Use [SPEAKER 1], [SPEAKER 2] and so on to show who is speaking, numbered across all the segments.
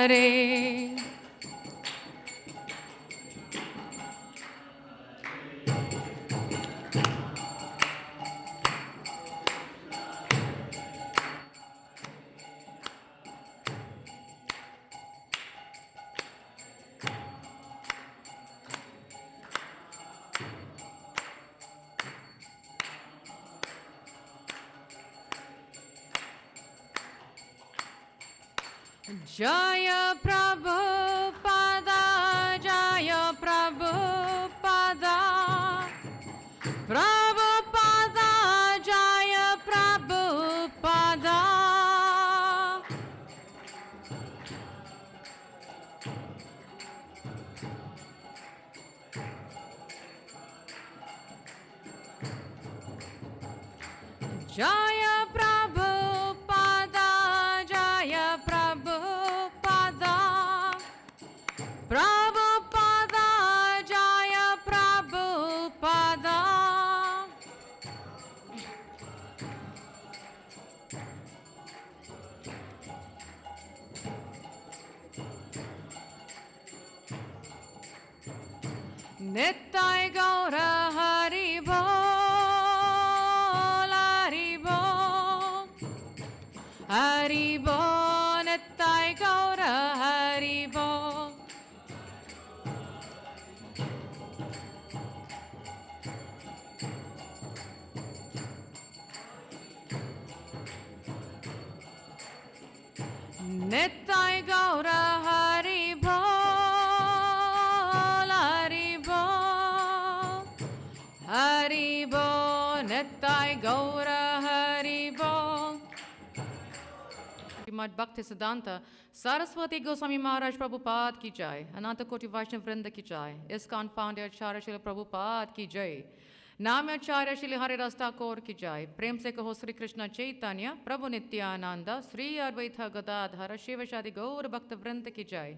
[SPEAKER 1] Hare. Jaya Prabhupada, Jaya Prabhupada, Prabhupada, Jaya Prabhupada. Jaya Prabhupada, Jaya Prabhupada, Prabhupada, Jaya Prabhupada. Nittai Gaura Hari Bol, Hari Bol, Hari Bol, Nittai Gaura Hari Bol. Nittai Gaura Hari Bol, Hari Bol, Hari Bol, Nittai Gaura Hari Bol. Srimad Bhaktisiddhanta Saraswati Goswami Maharaj Prabhupada ki jai, Ananta Koti Vaishnav Vrinda ki jai, ISKCON founder Acharya Srila Prabhupada ki jai, Namya Acharya Srila Hari Ras Thakur ki jai, Prem se kaho Sri Krishna Chaitanya, Prabhu Nityananda, Sri Advaita Gadadhara, Shiva Shadi Gaur Bhakta Vrinda ki jai,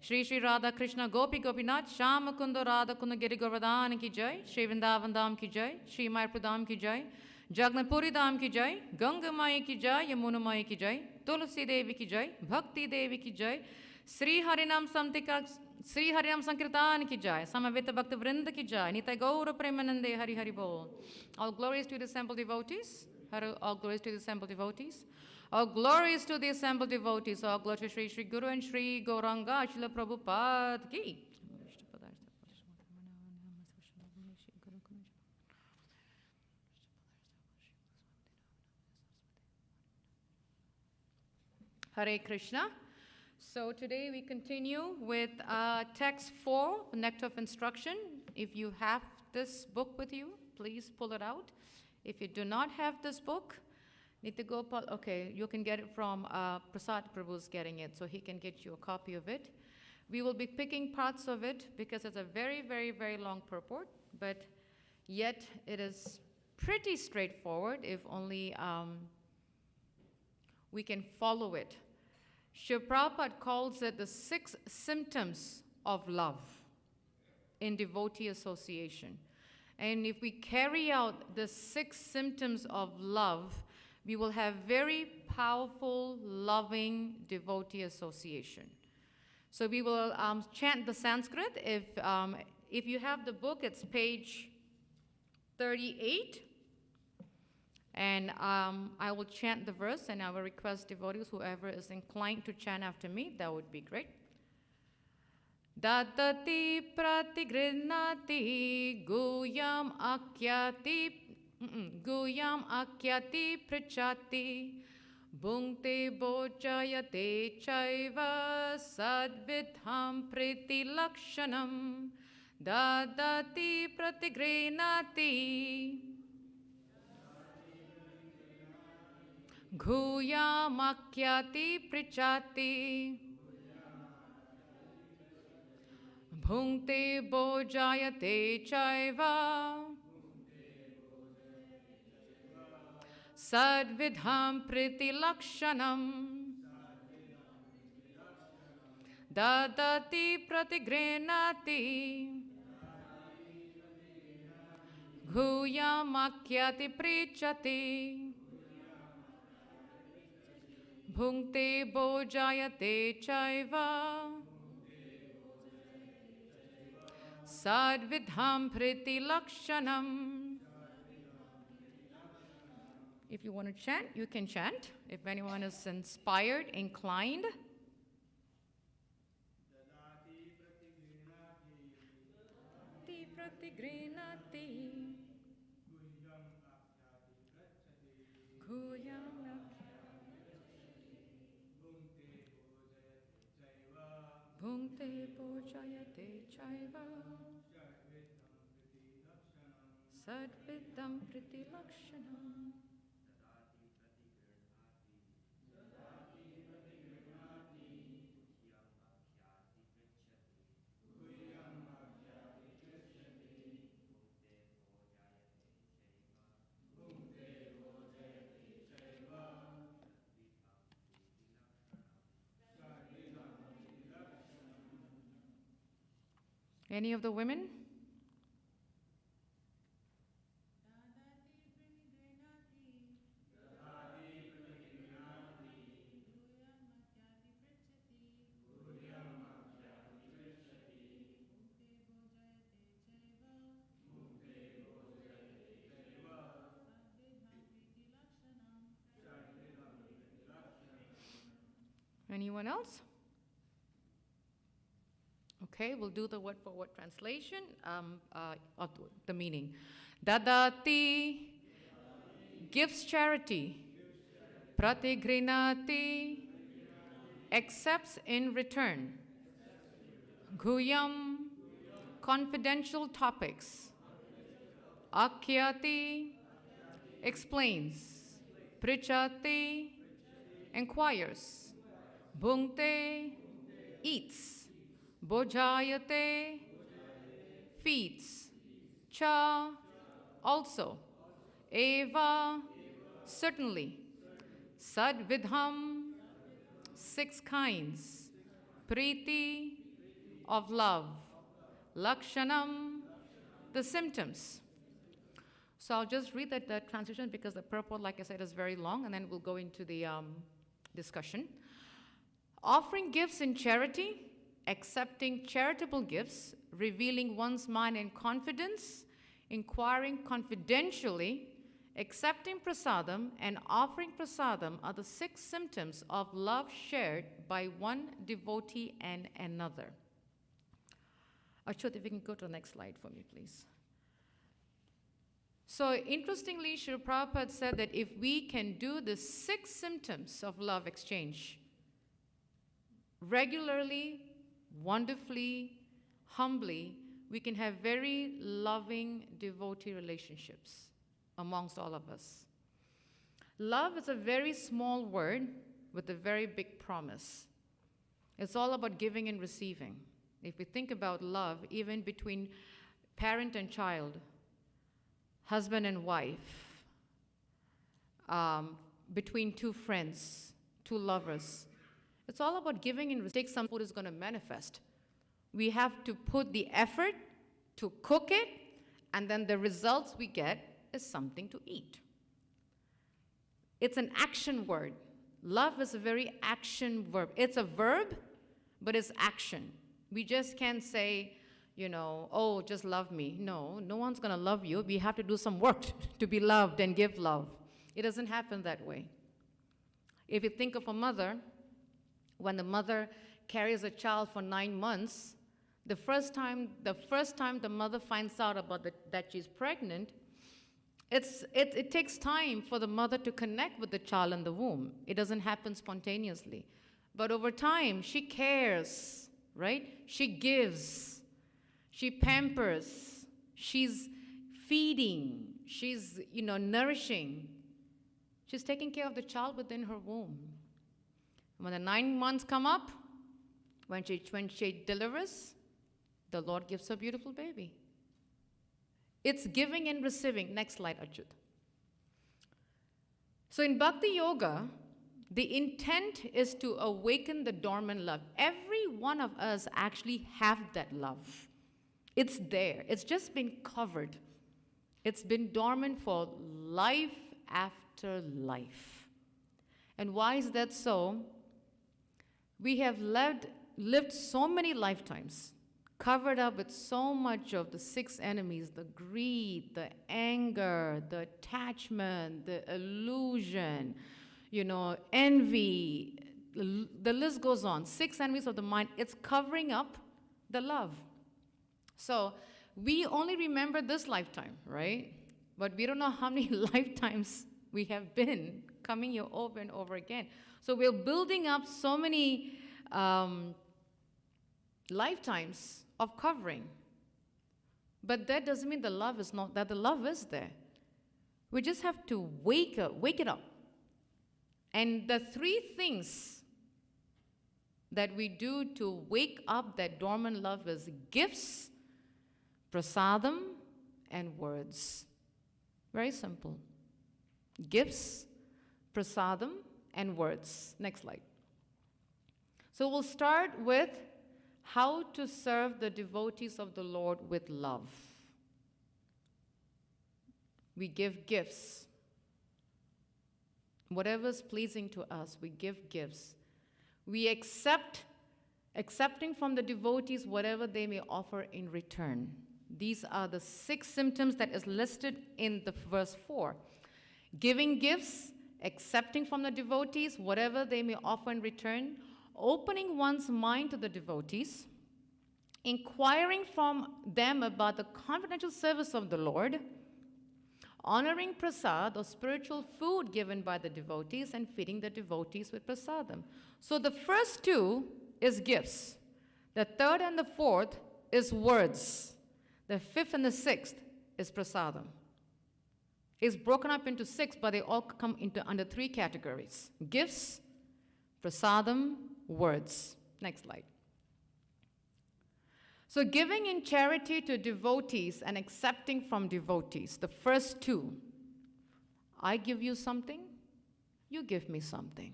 [SPEAKER 1] Shri Shri Radha Krishna Gopi Gopinath, Shama Kunda Radha Kunda Giri Govardhan ki jai, Shri Vrindavan Dham ki jai, Shri Mayapur Dham ki jai, Jagnapuri Dham ki jai, Ganga Mai ki jai, Yamuna Mai ki jai, Tulsi Devi ki jai, Bhakti Devi ki jai, Sri Harinam Sankirtan ki jai, Samavita Bhakta Vrinda ki jai, Nitai Gaura Premanande Hari Hari Bol. All glories to the assembled devotees. All glories to the assembled devotees. All glories to the assembled devotees. All glories to Sri Sri Guru and Sri Gauranga Srila Prabhupada ki. Hare Krishna. So today we continue with text 4, Nectar of Instruction. If you have this book with you, please pull it out. If you do not have this book, Nitya Gopal, okay, you can get it from Prasad Prabhu's getting it, so he can get you a copy of it. We will be picking parts of it because it's a very, very, very long purport, but yet it is pretty straightforward if only we can follow it. Srila Prabhupada calls it the 6 symptoms of love in devotee association. And if we carry out the 6 symptoms of love, we will have very powerful, loving devotee association. So we will chant the Sanskrit. If you have the book, it's page 38. And I will chant the verse, and I will request devotees, whoever is inclined to chant after me, that would be great. Dadati pratigrinati guyam akyati prichati bhungte bojayate chaiva sadvidham priti lakshanam dadati pratigrinati Ghuyamakyati prichati Bhungte bojayate chaiva Sadvidham priti lakshanam Dadati pratigrenati Ghuyamakyati prichati Bhungte bojayate chaiva. Sadvidham priti lakshanam. If you want to chant, you can chant. If anyone is inspired, inclined. Pratigrinati. Bhungte bojayate chaiva. Sadvidam priti lakshanam. Any of the women? Anyone else? Okay, we'll do the word-for-word translation of the meaning. Dadati gives charity. Pratigrinati accepts in return. Guyam confidential topics. Akyati explains. Prichati inquires. Bhungte eats. Bojayate feeds. Cha also. Eva certainly. Sadvidham 6 kinds. Priti of love. Lakshanam the symptoms. So I'll just read the translation because the purport, like I said, is very long, and then we'll go into the discussion. Offering gifts in charity, accepting charitable gifts, revealing one's mind in confidence, inquiring confidentially, accepting prasadam, and offering prasadam are the 6 symptoms of love shared by one devotee and another. Achyut, if you can go to the next slide for me, please. So interestingly, Srila Prabhupada said that if we can do the 6 symptoms of love exchange regularly, wonderfully, humbly, we can have very loving devotee relationships amongst all of us. Love is a very small word with a very big promise. It's all about giving and receiving. If we think about love, even between parent and child, husband and wife, between 2 friends, 2 lovers, it's all about giving and receiving. Some food is going to manifest. We have to put the effort to cook it, and then the results we get is something to eat. It's an action word. Love is a very action verb. It's a verb, but it's action. We just can't say, oh, just love me. No one's going to love you. We have to do some work to be loved and give love. It doesn't happen that way. If you think of a mother, when the mother carries a child for 9 months, the first time the mother finds out about that she's pregnant, it takes time for the mother to connect with the child in the womb. It doesn't happen spontaneously. But over time, she cares, right? She gives. She pampers. She's feeding. She's, nourishing. She's taking care of the child within her womb. When the 9 months come up, when she delivers, the Lord gives her a beautiful baby. It's giving and receiving. Next slide, Achyut. So in Bhakti Yoga, the intent is to awaken the dormant love. Every one of us actually have that love. It's there. It's just been covered. It's been dormant for life after life. And why is that so? We have lived so many lifetimes, covered up with so much of the six enemies, the greed, the anger, the attachment, the illusion, envy. The list goes on. Six enemies of the mind. It's covering up the love. So we only remember this lifetime, right? But we don't know how many lifetimes we have been coming here over and over again. So we're building up so many lifetimes of covering. But that doesn't mean the love is not, that the love is there. We just have to wake it up. And the three things that we do to wake up that dormant love is gifts, prasadam, and words. Very simple. Gifts, prasadam, and words. Next slide. So we'll start with how to serve the devotees of the Lord with love. We give gifts. Whatever's pleasing to us, we give gifts. We accepting from the devotees whatever they may offer in return. These are the 6 symptoms that is listed in the verse 4. Giving gifts, accepting from the devotees whatever they may offer in return, opening one's mind to the devotees, inquiring from them about the confidential service of the Lord, honoring prasad or spiritual food given by the devotees, and feeding the devotees with prasadam. So the first 2 is gifts. The third and the fourth is words. The 5th and the 6th is prasadam. It's broken up into 6, but they all come into under 3 categories. Gifts, prasadam, words. Next slide. So giving in charity to devotees and accepting from devotees, the first 2. I give you something, you give me something.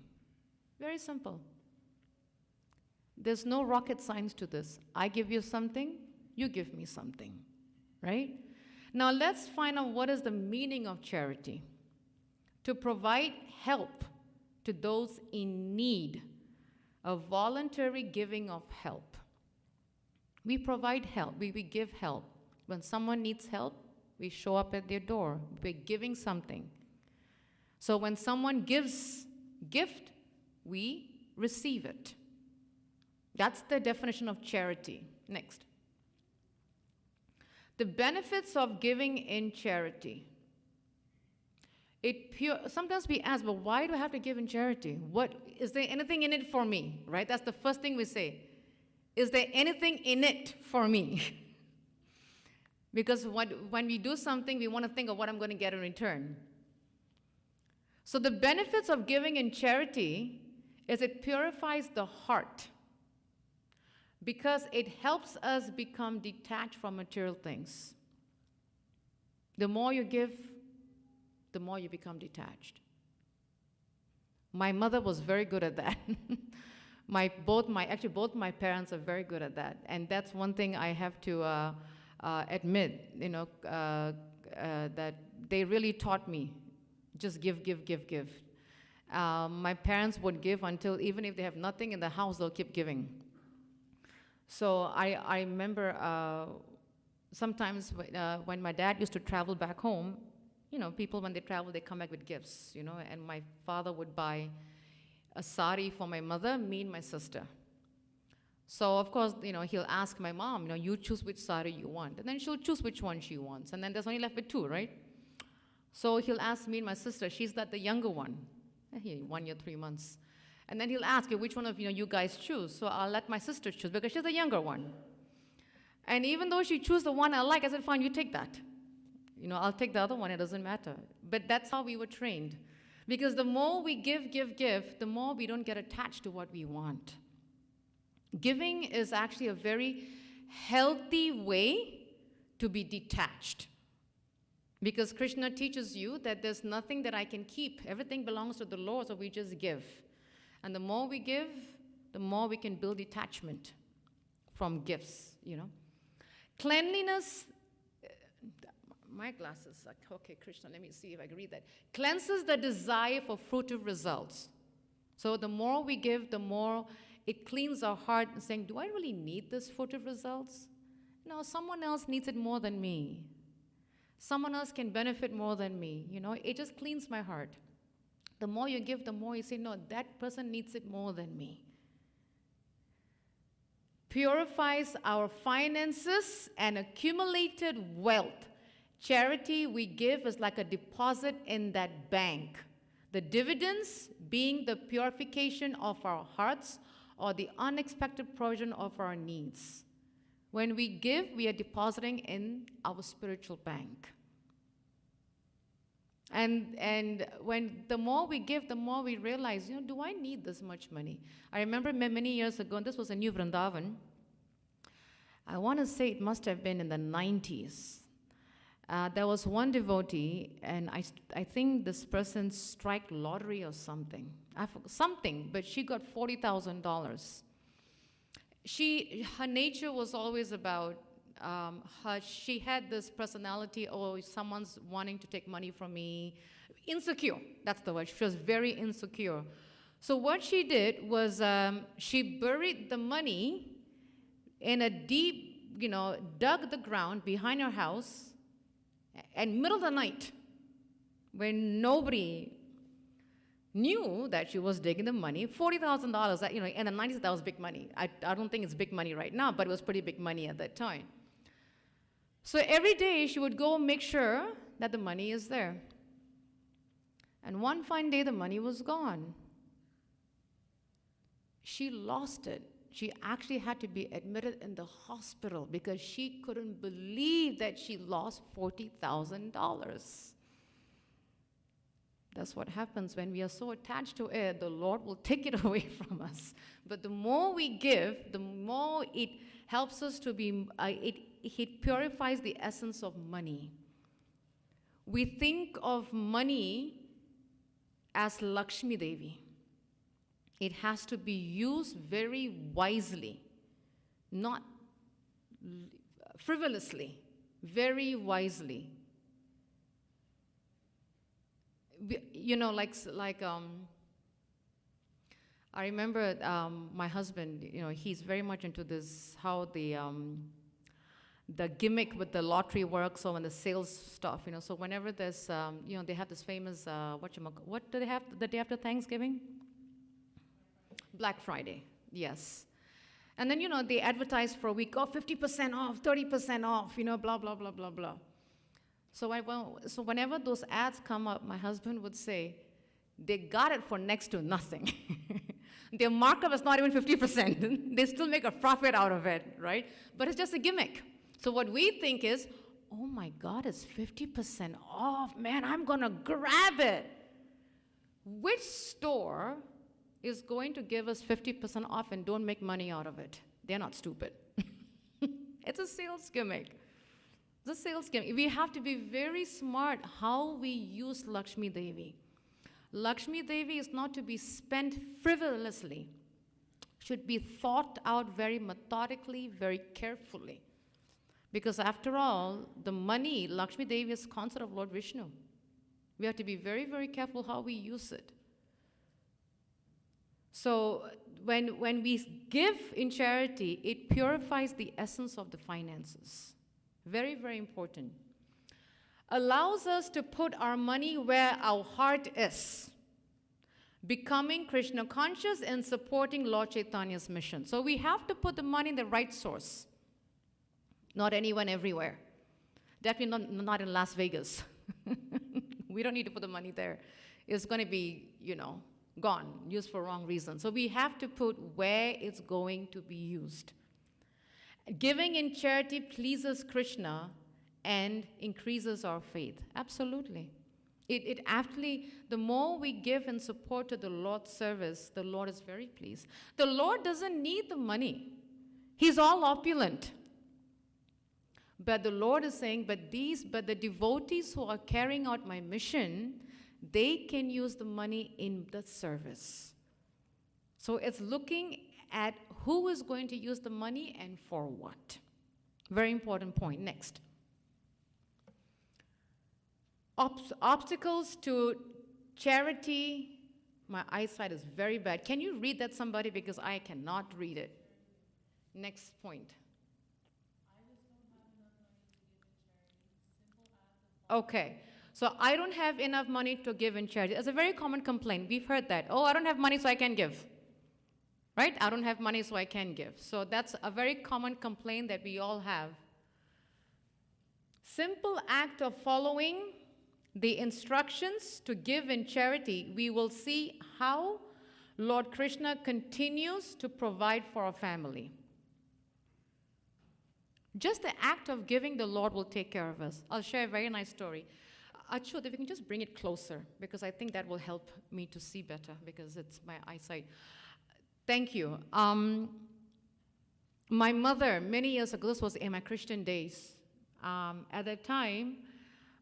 [SPEAKER 1] Very simple. There's no rocket science to this. I give you something, you give me something, right? Now let's find out what is the meaning of charity. To provide help to those in need, a voluntary giving of help. We provide help, we give help. When someone needs help, we show up at their door. We're giving something. So when someone gives gift, we receive it. That's the definition of charity. Next. The benefits of giving in charity. Sometimes we ask, but why do I have to give in charity? Is there anything in it for me? Right? That's the first thing we say. Is there anything in it for me? Because when we do something, we want to think of what I'm going to get in return. So the benefits of giving in charity is it purifies the heart, because it helps us become detached from material things. The more you give, the more you become detached. My mother was very good at that. Both my parents are very good at that, and that's one thing I have to admit. That they really taught me, just give. My parents would give until even if they have nothing in the house, they'll keep giving. So I remember sometimes when my dad used to travel back home, people when they travel, they come back with gifts, and my father would buy a sari for my mother, me and my sister. So of course, he'll ask my mom, you choose which sari you want, and then she'll choose which one she wants, and then there's only left with 2, right? So he'll ask me and my sister, she's the younger one, 1 year, 3 months. And then he'll ask you, which one of you guys choose? So I'll let my sister choose because she's the younger one. And even though she chose the one I like, I said, fine, you take that. I'll take the other one, it doesn't matter. But that's how we were trained. Because the more we give, the more we don't get attached to what we want. Giving is actually a very healthy way to be detached. Because Krishna teaches you that there's nothing that I can keep. Everything belongs to the Lord, so we just give. And the more we give, the more we can build detachment from gifts, Cleanliness, my glasses, okay, Krishna, let me see if I can read that. Cleanses the desire for fruitive results. So the more we give, the more it cleans our heart and saying, do I really need this fruit of results? No, someone else needs it more than me. Someone else can benefit more than me. It just cleans my heart. The more you give, the more you say, no, that person needs it more than me. Purifies our finances and accumulated wealth. Charity we give is like a deposit in that bank. The dividends being the purification of our hearts or the unexpected provision of our needs. When we give, we are depositing in our spiritual bank. And when the more we give, the more we realize, do I need this much money? I remember many years ago, and this was in New Vrindavan. I want to say it must have been in the 90s. There was one devotee, and I think this person struck lottery or something. But she got $40,000. Her nature was always about, she had this personality, someone's wanting to take money from me. Insecure, that's the word. She was very insecure. So what she did was she buried the money in a deep, dug the ground behind her house, and middle of the night, when nobody knew that she was digging the money, $40,000, in the 90s, that was big money. I don't think it's big money right now, but it was pretty big money at that time. So every day, she would go make sure that the money is there. And one fine day, the money was gone. She lost it. She actually had to be admitted in the hospital because she couldn't believe that she lost $40,000. That's what happens when we are so attached to it. The Lord will take it away from us. But the more we give, the more it helps us to be, it purifies the essence of money. We think of money as Lakshmi Devi. It has to be used very wisely, not frivolously, very wisely. I remember my husband, he's very much into this, how the gimmick with the lottery works or when the sales stuff, so whenever there's, they have this famous, what do they have the day after Thanksgiving? Black Friday, yes. And then, they advertise for a week, 50% off, 30% off, blah, blah, blah, blah, blah. So whenever those ads come up, my husband would say, they got it for next to nothing. Their markup is not even 50%. They still make a profit out of it, right? But it's just a gimmick. So what we think is, oh my God, it's 50% off. Man, I'm going to grab it. Which store is going to give us 50% off and don't make money out of it? They're not stupid. It's a sales gimmick. It's a sales gimmick. We have to be very smart how we use Lakshmi Devi. Lakshmi Devi is not to be spent frivolously. Should be thought out very methodically, very carefully. Because after all, the money, Lakshmi Devi is consort of Lord Vishnu. We have to be very, very careful how we use it. So when we give in charity, it purifies the essence of the finances. Very, very important. Allows us to put our money where our heart is. Becoming Krishna conscious and supporting Lord Chaitanya's mission. So we have to put the money in the right source. Not anyone, everywhere. Definitely not in Las Vegas. We don't need to put the money there. It's going to be, gone, used for wrong reasons. So we have to put where it's going to be used. Giving in charity pleases Krishna and increases our faith. Absolutely. It actually, the more we give in support to the Lord's service, the Lord is very pleased. The Lord doesn't need the money. He's all opulent. But the Lord is saying, but the devotees who are carrying out my mission, they can use the money in the service. So it's looking at who is going to use the money and for what. Very important point. Next. Obstacles to charity My eyesight is very bad. Can you read that, somebody? Because I cannot read it. Next point. Okay. So I don't have enough money to give in charity. It's a very common complaint. We've heard that. Oh, I don't have money, so I can't give. Right? I don't have money, so I can't give. So that's a very common complaint that we all have. Simple act of following the instructions to give in charity, we will see how Lord Krishna continues to provide for our family. Just the act of giving, the Lord will take care of us. I'll share a very nice story. Achut, if you can just bring it closer, because I think that will help me to see better, because it's my eyesight. Thank you. My mother, many years ago, this was in my Christian days. At that time,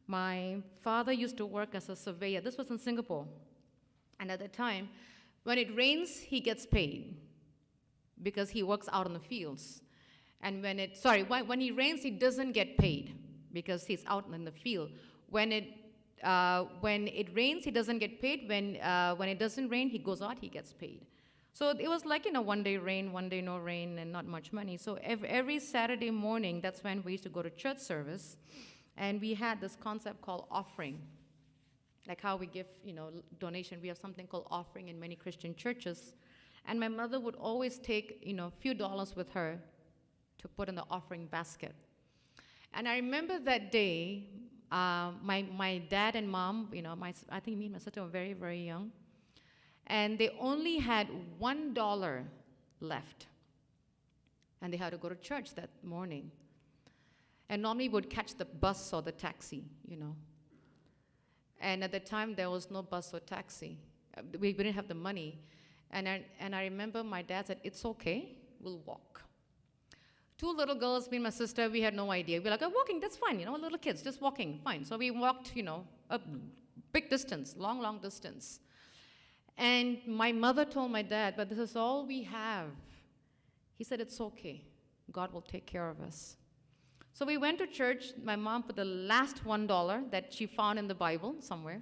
[SPEAKER 1] my father used to work as a surveyor. This was in Singapore. And at the time, when it rains, he gets paid because he works out in the fields. And when it rains, he doesn't get paid because he's out in the field. When it rains, he doesn't get paid. When it doesn't rain, he goes out, he gets paid. So it was like, one day rain, one day no rain, and not much money. So every Saturday morning, that's when we used to go to church service. And we had this concept called offering, like how we give, donation. We have something called offering in many Christian churches. And my mother would always take, a few dollars with her to put in the offering basket. And I remember that day, my dad and mom, I think me and my sister were very, very young. And they only had $1 left. And they had to go to church that morning. And normally would catch the bus or the taxi, And at the time, there was no bus or taxi. We didn't have the money. And I remember my dad said, "It's okay, we'll walk." Two little girls, me and my sister, we had no idea. We're like, "Oh, walking, that's fine, little kids, just walking, fine." So we walked, a big distance, long, long distance. And my mother told my dad, "But this is all we have." He said, "It's okay, God will take care of us." So we went to church. My mom put the last $1 that she found in the Bible somewhere.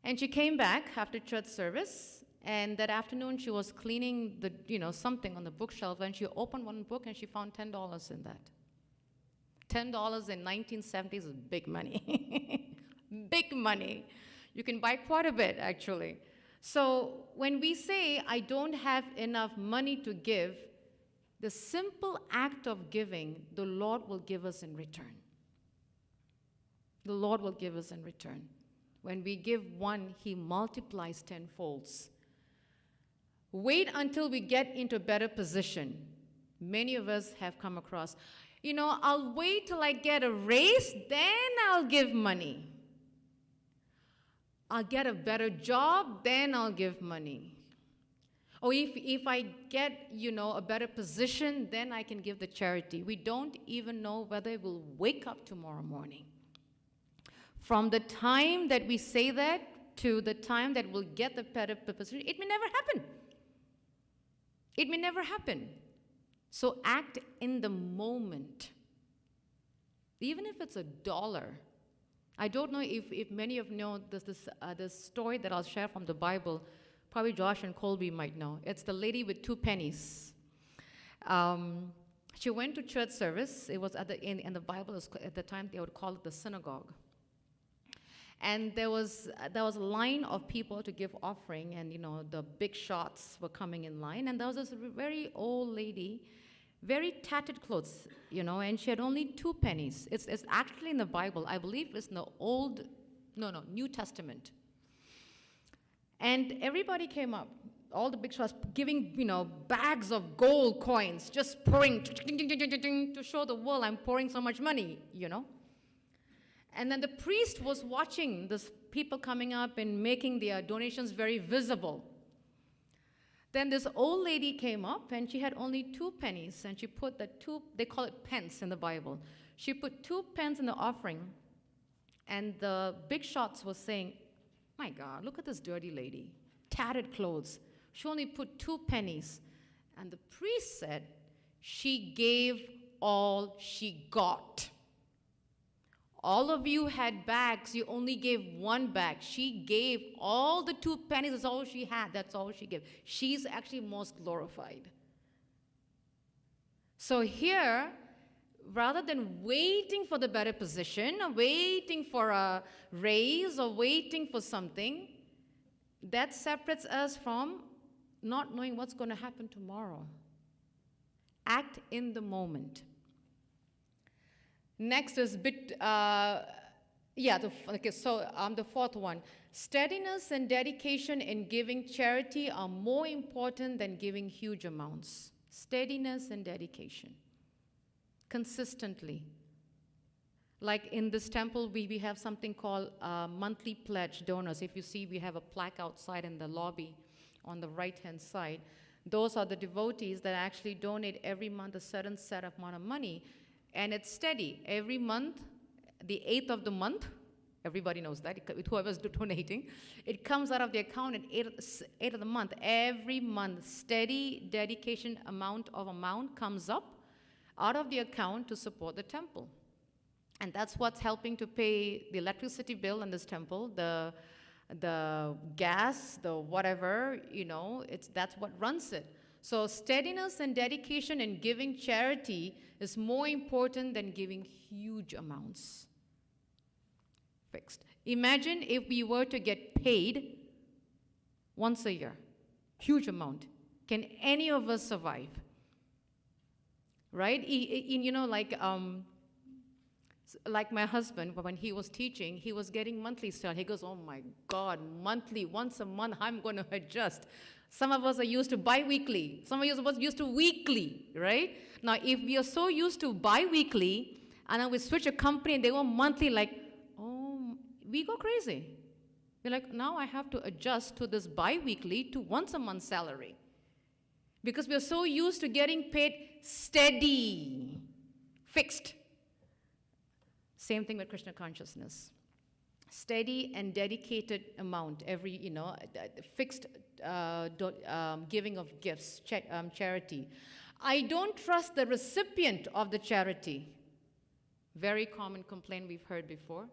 [SPEAKER 1] And she came back after church service, and that afternoon she was cleaning something on the bookshelf, and she opened one book and she found $10 in that. $10 in 1970s is big money. Big money. You can buy quite a bit, actually. So when we say, "I don't have enough money to give," the simple act of giving, the Lord will give us in return. The Lord will give us in return. When we give one, he multiplies tenfolds. Wait until we get into a better position. Many of us have come across, "I'll wait till I get a raise, then I'll give money. I'll get a better job, then I'll give money. Or if I get, a better position, then I can give the charity." We don't even know whether we'll wake up tomorrow morning. From the time that we say that to the time that we'll get the better position, it may never happen. It may never happen. So act in the moment. Even if it's $1. I don't know if many of you know this story that I'll share from the Bible. Probably Josh and Colby might know. It's the lady with 2 pennies. She went to church service. It was in the Bible, at the time they would call it the synagogue. And there was a line of people to give offering, and the big shots were coming in line. And there was this very old lady, very tattered clothes, and she had only 2 pennies. It's actually in the Bible. I believe it's in the New Testament. And everybody came up, all the big shots, giving, bags of gold coins, just pouring to show the world I'm pouring so much money, And then the priest was watching these people coming up and making their donations very visible. Then this old lady came up, and she had only 2 pennies, and she put they call it pence in the Bible. She put 2 pence in the offering, and the big shots was saying, "My God, look at this dirty lady, tattered clothes. She only put 2 pennies. And the priest said, "She gave all she got." All of you had bags. You only gave one bag. She gave all the 2 pennies. That's all she had. That's all she gave. She's actually most glorified. So here, rather than waiting for the better position, or waiting for a raise, or waiting for something, that separates us from not knowing what's going to happen tomorrow. Act in the moment. Next is the fourth one. Steadiness and dedication in giving charity are more important than giving huge amounts. Steadiness and dedication. Consistently. Like in this temple, we have something called monthly pledge donors. If you see, we have a plaque outside in the lobby on the right-hand side. Those are the devotees that actually donate every month a certain set of amount of money. And it's steady. Every month, the 8th of the month, everybody knows that, whoever's donating, it comes out of the account at 8th of the month. Every month, steady dedication amount comes up out of the account to support the temple. And that's what's helping to pay the electricity bill in this temple, the gas, the whatever, that's what runs it. So steadiness and dedication in giving charity is more important than giving huge amounts. Fixed. Imagine if we were to get paid once a year, huge amount. Can any of us survive? Right? Like my husband, when he was teaching, he was getting monthly style. He goes, oh my God, monthly, once a month, I'm going to adjust. Some of us are used to bi-weekly. Some of us are used to weekly, right? Now, if we are so used to bi-weekly, and then we switch a company and they go monthly, we go crazy. We're like, now I have to adjust to this bi-weekly to once a month salary. Because we are so used to getting paid steady, fixed. Same thing with Krishna consciousness. Steady and dedicated amount, every, fixed giving of gifts, charity. I don't trust the recipient of the charity. Very common complaint we've heard before.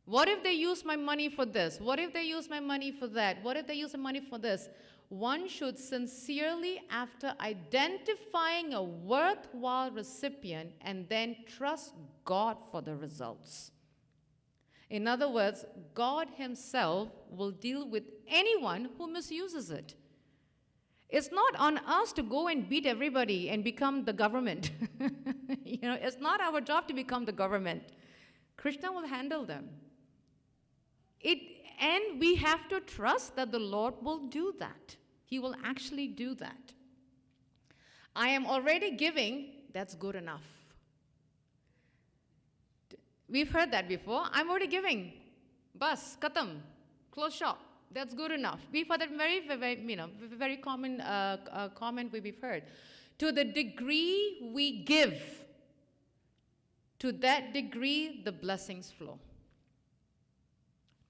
[SPEAKER 1] What if they use my money for this? What if they use my money for that? What if they use the money for this? One should sincerely, after identifying a worthwhile recipient, and then trust God for the results. In other words, God Himself will deal with anyone who misuses it. It's not on us to go and beat everybody and become the government. It's not our job to become the government. Krishna will handle them. And we have to trust that the Lord will do that. He will actually do that. I am already giving, that's good enough. We've heard that before. I'm already giving. Bas, katam, close shop. That's good enough. We've heard that very common comment we've heard. To the degree we give, to that degree the blessings flow.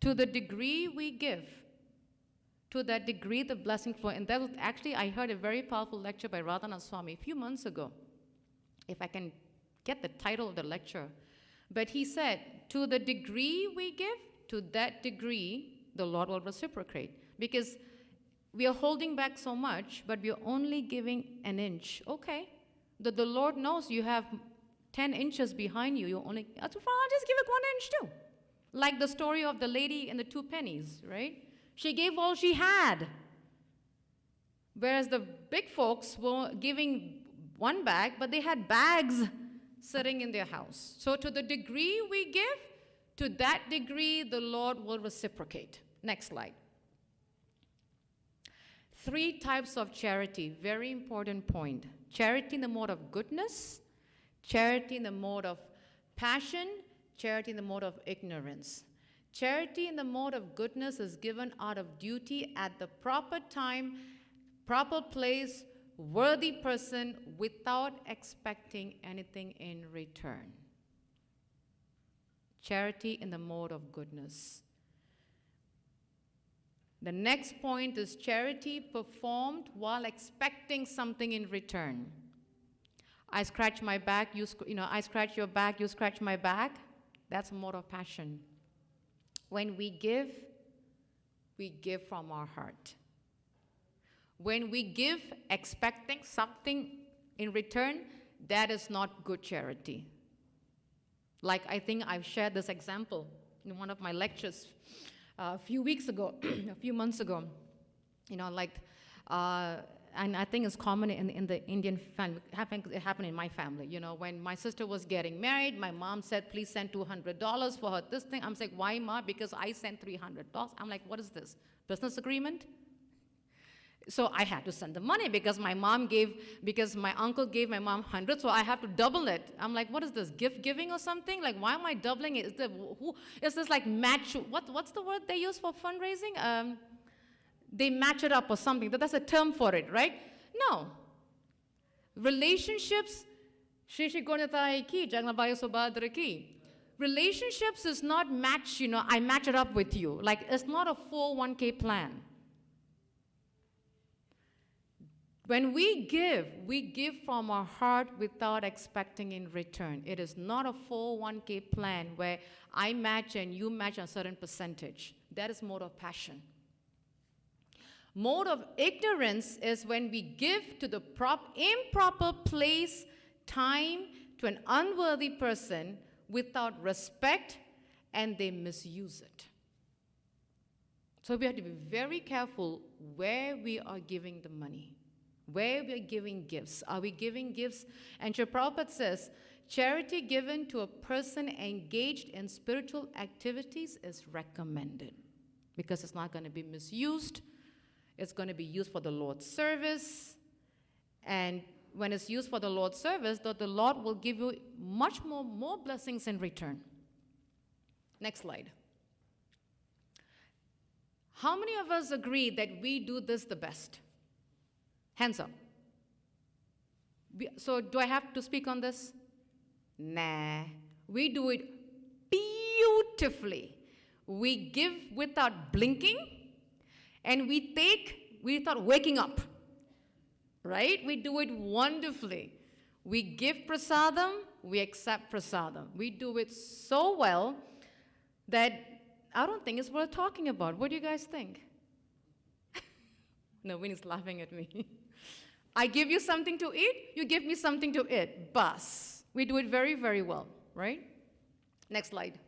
[SPEAKER 1] To the degree we give, to that degree the blessings flow. And that was actually, I heard a very powerful lecture by Radhanath Swami a few months ago. If I can get the title of the lecture. But he said, to the degree we give, to that degree the Lord will reciprocate. Because we are holding back so much, but we are only giving an inch. Okay, the Lord knows you have 10 inches behind you. You only, I'll just give it 1 inch too. Like the story of the lady and the 2 pennies, right? She gave all she had. Whereas the big folks were giving 1 bag, but they had bags sitting in their house. So to the degree we give, to that degree the Lord will reciprocate. Next slide. 3 types of charity, very important point. Charity in the mode of goodness, charity in the mode of passion, charity in the mode of ignorance. Charity in the mode of goodness is given out of duty at the proper time, proper place, worthy person, without expecting anything in return. Charity in the mode of goodness. The next point is charity performed while expecting something in return. I scratch my back, I scratch your back, you scratch my back. That's a mode of passion. When we give from our heart. When we give expecting something in return, that is not good charity. Like I think I've shared this example in one of my lectures a few weeks ago, a few months ago. And I think it's common in the Indian family. It happened in my family. When my sister was getting married, my mom said, please send $200 for her this thing. I'm like, why, Ma? Because I sent $300. I'm like, what is this? Business agreement? So I had to send the money because my uncle gave my mom 100, so I have to double it. I'm like, what is this, gift giving or something? Like, why am I doubling it? Is this like match? What's the word they use for fundraising? They match it up or something. That's a term for it, right? No. Relationships, relationships is not match, I match it up with you. Like, it's not a 401k plan. When we give from our heart without expecting in return. It is not a 401k plan where I match and you match a certain percentage. That is mode of passion. Mode of ignorance is when we give to the improper place, time to an unworthy person without respect, and they misuse it. So we have to be very careful where we are giving the money. Where we are giving gifts. Are we giving gifts? And Srila Prabhupada says, charity given to a person engaged in spiritual activities is recommended because it's not going to be misused. It's going to be used for the Lord's service. And when it's used for the Lord's service, the Lord will give you much more blessings in return. Next slide. How many of us agree that we do this the best? Hands up. So do I have to speak on this? Nah. We do it beautifully. We give without blinking, and without waking up. Right? We do it wonderfully. We give prasadam, we accept prasadam. We do it so well that I don't think it's worth talking about. What do you guys think? No, Winnie's laughing at me. I give you something to eat, you give me something to eat. Bas. We do it very, very well, right? Next slide.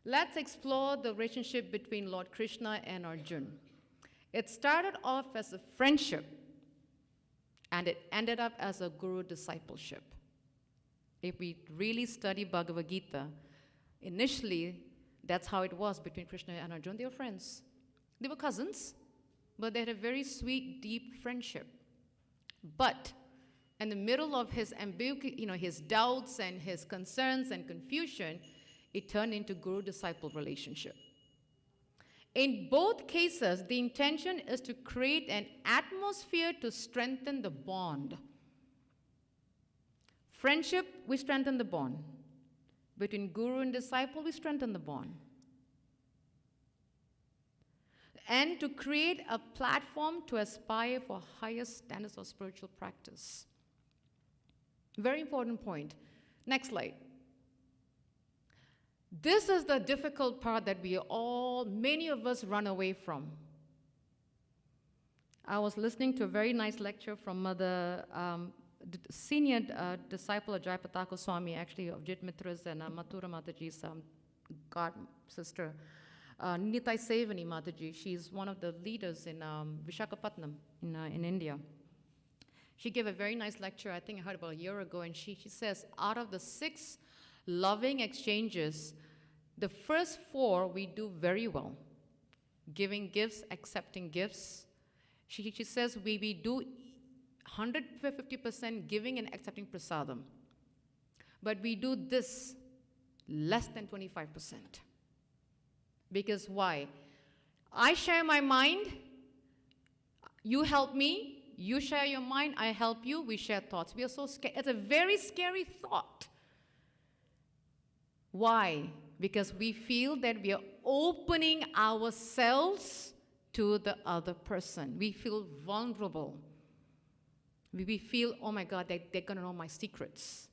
[SPEAKER 1] Let's explore the relationship between Lord Krishna and Arjuna. It started off as a friendship, and it ended up as a guru discipleship. If we really study Bhagavad Gita, initially, that's how it was between Krishna and Arjuna. They were friends. They were cousins, but they had a very sweet, deep friendship. But in the middle of his his doubts and his concerns and confusion, it turned into guru-disciple relationship. In both cases, the intention is to create an atmosphere to strengthen the bond. Friendship, we strengthen the bond. Between guru and disciple, we strengthen the bond. And to create a platform to aspire for higher standards of spiritual practice. Very important point. Next slide. This is the difficult part that many of us run away from. I was listening to a very nice lecture from Mother, senior disciple of Jayapataka Swami, actually of Jit Mitra's and Mathura Mataji's god sister. Nitai Sevani Mataji, she's one of the leaders in Visakhapatnam in India. She gave a very nice lecture, I think I heard about a year ago, and she says, out of the 6 loving exchanges, the first 4 we do very well. Giving gifts, accepting gifts. She says we do 150% giving and accepting prasadam. But we do this less than 25%. Because why? I share my mind, you help me, you share your mind, I help you, we share thoughts. We are so scared. It's a very scary thought. Why? Because we feel that we are opening ourselves to the other person. We feel vulnerable. We feel, oh my God, they're going to know my secrets.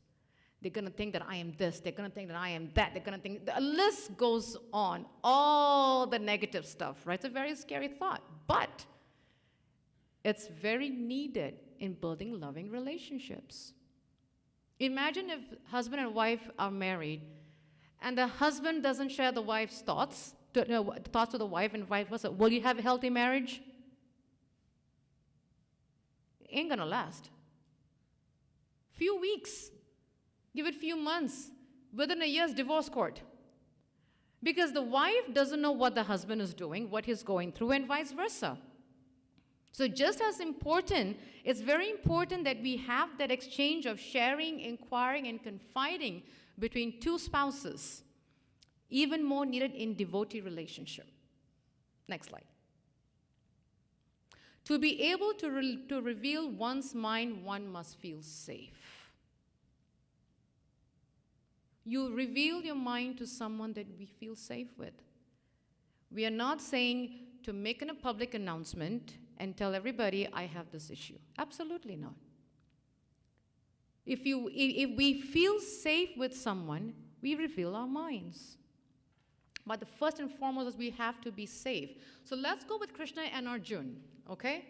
[SPEAKER 1] They're going to think that I am this. They're going to think that I am that. They're going to think, the list goes on. All the negative stuff, right? It's a very scary thought. But it's very needed in building loving relationships. Imagine if husband and wife are married and the husband doesn't share the wife's thoughts, thoughts to the wife, and vice versa. Will you have a healthy marriage? It ain't going to last. Few weeks. Give it few months. Within a year's divorce court. Because the wife doesn't know what the husband is doing, what he's going through, and vice versa. So just as important, it's very important that we have that exchange of sharing, inquiring, and confiding between two spouses. Even more needed in devotee relationship. Next slide. To be able to reveal one's mind, one must feel safe. You reveal your mind to someone that we feel safe with. We are not saying to make a public announcement and tell everybody, I have this issue. Absolutely not. If we feel safe with someone, we reveal our minds. But the first and foremost is we have to be safe. So let's go with Krishna and Arjun, okay?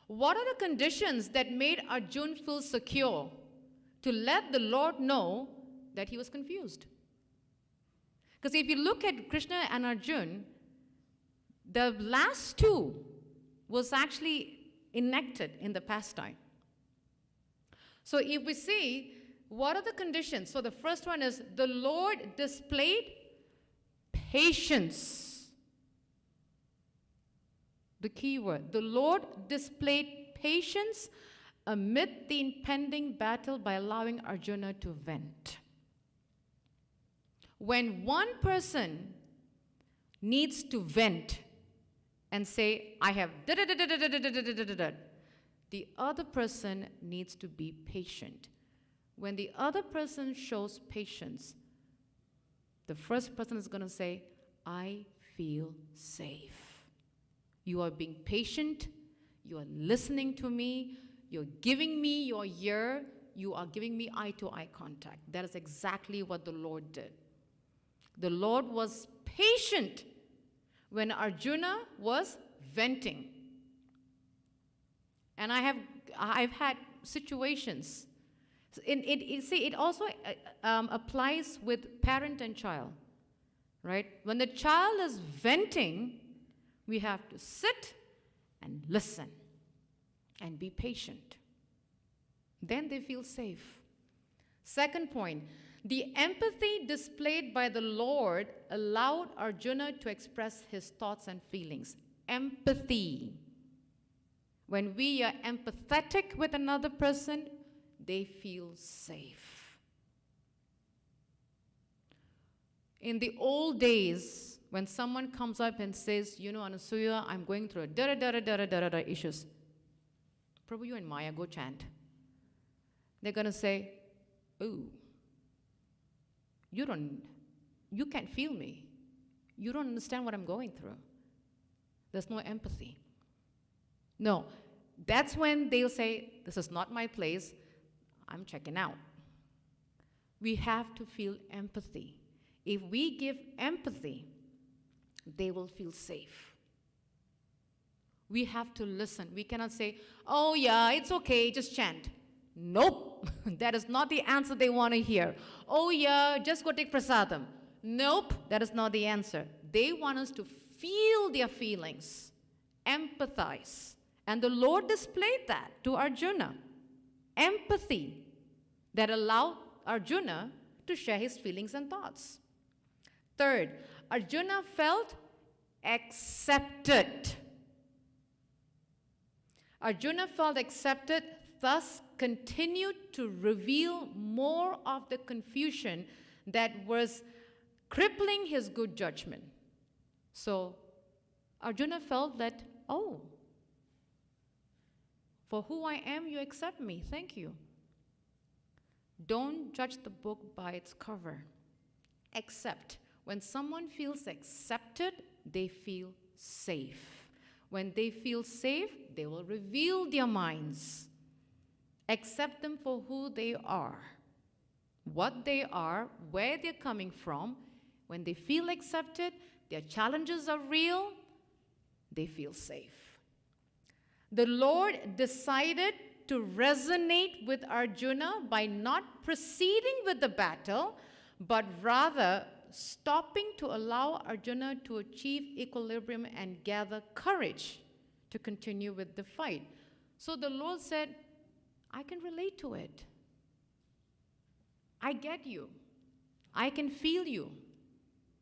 [SPEAKER 1] What are the conditions that made Arjun feel secure to let the Lord know that he was confused? Because if you look at Krishna and Arjun, the last two was actually enacted in the pastime. So if we see, what are the conditions? So the first one is, the Lord displayed patience. The key word. The Lord displayed patience amid the impending battle by allowing Arjuna to vent. When one person needs to vent and say, I have da-da-da-da-da-da-da-da-da-da-da, the other person needs to be patient. When the other person shows patience, the first person is going to say, I feel safe. You are being patient. You are listening to me. You're giving me your ear. You are giving me eye-to-eye contact. That is exactly what the Lord did. The Lord was patient when Arjuna was venting. And I've had situations. It also applies with parent and child, right? When the child is venting, we have to sit and listen and be patient. Then they feel safe. Second point, the empathy displayed by the Lord allowed Arjuna to express his thoughts and feelings. Empathy. When we are empathetic with another person, they feel safe. In the old days, when someone comes up and says, you know, Anasuya, I'm going through a da-da-da-da-da-da-da issues. Prabhu, you and Maya, go chant. They're going to say, ooh, you can't feel me. You don't understand what I'm going through. There's no empathy. No, that's when they'll say, this is not my place. I'm checking out. We have to feel empathy. If we give empathy, they will feel safe. We have to listen. We cannot say, oh yeah, it's okay, just chant. Nope, that is not the answer they want to hear. Oh yeah, just go take prasadam. Nope, that is not the answer. They want us to feel their feelings, empathize. And the Lord displayed that to Arjuna. Empathy that allowed Arjuna to share his feelings and thoughts. Third, Arjuna felt accepted. Arjuna felt accepted, thus continued to reveal more of the confusion that was crippling his good judgment. So Arjuna felt that, oh, for who I am, you accept me. Thank you. Don't judge the book by its cover. Accept. When someone feels accepted, they feel safe. When they feel safe, they will reveal their minds. Accept them for who they are. what they are, where they're coming from. When they feel accepted, their challenges are real, they feel safe. The Lord decided to resonate with Arjuna by not proceeding with the battle, but rather stopping to allow Arjuna to achieve equilibrium and gather courage to continue with the fight. So the Lord said, I can relate to it. I get you. I can feel you.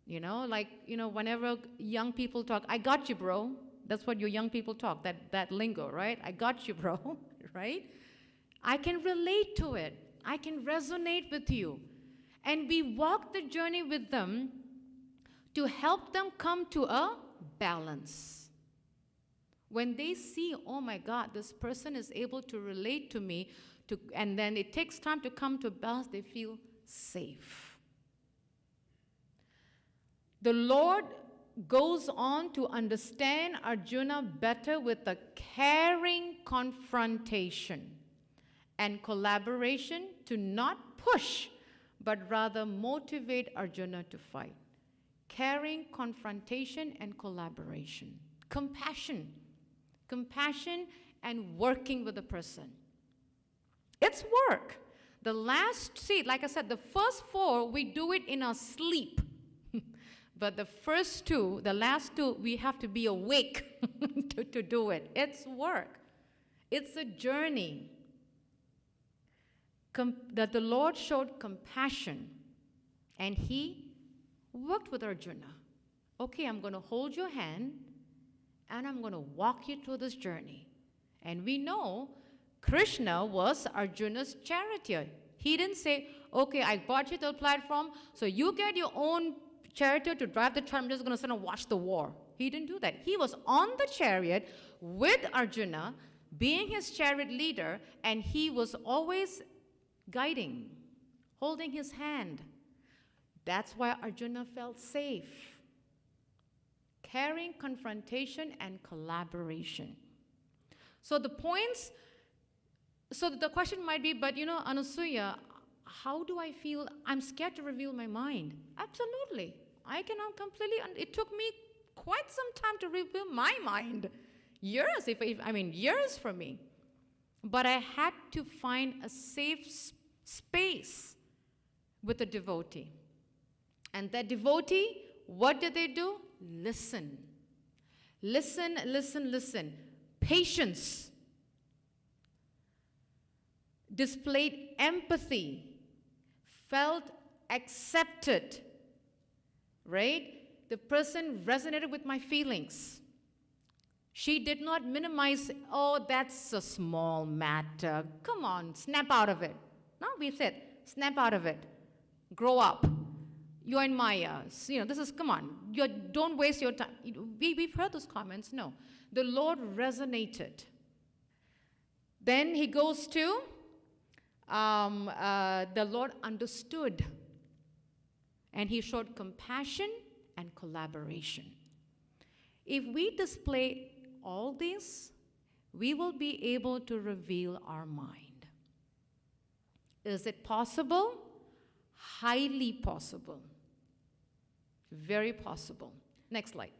[SPEAKER 1] Whenever young people talk, I got you, bro. That's what your young people talk, that lingo, right? I got you, bro, right? I can relate to it. I can resonate with you. And we walk the journey with them to help them come to a balance. When they see, oh my God, this person is able to relate to me, and then it takes time to come to balance, they feel safe. The Lord goes on to understand Arjuna better with a caring confrontation and collaboration to not push, but rather motivate Arjuna to fight. Caring, confrontation, and collaboration. Compassion. Compassion and working with the person. It's work. Like I said, the first 4, we do it in our sleep. But the last 2, we have to be awake to do it. It's work. It's a journey. That the Lord showed compassion, and He worked with Arjuna. Okay, I'm going to hold your hand, and I'm going to walk you through this journey. And we know Krishna was Arjuna's charioteer. He didn't say, okay, I brought you to the platform, so you get your own chariot to drive the chariot. I'm just going to sit and watch the war. He didn't do that. He was on the chariot with Arjuna, being his chariot leader, and he was always guiding, holding his hand. That's why Arjuna felt safe. Caring, confrontation, and collaboration. So the question might be, but Anasuya, how do I feel? I'm scared to reveal my mind. Absolutely. I cannot completely, it took me quite some time to reveal my mind. Years, years for me. But I had to find a safe space with a devotee. And that devotee, what did they do? Listen. Listen, listen, listen. Patience. Displayed empathy. Felt accepted. Right? The person resonated with my feelings. She did not minimize, oh, that's a small matter. Come on, snap out of it. No, we said, snap out of it. Grow up. You're in Maya. Come on. Don't waste your time. We've heard those comments. No. The Lord resonated. Then he goes to, the Lord understood. And he showed compassion and collaboration. If we display all this, we will be able to reveal our mind. Is it possible? Highly possible. Very possible. Next slide.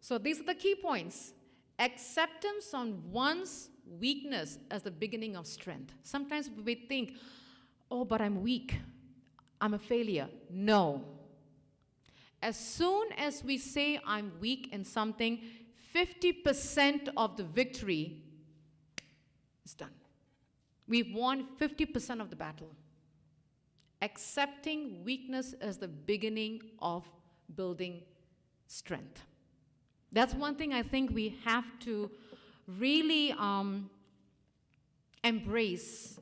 [SPEAKER 1] So these are the key points. Acceptance on one's weakness as the beginning of strength. Sometimes we think, oh, but I'm weak. I'm a failure. No. As soon as we say I'm weak in something, 50% of the victory is done. We've won 50% of the battle. Accepting weakness as the beginning of building strength. That's one thing I think we have to really embrace,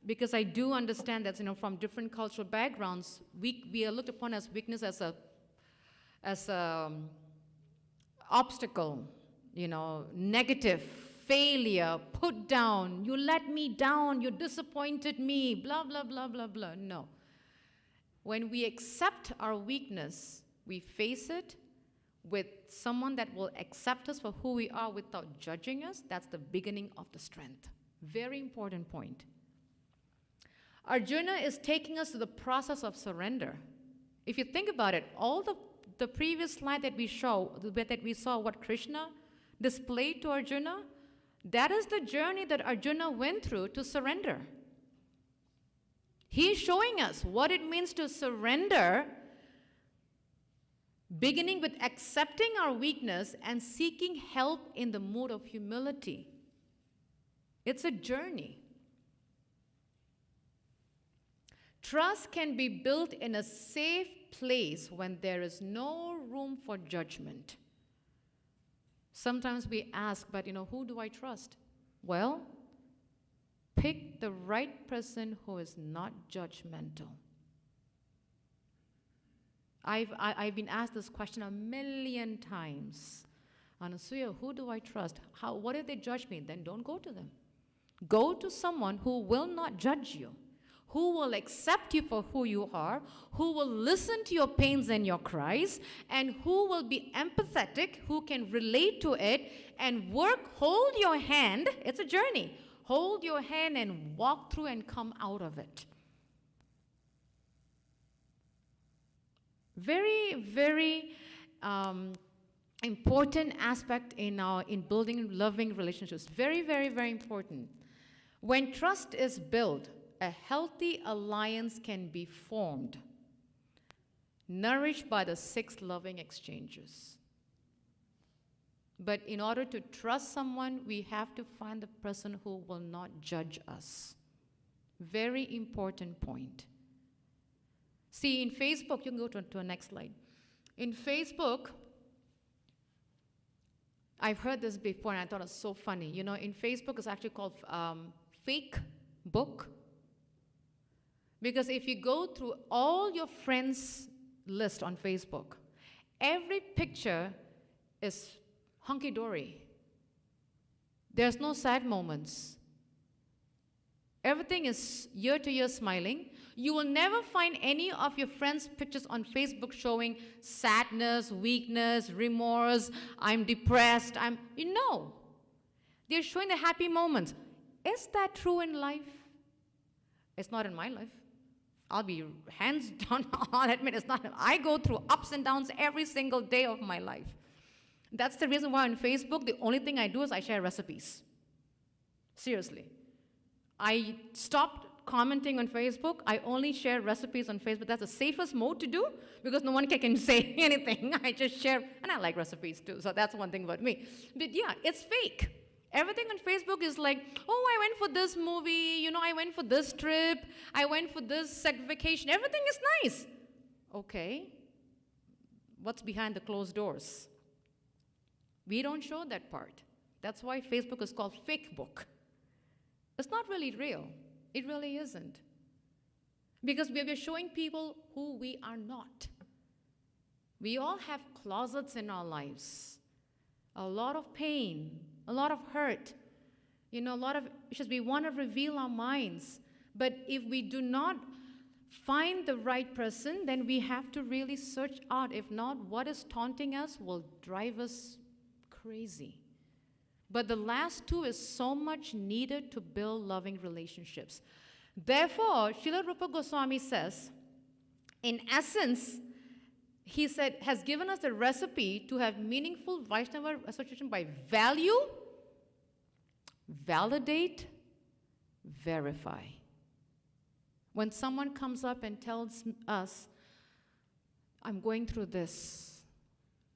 [SPEAKER 1] because I do understand that, from different cultural backgrounds, we are looked upon as weakness as a obstacle, negative, failure, put down, you let me down, you disappointed me, blah, blah, blah, blah, blah. No. When we accept our weakness, we face it with someone that will accept us for who we are without judging us. That's the beginning of the strength. Very important point. Arjuna is taking us to the process of surrender. If you think about it, all the previous slide that we saw what Krishna displayed to Arjuna, that is the journey that Arjuna went through to surrender. He's showing us what it means to surrender, beginning with accepting our weakness and seeking help in the mood of humility. It's a journey. Trust can be built in a safe place when there is no room for judgment. Sometimes we ask, but who do I trust? Well, pick the right person who is not judgmental. I've been asked this question a million times. Anasuya, who do I trust? What if they judge me? Then don't go to them. Go to someone who will not judge you, who will accept you for who you are, who will listen to your pains and your cries, and who will be empathetic, who can relate to it and hold your hand. It's a journey. Hold your hand and walk through and come out of it. Very, very important aspect in building loving relationships. Very, very, very important. When trust is built, a healthy alliance can be formed, nourished by the 6 loving exchanges. But in order to trust someone, we have to find the person who will not judge us. Very important point. See, in Facebook, you can go to the next slide. In Facebook, I've heard this before and I thought it was so funny. In Facebook, it's actually called fake book. Because if you go through all your friends' list on Facebook, every picture is hunky-dory. There's no sad moments. Everything is year to year smiling. You will never find any of your friends' pictures on Facebook showing sadness, weakness, remorse, I'm depressed, They're showing the happy moments. Is that true in life? It's not in my life. I'll be hands down, I'll admit it's not. I go through ups and downs every single day of my life. That's the reason why on Facebook, the only thing I do is I share recipes. Seriously. I stopped commenting on Facebook. I only share recipes on Facebook. That's the safest mode to do because no one can say anything. I just share, and I like recipes too, so that's one thing about me. But yeah, it's fake. Everything on Facebook is like, oh, I went for this movie, I went for this trip, I went for this vacation. Everything is nice. Okay. What's behind the closed doors? We don't show that part. That's why Facebook is called fake book. It's not really real. It really isn't. Because we are showing people who we are not. We all have closets in our lives. A lot of pain, a lot of hurt, a lot of issues. We want to reveal our minds. But if we do not find the right person, then we have to really search out. If not, what is taunting us will drive us crazy. But the last 2 is so much needed to build loving relationships. Therefore, Srila Rupa Goswami says, in essence, he said, has given us a recipe to have meaningful Vaishnava association by value, validate, verify. When someone comes up and tells us, I'm going through this,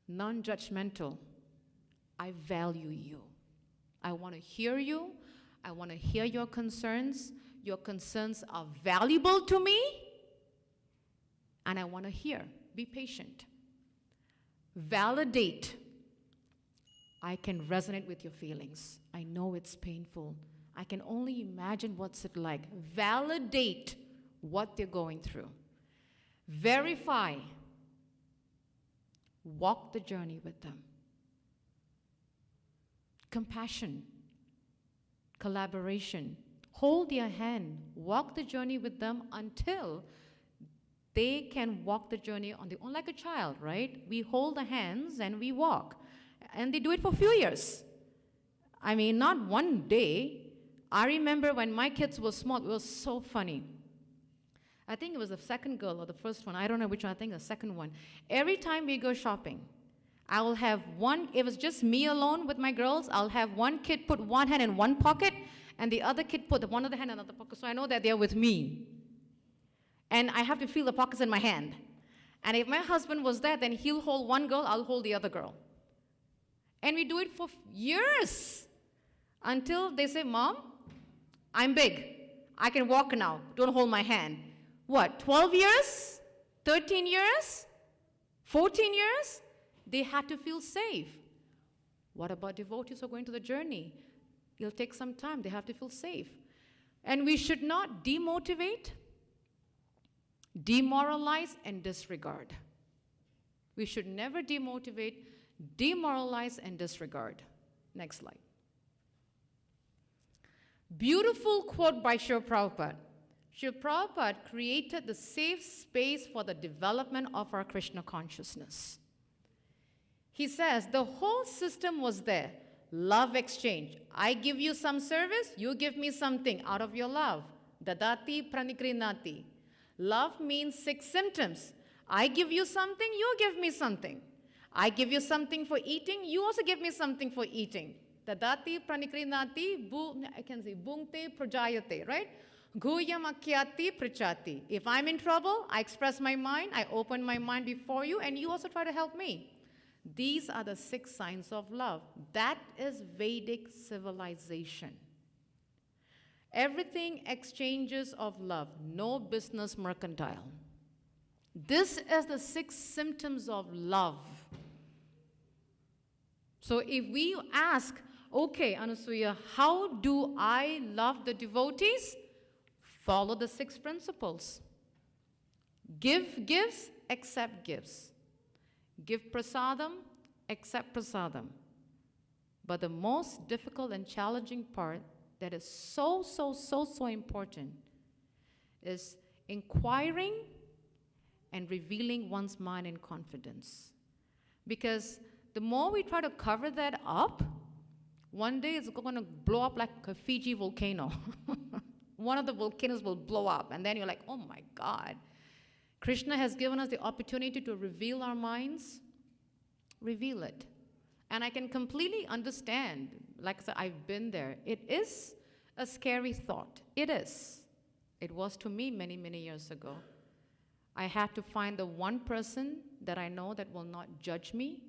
[SPEAKER 1] non-judgmental, I value you. I want to hear you. I want to hear your concerns. Your concerns are valuable to me, and I want to hear. Be patient. Validate. I can resonate with your feelings. I know it's painful. I can only imagine what's it like. Validate what they're going through. Verify. Walk the journey with them. Compassion. Collaboration. Hold their hand. Walk the journey with them until they can walk the journey on their own, like a child, right? We hold the hands and we walk. And they do it for a few years. Not one day. I remember when my kids were small, it was so funny. I think it was the second girl or the first one. I don't know which one. I think the second one. Every time we go shopping, I will have one, if it's just me alone with my girls, I'll have one kid put one hand in one pocket and the other kid put one other hand in another pocket, so I know that they're with me. And I have to feel the pockets in my hand. And if my husband was there, then he'll hold one girl, I'll hold the other girl. And we do it for years until they say, Mom, I'm big. I can walk now. Don't hold my hand. What, 12 years? 13 years? 14 years? They had to feel safe. What about devotees who are going to the journey? It'll take some time. They have to feel safe. And we should not demotivate, demoralize, and disregard. We should never demotivate, demoralize, and disregard. Next slide. Beautiful quote by Srila Prabhupada. Srila Prabhupada created the safe space for the development of our Krishna consciousness. He says, the whole system was there. Love exchange. I give you some service, you give me something out of your love. Dadati pranikrinati. Love means 6 symptoms. I give you something, you give me something. I give you something for eating, you also give me something for eating. Dadati pranikrinati, I can say, bhungte prajayate, right? Guyam akyati prachati. If I'm in trouble, I express my mind, I open my mind before you, and you also try to help me. These are the 6 signs of love. That is Vedic civilization. Everything exchanges of love, no business mercantile. This is the 6 symptoms of love. So if we ask, okay, Anasuya, how do I love the devotees? Follow the 6 principles. Give gifts, accept gifts. Give prasadam, accept prasadam. But the most difficult and challenging part that is so important is inquiring and revealing one's mind in confidence. Because the more we try to cover that up, one day it's going to blow up like a Fiji volcano. One of the volcanoes will blow up, and then you're like, oh my God. Krishna has given us the opportunity to reveal our minds. Reveal it. And I can completely understand, like I said, I've been there. It is a scary thought. It is. It was to me many, many years ago. I had to find the one person that I know that will not judge me,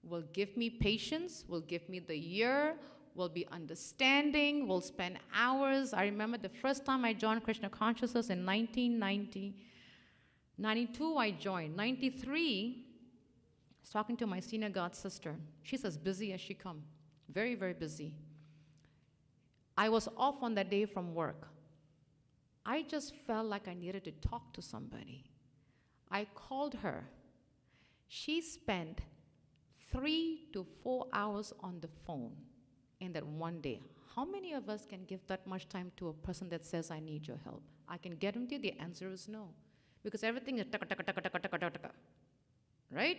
[SPEAKER 1] will give me patience, will give me the year, will be understanding, will spend hours. I remember the first time I joined Krishna Consciousness in 1990. 92 I joined. 93, I was talking to my senior god sister. She's as busy as she come. Very, very busy. I was off on that day from work. I just felt like I needed to talk to somebody. I called her. She spent 3 to 4 hours on the phone in that one day. How many of us can give that much time to a person that says, I need your help? I can guarantee the answer is no. Because everything is taka, taka, taka, taka, taka, taka, taka. Right?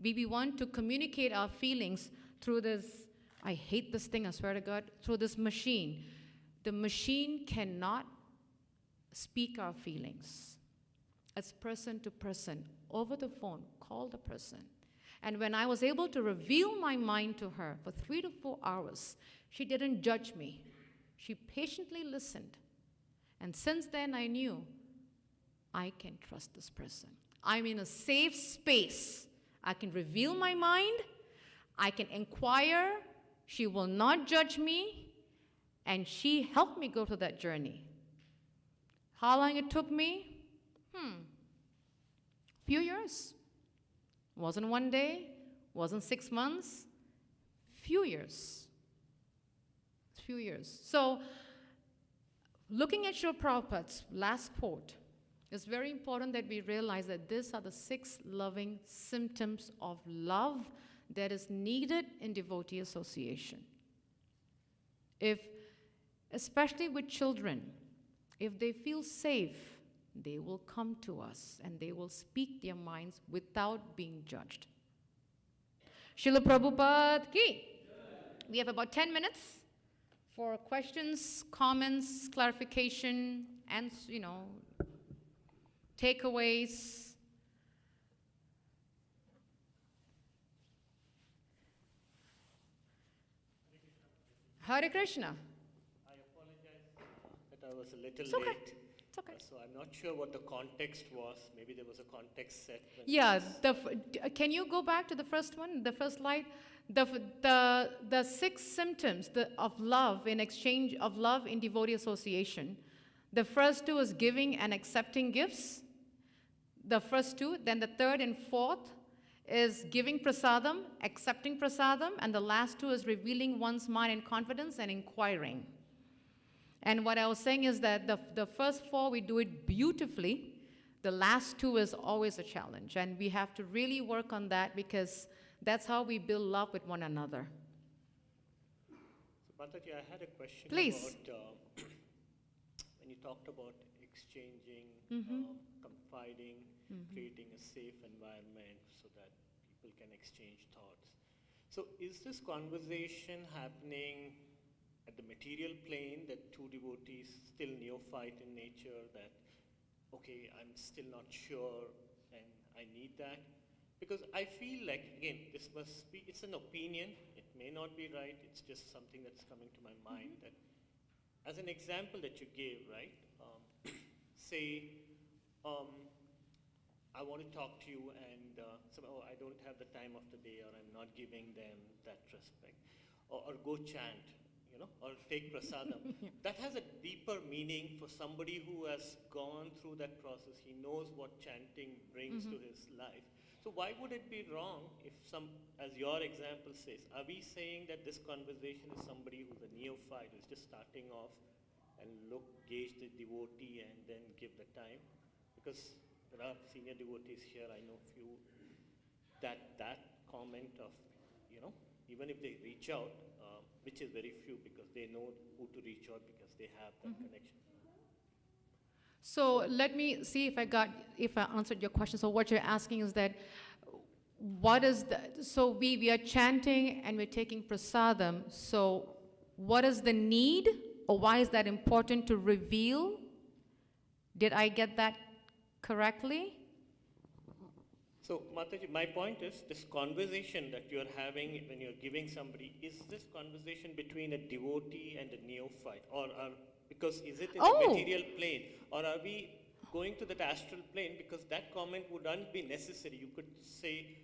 [SPEAKER 1] We want to communicate our feelings through this, I hate this thing, I swear to God, through this machine. The machine cannot speak our feelings. It's person to person. Over the phone, call the person. And when I was able to reveal my mind to her for 3 to 4 hours, she didn't judge me. She patiently listened. And since then I knew I can trust this person. I'm in a safe space. I can reveal my mind. I can inquire. She will not judge me. And she helped me go through that journey. How long it took me? Few years. Wasn't one day. Wasn't 6 months. Few years. Few years. So, looking at Srila Prabhupada's last quote, it's very important that we realize that these are the 6 loving symptoms of love that is needed in devotee association. Especially with children, if they feel safe, they will come to us and they will speak their minds without being judged. Srila Prabhupada ki. We have about 10 minutes for questions, comments, clarification, and, takeaways. Hare Krishna.
[SPEAKER 2] I apologize that I was a little
[SPEAKER 1] It's okay.
[SPEAKER 2] late.
[SPEAKER 1] It's okay.
[SPEAKER 2] So I'm not sure what the context was. Maybe there was a context set.
[SPEAKER 1] Yeah, can you go back to the first one, the first slide? The 6 symptoms of love in exchange of love in devotee association. The first 2 is giving and accepting gifts. The first 2, then the third and fourth is giving prasadam, accepting prasadam, and the last 2 is revealing one's mind and confidence and inquiring. And what I was saying is that the first 4, we do it beautifully. The last 2 is always a challenge, and we have to really work on that because that's how we build love with one another.
[SPEAKER 2] So, Mataji, I had a question.
[SPEAKER 1] Please.
[SPEAKER 2] About when you talked about exchanging, confiding, creating a safe environment so that people can exchange thoughts. So is this conversation happening at the material plane, that 2 devotees, still neophyte in nature, that, okay, I'm still not sure and I need that? Because I feel like, again, this must be, it's an opinion, it may not be right, it's just something that's coming to my mind, that as an example that you gave, right, say, I want to talk to you and I don't have the time of the day, or I'm not giving them that respect, or go chant, or take prasadam. That has a deeper meaning for somebody who has gone through that process. He knows what chanting brings to his life. So why would it be wrong if as your example says, are we saying that this conversation is somebody who's a neophyte, who's just starting off and gauge the devotee and then give the time? Because there are senior devotees here, I know few, that comment of, even if they reach out, which is very few because they know who to reach out because they have that connection.
[SPEAKER 1] So let me see if I answered your question. So what you're asking is that so we are chanting and we're taking prasadam. So what is the need, or why is that important to reveal? Did I get that correctly?
[SPEAKER 2] So, Mataji, my point is this conversation that you're having when you're giving somebody, is this conversation between a devotee and a neophyte? Because is it in the material plane? Or are we going to that astral plane? Because that comment would not be necessary. You could say,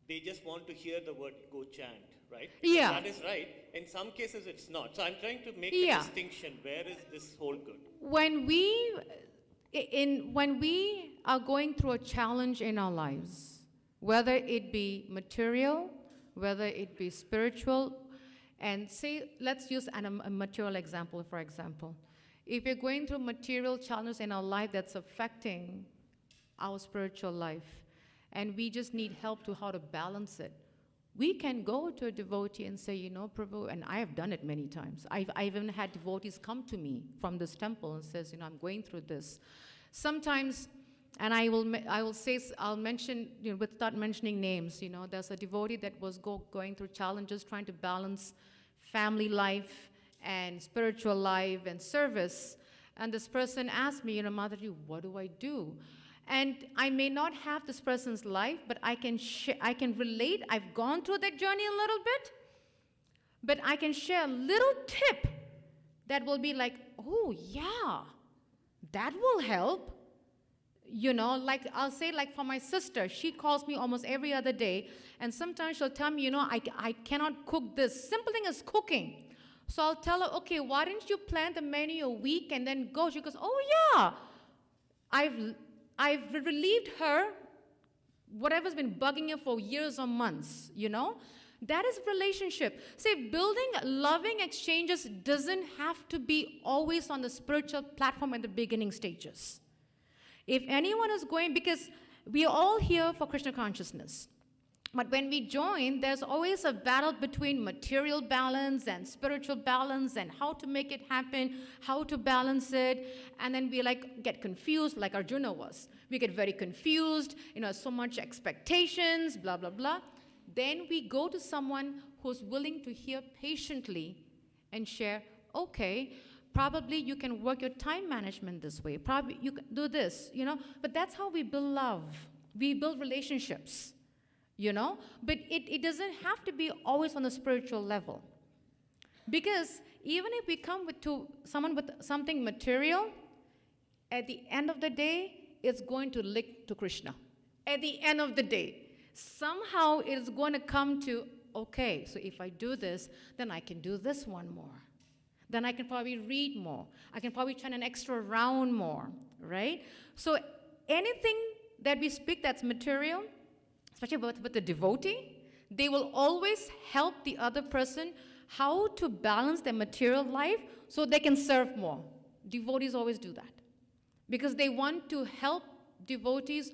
[SPEAKER 2] they just want to hear the word go chant, right?
[SPEAKER 1] Yeah.
[SPEAKER 2] That is right. In some cases, it's not. So I'm trying to make a distinction. Where is this whole good?
[SPEAKER 1] When we are going through a challenge in our lives, whether it be material, whether it be spiritual, and say, let's use a material example, for example. If we're going through material challenges in our life that's affecting our spiritual life, and we just need help to how to balance it, we can go to a devotee and say, Prabhu, and I have done it many times. I've even had devotees come to me from this temple and says, I'm going through this. Sometimes, and I'll mention, without mentioning names, there's a devotee that was going through challenges, trying to balance family life and spiritual life and service. And this person asked me, Mataji, what do I do? And I may not have this person's life, but I can relate. I've gone through that journey a little bit, but I can share a little tip that will be like, oh yeah, that will help. Like I'll say, like for my sister, she calls me almost every other day, and sometimes she'll tell me, I cannot cook this. Simple thing is cooking. So I'll tell her, okay, why didn't you plan the menu a week and then go? She goes, oh yeah, I've relieved her whatever's been bugging her for years or months, That is relationship. See, building loving exchanges doesn't have to be always on the spiritual platform in the beginning stages. If anyone is going, because we are all here for Krishna consciousness, but when we join, there's always a battle between material balance and spiritual balance and how to make it happen, how to balance it, and then we get confused like Arjuna was. We get very confused, so much expectations, blah, blah, blah. Then we go to someone who's willing to hear patiently and share, okay, Probably you can work your time management this way. Probably you can do this, But that's how we build love. We build relationships, But it doesn't have to be always on a spiritual level. Because even if we come to someone with something material, at the end of the day, it's going to link to Krishna. At the end of the day, somehow it's going to come to, okay, so if I do this, then I can do this one more. Then I can probably read more. I can probably chant an extra round more, right? So anything that we speak that's material, especially with the devotee, they will always help the other person how to balance their material life so they can serve more. Devotees always do that because they want to help devotees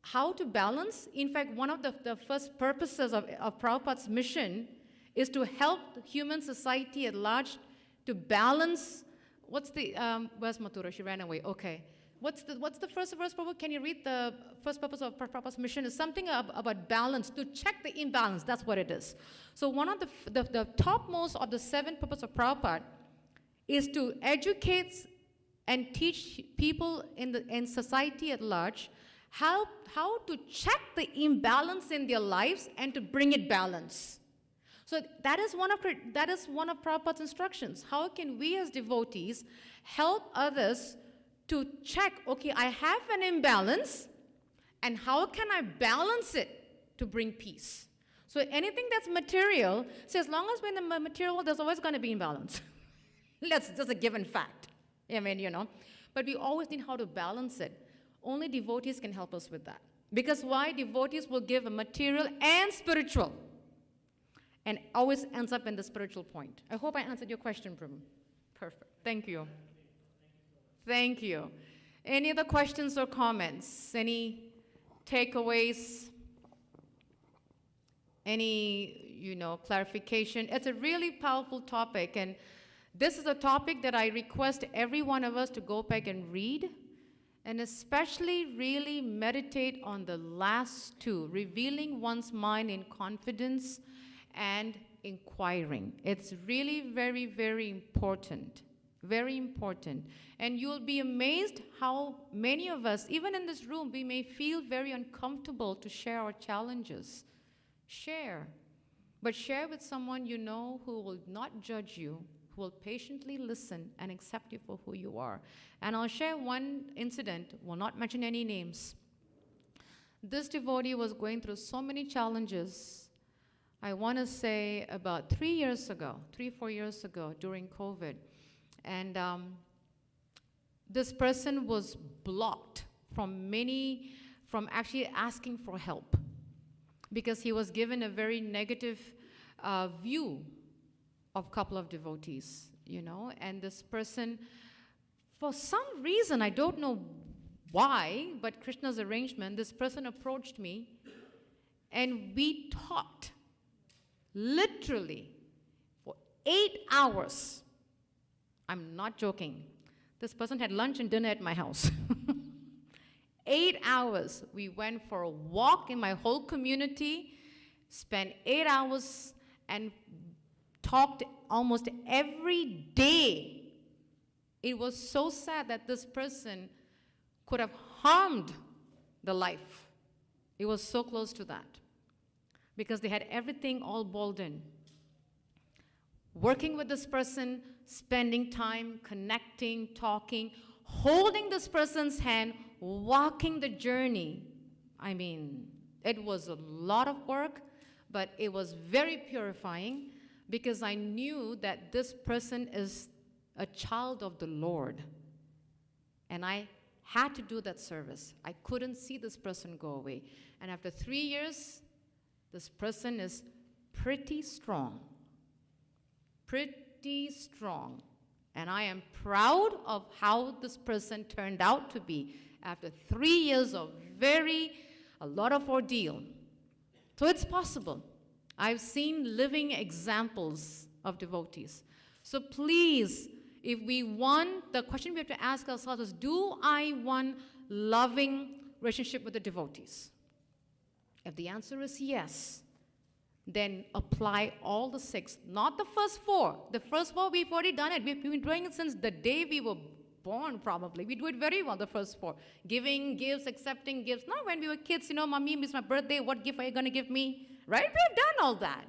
[SPEAKER 1] how to balance. In fact, one of the first purposes of Prabhupada's mission is to help the human society at large to balance. What's the, where's Mathura? She ran away. Okay. What's the first verse, Prabhu? Can you read the first purpose of Prabhupada's mission? Is something about balance, to check the imbalance. That's what it is. So one of the topmost of the 7 purposes of Prabhupada is to educate and teach people in society at large how to check the imbalance in their lives and to bring it balance. So that is one of Prabhupada's instructions. How can we as devotees help others to check, okay, I have an imbalance, and how can I balance it to bring peace? So anything that's material, so as long as we're in the material world, there's always going to be imbalance. That's just a given fact. I mean, But we always need how to balance it. Only devotees can help us with that. Because why? Devotees will give a material and spiritual. And always ends up in the spiritual point. I hope I answered your question, Prabhu. Perfect. Thank you. Thank you. Any other questions or comments? Any takeaways? Any, clarification? It's a really powerful topic, and this is a topic that I request every one of us to go back and read, and especially really meditate on the last 2, revealing one's mind in confidence and inquiring. It's really very, very important. Very important. And you'll be amazed how many of us, even in this room, we may feel very uncomfortable to share our challenges. Share. But share with someone you know who will not judge you, who will patiently listen and accept you for who you are. And I'll share one incident, will not mention any names. This devotee was going through so many challenges. I want to say about 3 years ago, 3-4 years ago, during COVID. And this person was blocked from actually asking for help because he was given a very negative view of a couple of devotees, and this person, for some reason, I don't know why, but Krishna's arrangement, this person approached me and we talked literally for 8 hours. I'm not joking. This person had lunch and dinner at my house. 8 hours. We went for a walk in my whole community, spent 8 hours, and talked almost every day. It was so sad that this person could have harmed the life. It was so close to that because they had everything all balled in. Working with this person, spending time, connecting, talking, holding this person's hand, walking the journey. I mean, it was a lot of work, but it was very purifying because I knew that this person is a child of the Lord. And I had to do that service. I couldn't see this person go away. And after 3 years, this person is pretty strong. Pretty strong. And I am proud of how this person turned out to be after 3 years of a lot of ordeal. So it's possible. I've seen living examples of devotees. So please, if we want, the question we have to ask ourselves is, do I want loving relationship with the devotees? If the answer is yes, then apply all the 6, not the first 4. The first 4, we've already done it. We've been doing it since the day we were born, probably. We do it very well, the first 4. Giving gifts, accepting gifts. Not when we were kids, Mommy, it's my birthday, what gift are you going to give me? Right? We've done all that.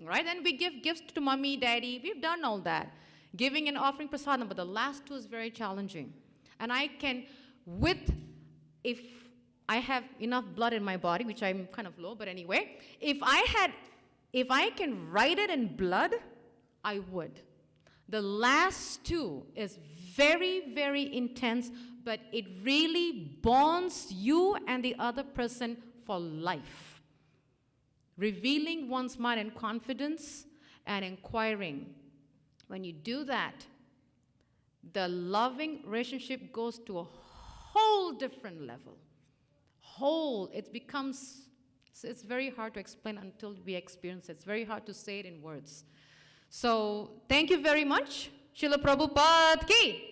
[SPEAKER 1] Right? And we give gifts to Mommy, Daddy. We've done all that. Giving and offering prasadam, but the last 2 is very challenging. And I can, if I have enough blood in my body, which I'm kind of low, but anyway, if I can write it in blood, I would. The last 2 is very, very intense, but it really bonds you and the other person for life. Revealing one's mind in confidence and inquiring. When you do that, the loving relationship goes to a whole different level. It's very hard to explain until we experience it. It's very hard to say it in words. So, thank you very much. Srila Prabhupada ki.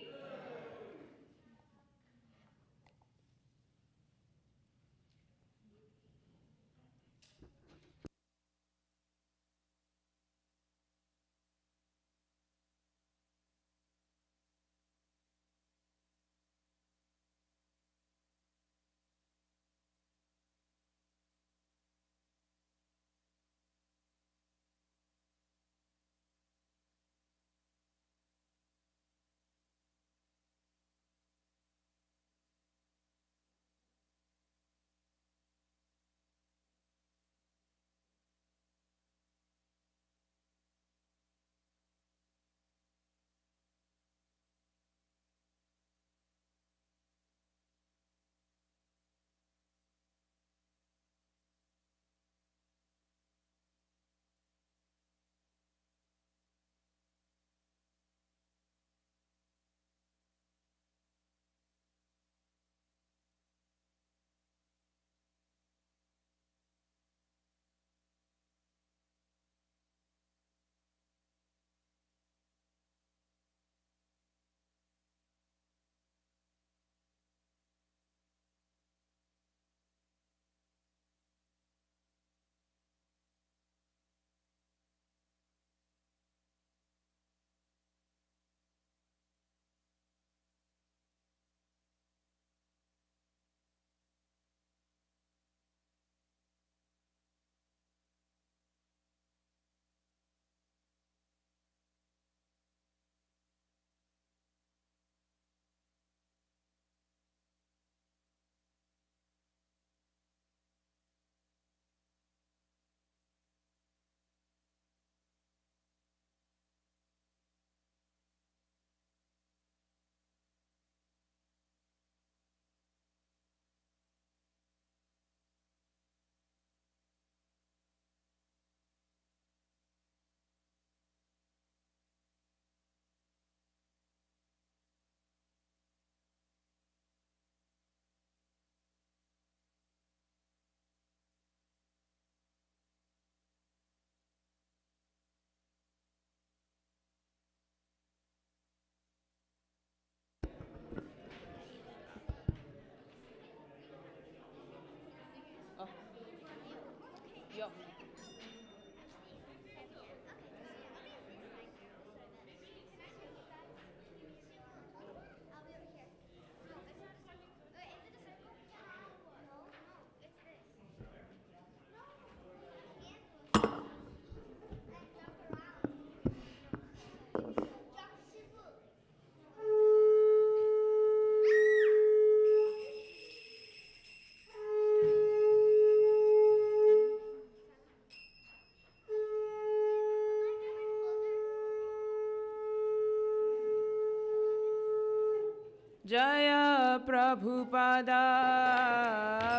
[SPEAKER 3] Jaya Prabhupada,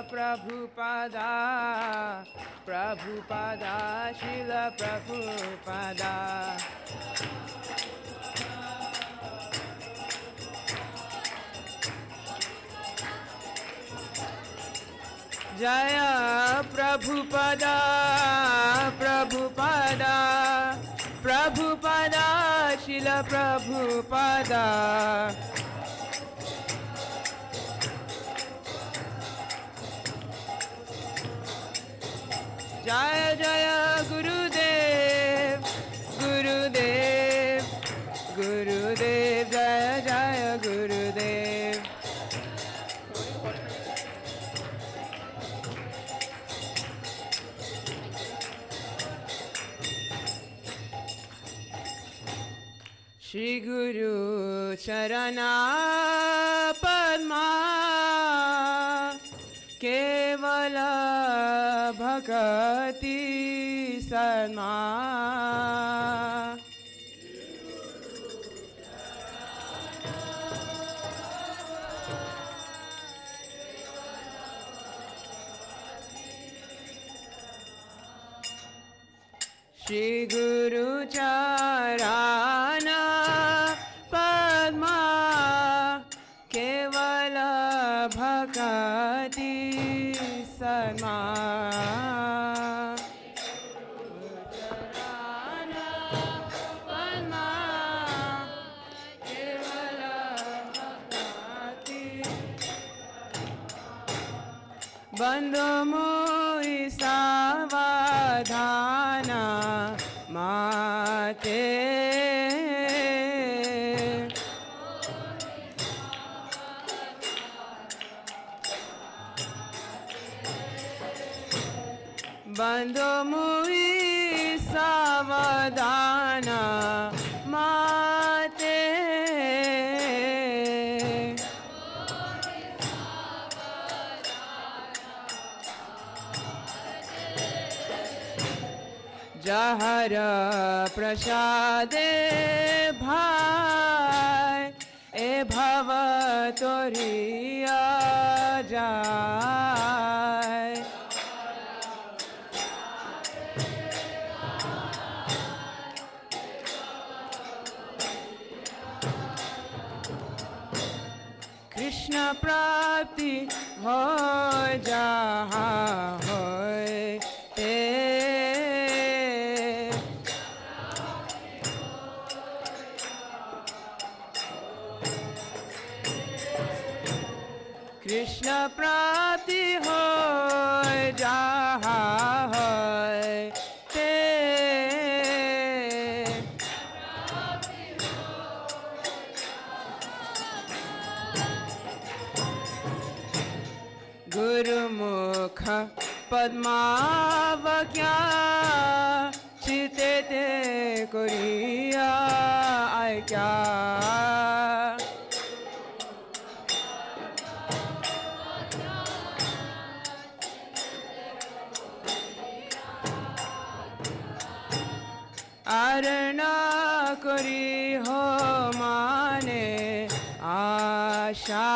[SPEAKER 3] Prabhupada, Prabhupada, Srila Prabhupada. Jaya Prabhupada, Prabhupada, Prabhupada, Srila Prabhupada. Jaya Jaya Gurudev, Gurudev, Gurudev, Jaya Jaya Gurudev. Shri Guru Charana Padma Kevala Bhakati Sarma Shri Guru Charana Padma Kevala Bhakati Sarma Charana Padma Kevala Bhakati Bandho Mui Savadhana Mate Bandho Mui Savadhana Mate Jahara Prasade Bhai E Bhava Toriya Jai Krishna Prapti Hoy Jaha Hoy Te Krishna Prapti Hoy Jaha Hoy Te Guru Mukha Padmavakya Chite Te Koriya Aikya Arana Kori Ho Mane Asha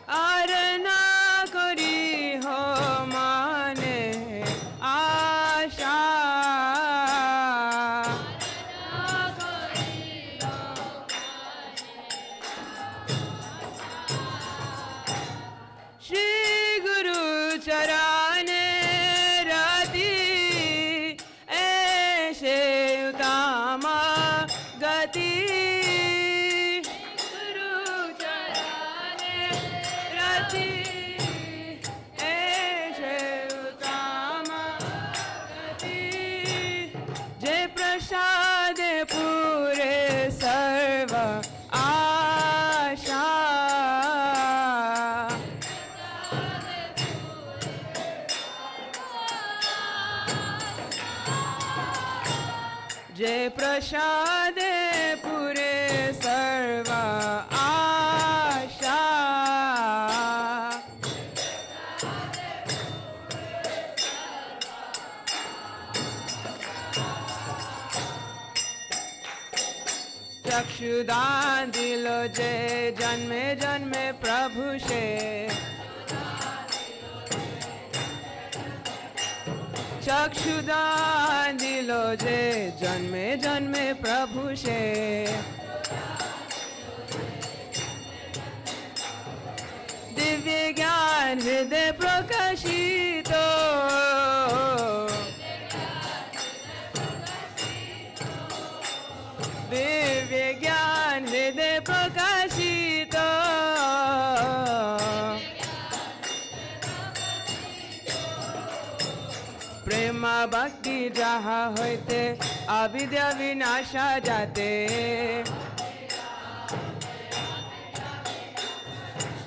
[SPEAKER 3] Arana Kori Ho Mane Asha Shri Guru Charane Rati Aise Utama Gati Guru Charane Rati Aise Utama Gati Je Prasade Pure Sarva Asha जय प्रसाद पुरे सर्व आशा चक्षुदान दिलो जय जन्मे जन्मे प्रभु से चक्षुदान दिलो जे जन्मे जन्मे प्रभु से दिव्य ज्ञान हृदय प्रकाशित दिव्य ज्ञान हृदय प्रकाशित भक्ति जहाँ होते अविद्या विनाशा जाते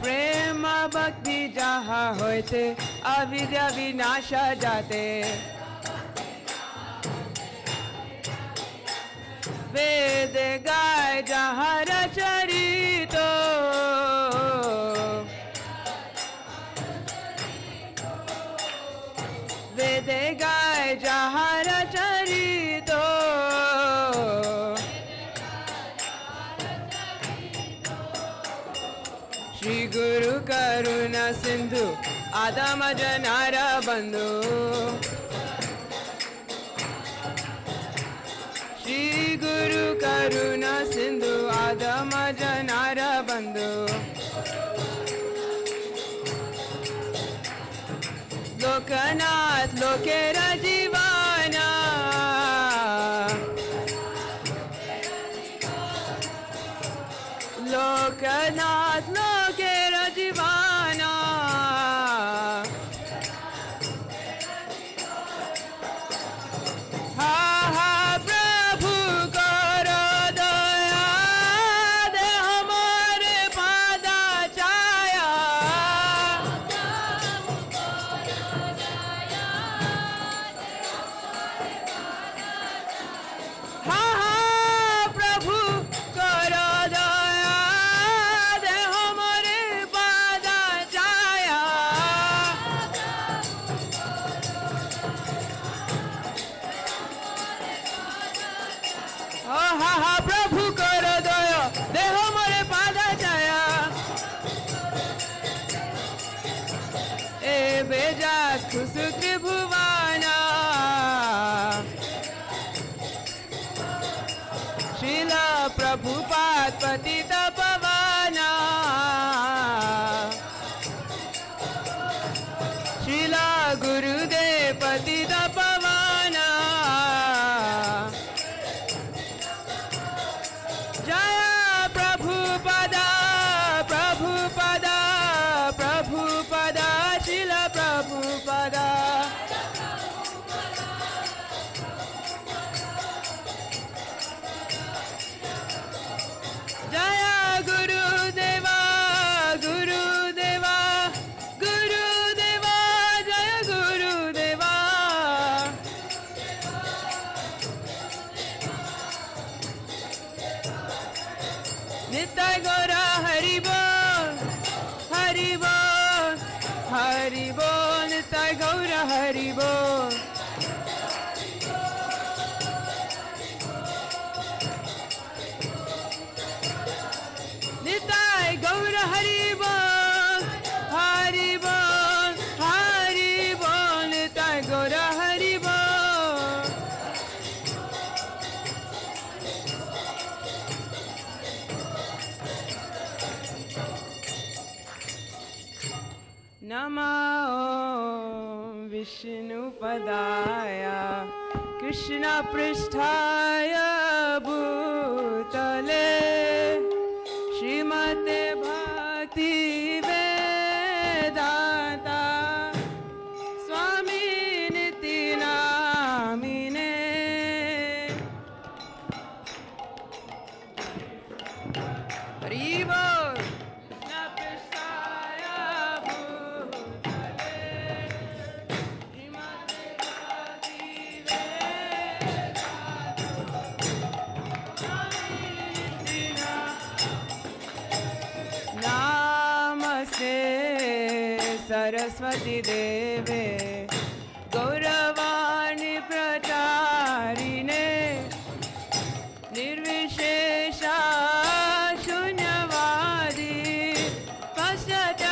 [SPEAKER 3] प्रेम भक्ति जहाँ होते अविद्या विनाशा जाते वेद गाय जहाँ रचरितो वेद गाय जहाँ रचरितो श्री गुरु करुणा सिंधु आदम जनार बंधु श्री गुरु करुणा सिंधु आदम जनार बंधु लोकनाथ लोकेरा जीवाना लोकनाथ लोकेरा जीवाना हा हा प्रभु करो दया दे हमारे पादा छाया हा हा प्रभु करो दया दे हमारे पादा छाया हा हा प्रभु करो दया दे हमारे पादा छाया ए बेजा खुश त्रिभुवाना शिला प्रभुपाद पतित पवाना शिला गुरुदेव पतित पवाना जय प्रभुपदा प्रभुपदा प्रभुपदा शिला प्रभुपदा जय गुरुदेवा गुरुदेवा गुरुदेवा जय गुरुदेवा नित्य गौरा हरि बोल हरि बोल हरि बोल नित्य गौरा हरि बोल निताय गौर हरि बोल हरि बोल हरि बोल निताय गौर हरि बोल नमो विष्णुपदाय कृष्ण पृष्ठाय भूतले श्रीमते भक्ति वेदांता स्वामी निति नामिने हरि बोल कृष्ण पृष्ठाय भूतले श्रीमते भक्ति वेदांता नमस्ते सरस्वती देवे गौरवाणी प्रचारिणे निर्विशेषा शून्यवादी पश्चादेशतारिणे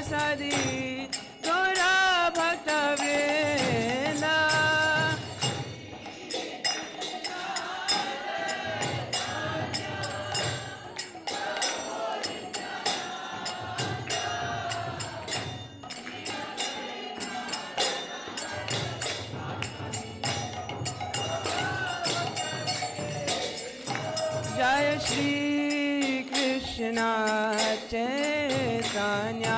[SPEAKER 3] प्रसादी गौरा भक्त वृंद जय श्री कृष्ण चैतन्य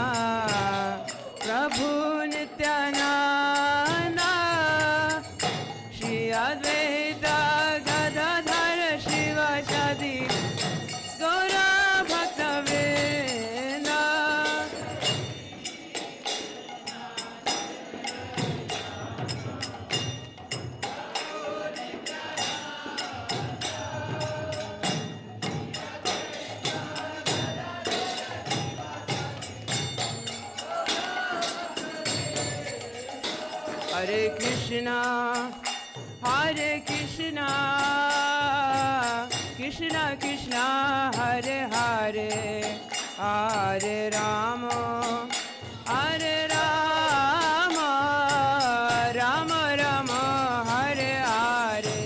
[SPEAKER 3] प्रभु नित्यानंद श्री अद्वैत गदाधर शिवासादि गौरा भक्त वृंद Hare Krishna, Krishna Krishna, Hare Hare, Hare Rama, Hare Rama, Rama Rama, Hare Hare.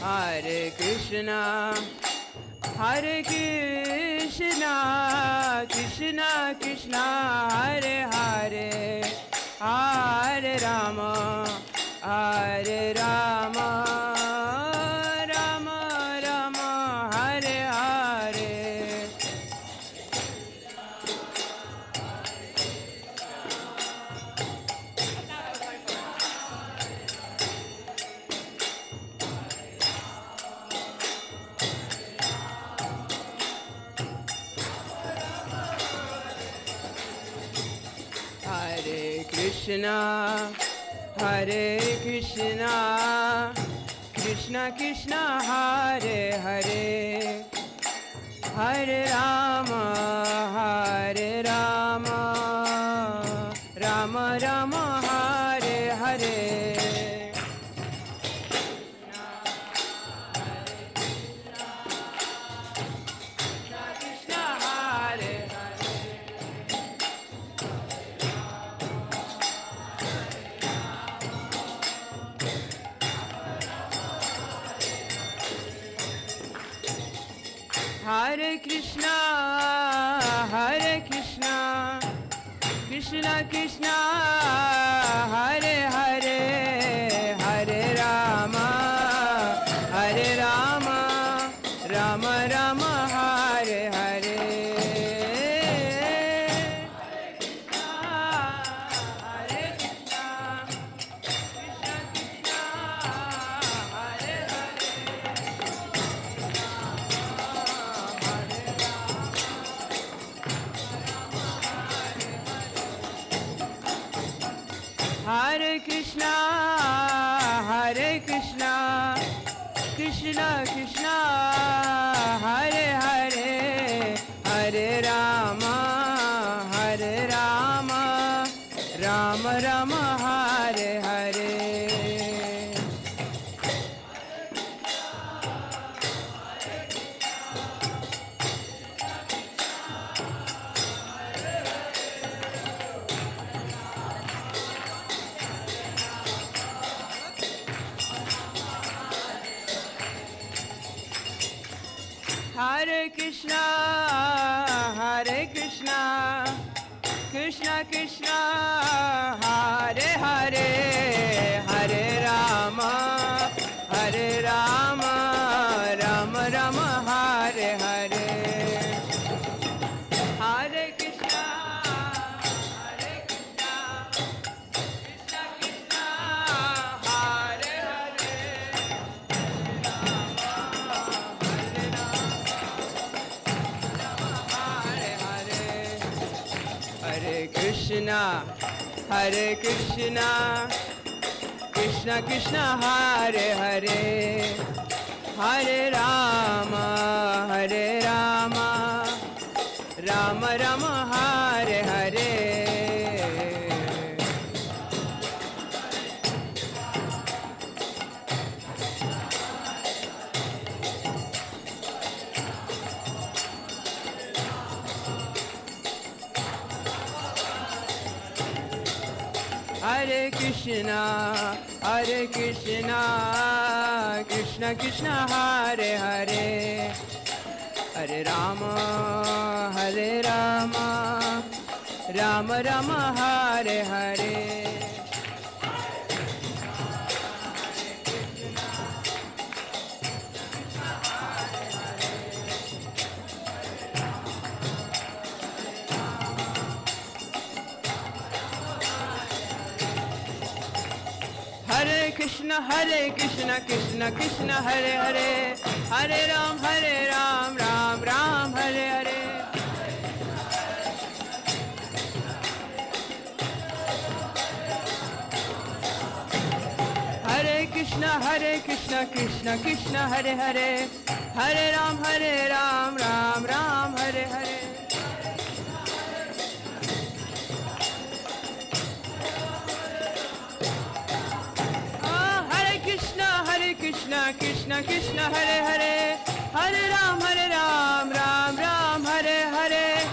[SPEAKER 3] Hare Krishna, Krishna Krishna, Hare Hare, Hare Rama, Hare Rama, Rama Rama, Hare Hare. Hare Krishna, Krishna Krishna, Hare Hare, Hare Rama, Rama Rama, Hare Hare. Krishna, Hare Hare. Hare Krishna, Krishna Krishna, Hare Hare, Hare Rama, Rama Rama, Hare Hare. Hare Krishna, Krishna Krishna, Hare Hare. Hare Krishna, Krishna Krishna, Hare Hare, Hare Rama, Rama Rama, Hare Hare. Hare Krishna, Krishna Krishna, Hare Hare, Hare Rama, Rama Rama, Hare Hare. Hare Krishna, Krishna Krishna, Hare Hare. Hare Krishna, Krishna Krishna, Hare Hare, Hare Rama, Hare Krishna, Krishna Krishna, Hare Hare, Hare Rama, Rama Rama, Hare Hare. Hare Krishna, Krishna Krishna, Hare Hare, Hare Ram, Ram Ram, Hare Hare. Hare Krishna, Krishna Krishna, Hare Hare, Hare Ram, Ram Ram, Hare Hare. Krishna Krishna, Hare Hare, Hare Ram, Ram Ram, Hare Hare.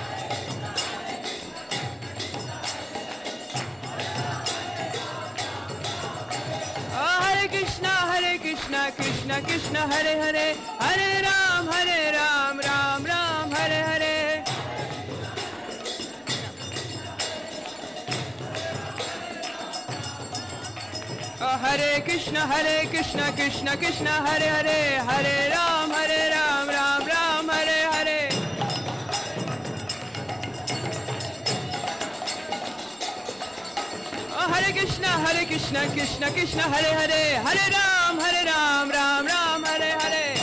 [SPEAKER 3] Hare Krishna, Krishna Krishna, Hare Hare, Hare Ram, Ram Ram, Hare Hare. Hare Krishna, Krishna Krishna, Hare Hare, Hare Ram, Ram Ram, Hare Hare. Hare Krishna, Krishna Krishna, Hare Hare, Hare Ram, Ram Ram, Hare Hare.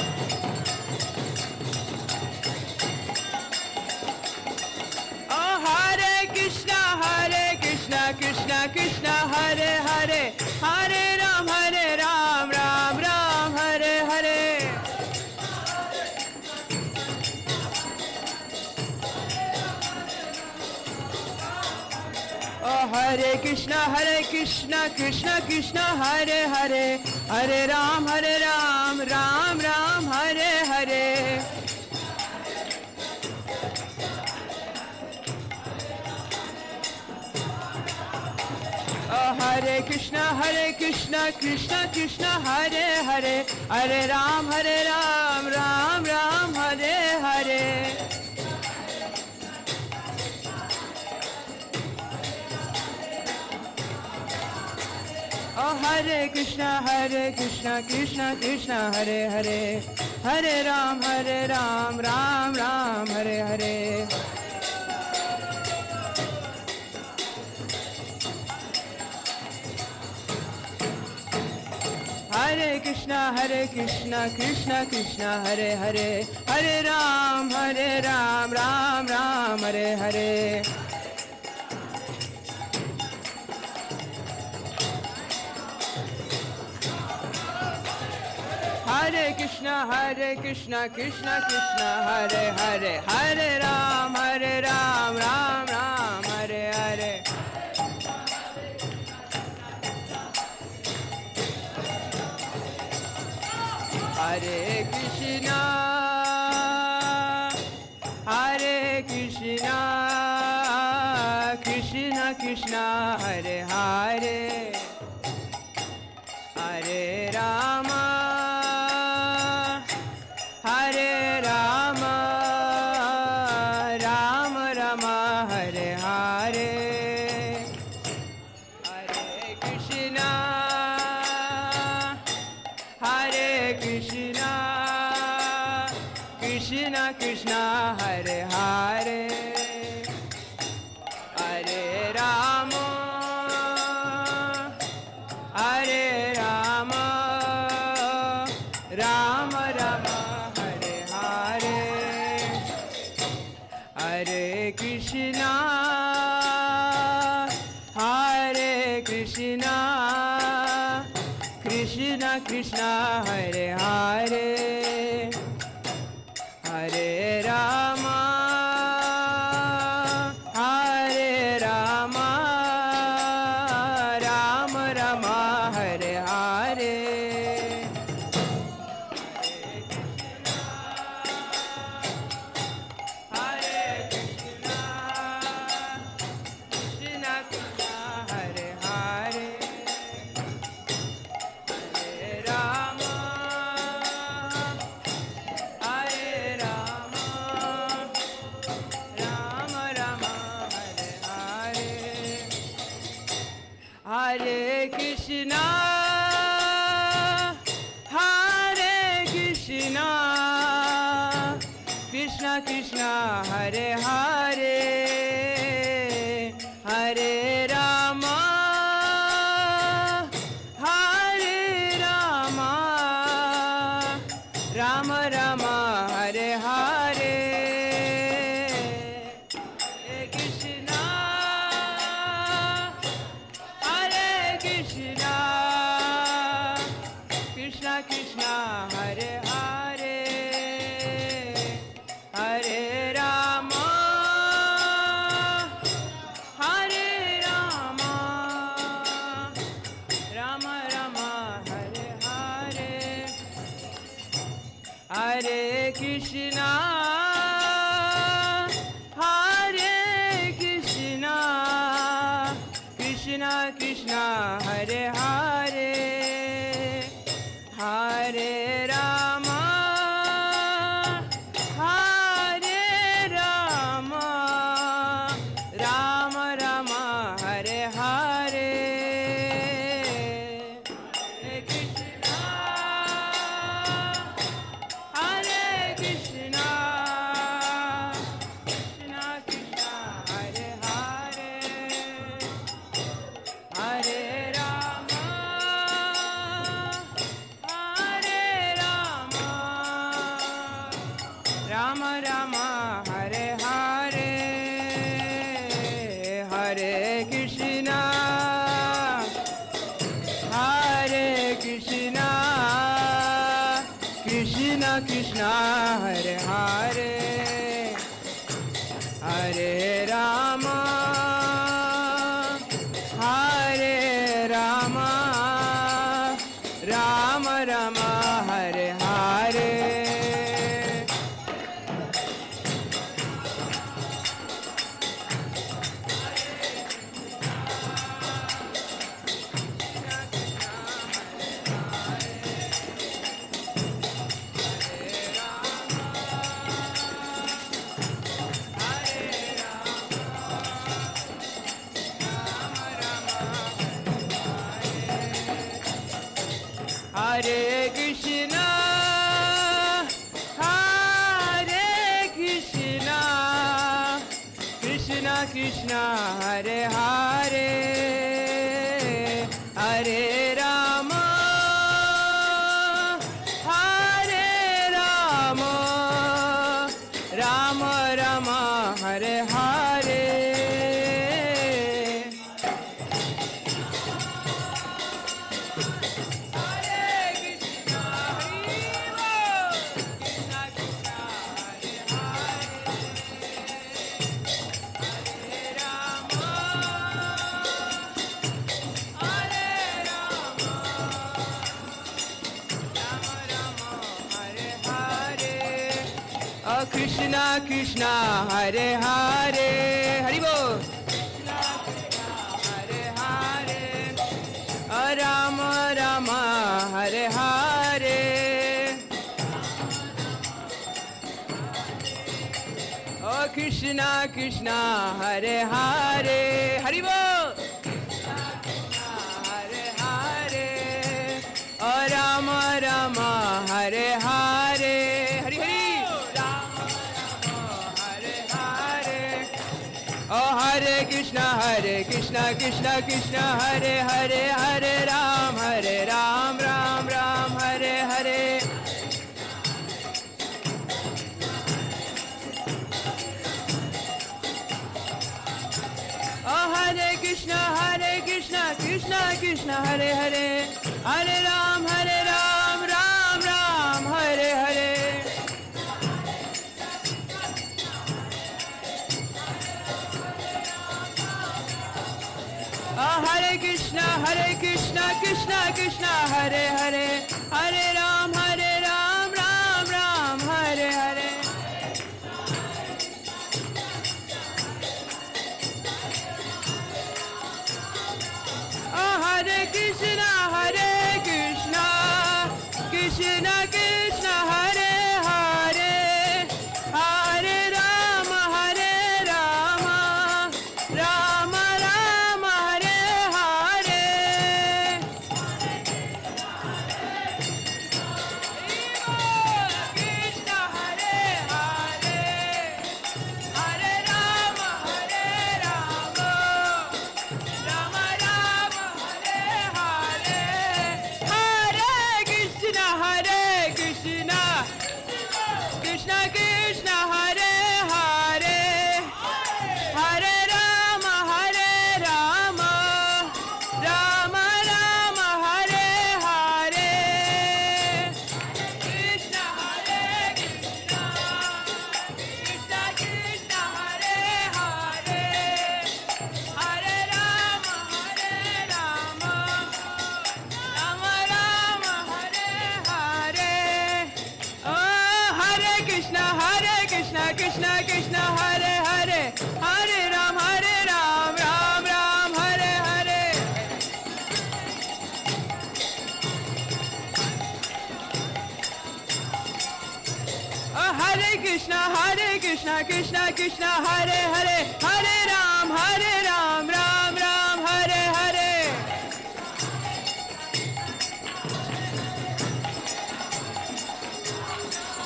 [SPEAKER 3] Hare Krishna, Krishna Krishna, Hare Hare, Hare Ram, Ram Ram, Hare Hare. Hare Krishna, Krishna Krishna, Hare Hare, Hare Ram, Ram Ram, Hare Hare. Hare Krishna, Krishna Krishna, Hare Hare, Hare Ram, Ram Ram, Hare Hare. Hare Krishna, Krishna Krishna, Hare Hare, Hare Ram, Ram Ram, Hare Hare. Hare Krishna, Krishna Krishna, Hare Hare, Hare Ram, Ram Ram, Hare Hare. Hare Krishna, Krishna Krishna, Hare Hare, Hare Ram, Ram Ram, Hare Hare. Hare Krishna, Krishna Krishna, Hare Hare, Hare Rama, Rama Rama, Hare Hare. Hare Krishna, Krishna Krishna, Hare Hare, Hare Rama, Rama Rama, Hare Hare. Hare Krishna, Krishna Krishna, Hare Hare, Hare Rama, Rama Rama, Hare Hare. Hare Krishna, Krishna Krishna, Hare Hare. Krishna Krishna Hare Hare Hare Rama Hare Rama Rama Rama Hare Hare Hare Krishna Hare Krishna Krishna Krishna Hare Hare Hare Rama Hare Rama Rama Rama Hare Hare Hare Krishna Hare Krishna Krishna Krishna Hare Hare Hare Rama Hare Rama Rama Rama Hare Hare Hare Krishna Hare Krishna Krishna Krishna Hare Hare Hare Rama Hare Rama Rama Rama Hare Hare Hare Krishna Hare Krishna Krishna Krishna Hare Hare Hare Rama Hare Rama Rama Rama Hare Hare Hare Krishna Hare Krishna Krishna Krishna Hare Hare Hare Rama Hare Rama Rama Rama Hare Hare Krishna Krishna Hare Hare Hari Bol Hare Hare Rama Rama Hare Hare Oh Krishna Krishna Hare Hare Hari Bol Hare Hare Rama Rama Hare Hare Hari Hari Oh Hare Krishna Krishna Krishna Hare Hare Hare Ram Ram Ram Hare Hare Oh Hare Krishna Krishna Krishna Hare Hare Hare Ram Ram Ram Hare Hare Hare Krishna Krishna Hare Hare Hare Ram Ram Hare Hare Hare Krishna Krishna Krishna Hare Hare Hare Ram Ram Ram Hare Hare Krishna Hare Hare Krishna Krishna Hare Hare Hare Rama Rama Rama Hare Hare Krishna Hare Krishna Krishna Krishna Hare Hare Hare Rama Rama Rama Hare Hare. Oh, Hare Krishna Krishna Krishna Hare Hare Hare Ram Ram Ram Hare Hare. Oh, Hare Krishna Krishna Krishna Hare Hare Hare Ram Ram Ram Hare Hare.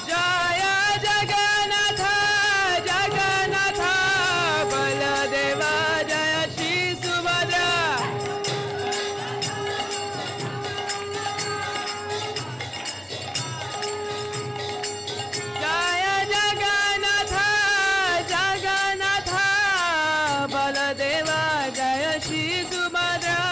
[SPEAKER 3] Jaya Jagannatha Jagannatha Baladeva Jaya Shri Subhadra. Jaya Jagannatha Jagannatha Baladeva Jaya Shri Subhadra.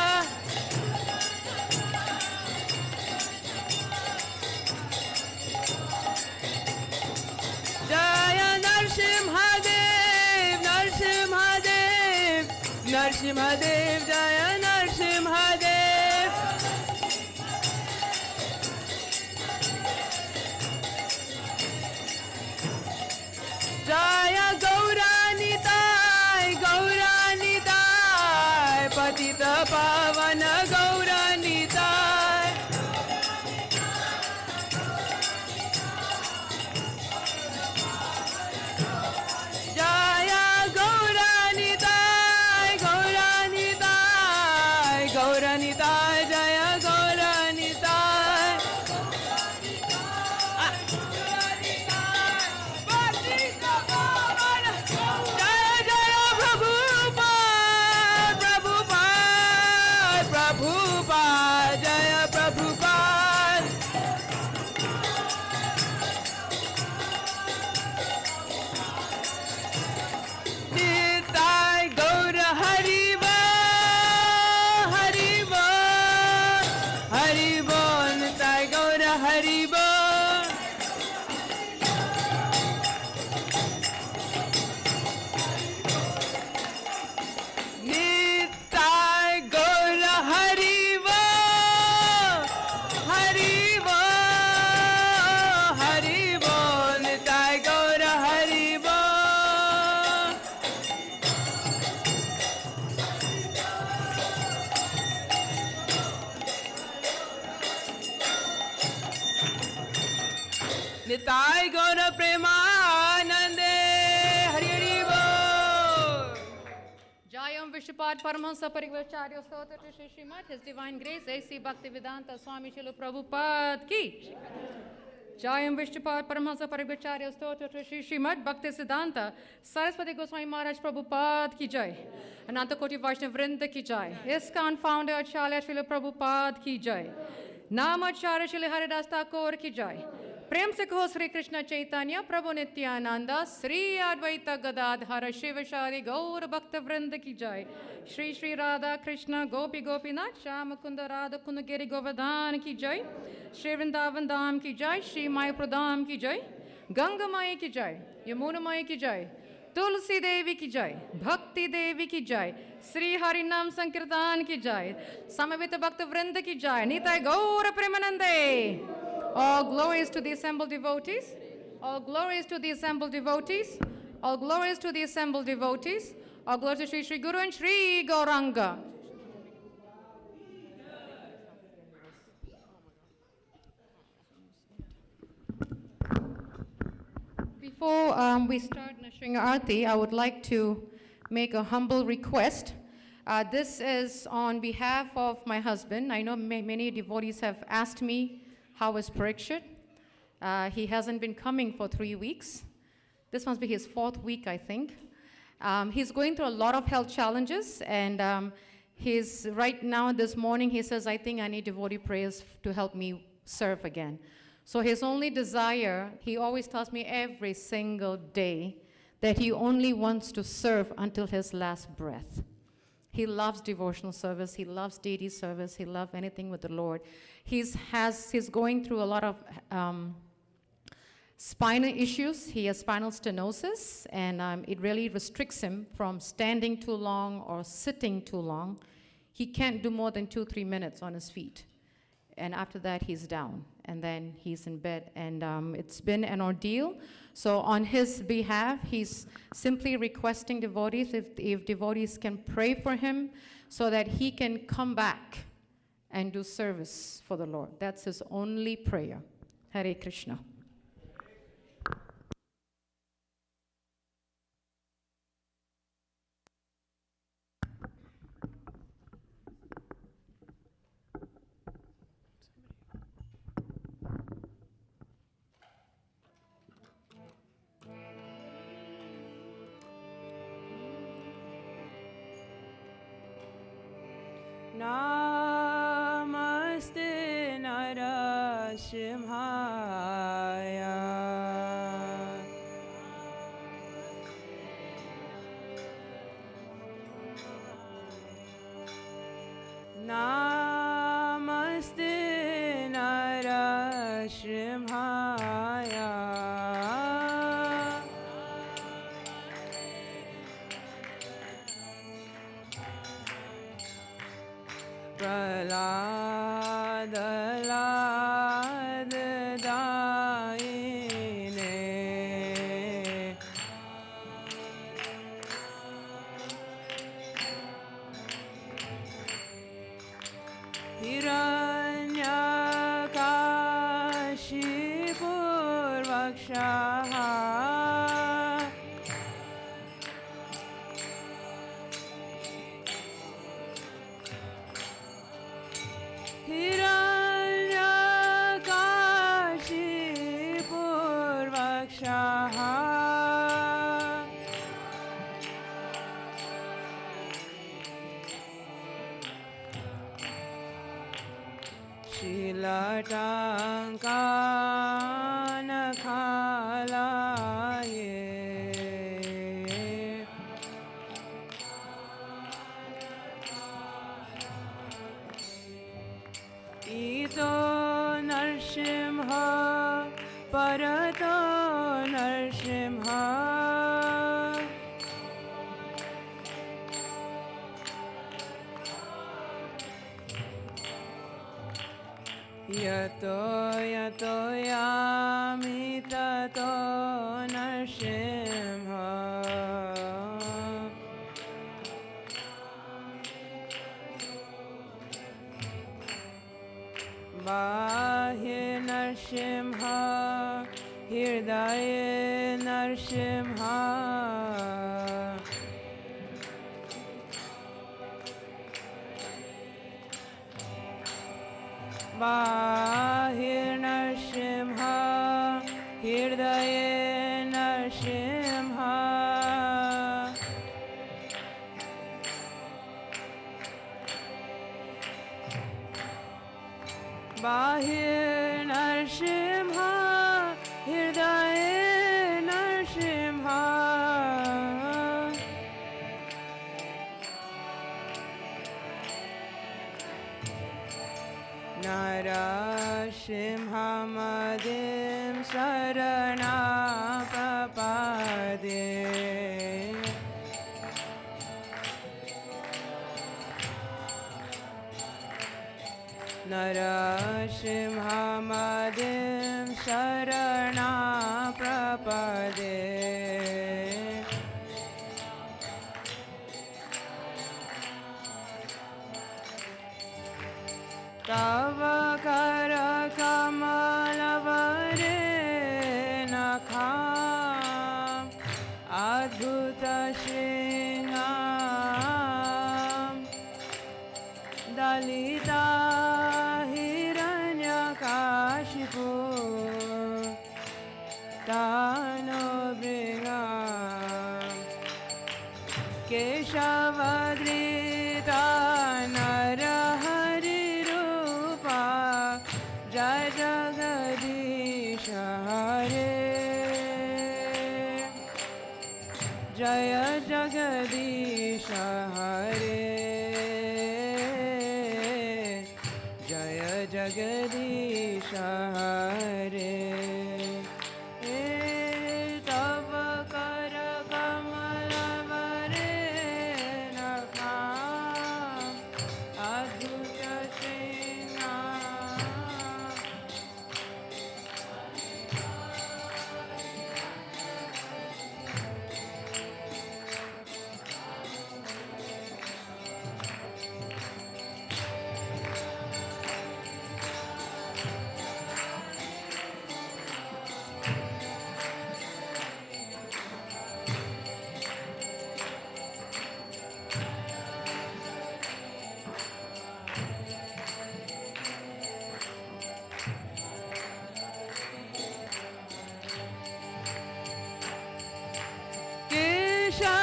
[SPEAKER 3] Jaya Narsimhadev Narsimhadev Narsimhadev Jaya Narsimhadev. Jaya Gauranitai Gauranitai Patita Pavana Gauranitai. Jaya Gauranitai Gauranitai Gauranitai Jaya Gauranitai. Patita Pavana Jaya Jaya Prabhupada Prabhupada Prabhupada Jaya Prabhupada. Nitai Gaura Hariva Hariva Hariva Nitai Gaura Hariva. Nitai Gaura Hariva Hariva Hariva Nitai Gaura Hariva. Nitai Gaura Premanande Hari Hari Bol.
[SPEAKER 1] Jayam Vishupad Paramahansa Parivacharya Stotra to Shri Srimad, His Divine Grace, A.C. Bhaktivedanta Swami Srila Prabhupada ki. Jayam Vishupad Paramahansa Parivacharya Stotra to Shri Srimad Bhaktisiddhanta Saraswati Goswami Maharaj Prabhupada ki jai. Ananta Koti Vaishnav Vrinda ki jai. ISKCON founder Acharya Srila Prabhupada ki jai. Namacharya Srila Haridas Thakur ki jai. प्रेम से कहो श्री कृष्ण चैतन्य प्रभु नित्यानंद श्री अद्वैत गदाधर शिव शारी गौर भक्त वृंद की जय. श्री श्री राधा कृष्ण गोपी गोपीनाथ श्याम कुंद राधा कुंद गिरि गोवर्धन की जय. श्री वृंदावन धाम की जय. श्री मायापुर धाम की जय. गंगा माई की जय. यमुना माई की जय. तुलसी देवी की जय. भक्ति देवी की जय. श्री हरि नाम संकीर्तन की जय. समवेत भक्त वृंद की जय. निताय गौर प्रेमानंदे. All glories to the assembled devotees. All glories to the assembled devotees. All glories to the assembled devotees. All glories to Shri Shri Guru and Shri Gauranga. Before we start Nashringa Aarti, I would like to make a humble request. This is on behalf of my husband. I know many devotees have asked me, how is Parikshit? He hasn't been coming for 3 weeks. This must be his 4th week, I think. He's going through a lot of health challenges, and right now, this morning, he says, I think I need devotee prayers to help me serve again. So his only desire, he always tells me every single day, that he only wants to serve until his last breath. He loves devotional service. He loves deity service. He loves anything with the Lord. He's going through a lot of spinal issues. He has spinal stenosis, and it really restricts him from standing too long or sitting too long. He can't do more than 2-3 minutes on his feet. And after that, he's down, and then he's in bed. And it's been an ordeal. So on his behalf, he's simply requesting devotees, if devotees can pray for him so that he can come back and do service for the Lord. That's his only prayer. Hare Krishna.
[SPEAKER 3] Namaste Narasimhaya. Namaste Narasimhaya. Prahlad Daine. Hiranyakashipur Vakshaha. Hiranyakashipur Vakshaha. Shilatankanakalaye. Ito Narsimha Parato Narsimha. Yato yato yami tato Narsimha. Bahir Narsimha, Hirdaye Narsimha. Bahir Narsimha, Hirdaye Narsimha. Bahir Narsimha, Hirdaye Narsimha. Narasimha Madim Sarana Prapade. Narasimha Madim Sarana Prapade. Tava Kara Kamalavare Nakham Adbhuta Shringam Dalita Hiranyakashipu Tano Bringam Keshavadrita Narahari Rupa Jai Jagadish Hare. Jaya Jagadish Hare. Jaya Jagadish Hare.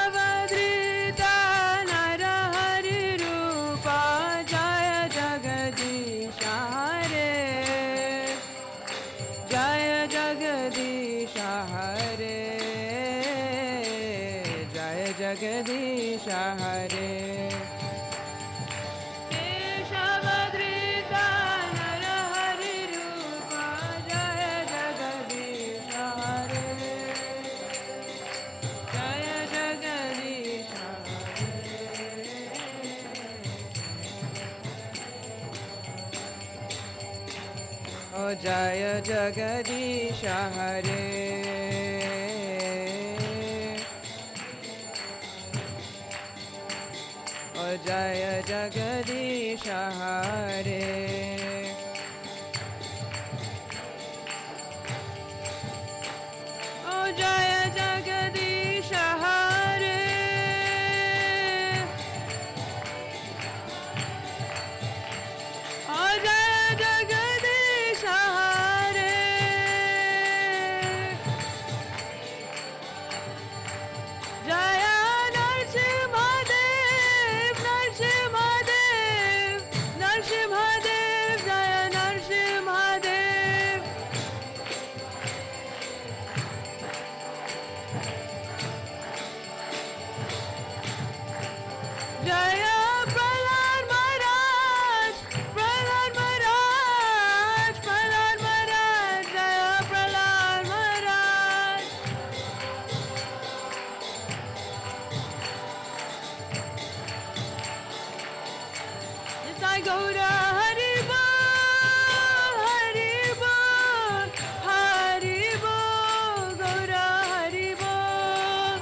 [SPEAKER 3] Keshavadrita Narahari Rupa Jaya Jagadish Hare. Jaya Jagadish Hare. Jaya Jagadish Hare. Keshavadrita Narahari Rupa Jaya Jagadish Hare. Jaya Jagadish Hare. Oh Jaya Jagadish Hare. Oh Jaya Jagadish Hare. Oh Jaya Jagadish Hare. Oh Jaya Jagadish Hare. Jaya Narsimhadev, Narsimhadev, Narsimhadev, Jaya Narsimhadev. Jaya Prahlad Maharaj, Prahlad Maharaj, Prahlad Maharaj, Jaya Prahlad Maharaj. Nitai Gaura Hari Bol, Hari Bol, Hari Bol, Gaura Hari Bol.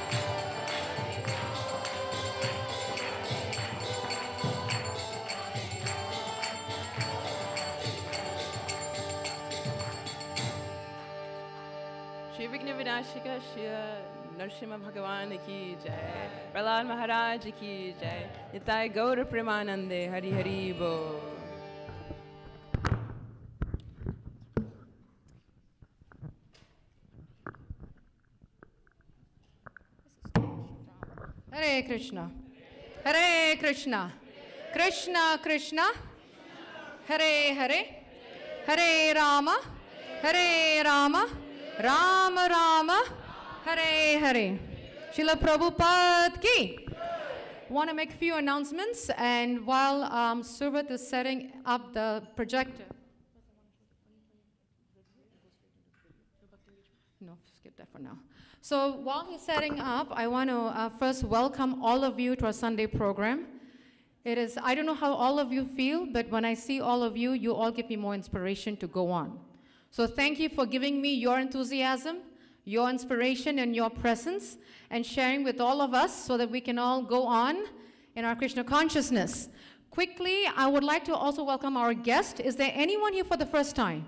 [SPEAKER 3] Shri Vigna Vinashika Shri Narsimha Bhagavan ki jai. Prahlad Maharaj ki jai. Nitai Gaura Premanande Hari Hari Bol.
[SPEAKER 1] Hare Krishna. Hare Krishna. Krishna Krishna. Hare Hare. Hare Rama. Hare Rama. Rama Rama. Hare Hare. Srila Prabhupada ki. Want to make a few announcements, and while Survat is setting up the projector. No, skip that for now. So while he's setting up, I want to first welcome all of you to our Sunday program. It is, I don't know how all of you feel, but when I see all of you, you all give me more inspiration to go on. So thank you for giving me your enthusiasm, your inspiration, and your presence, and sharing with all of us so that we can all go on in our Krishna consciousness. Quickly, I would like to also welcome our guest. Is there anyone here for the first time?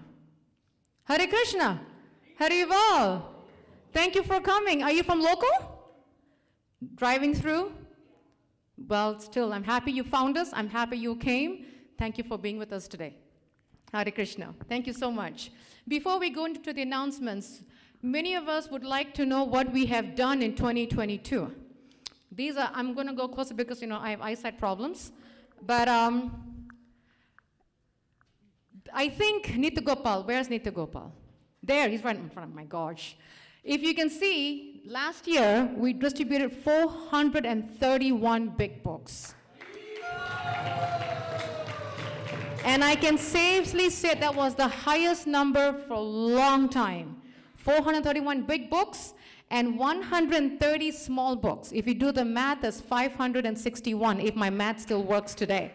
[SPEAKER 1] Hare Krishna. Harival. Thank you for coming. Are you from local? Driving through? Well, still, I'm happy you found us. I'm happy you came. Thank you for being with us today. Hare Krishna. Thank you so much. Before we go into the announcements, many of us would like to know what we have done in 2022. These are, I'm going to go closer because, I have eyesight problems. But I think Nitya Gopal, where's Nitya Gopal? There, he's right in front of my gosh. If you can see, last year we distributed 431 big books. And I can safely say that was the highest number for a long time. 431 big books and 130 small books. If you do the math, that's 561, if my math still works today.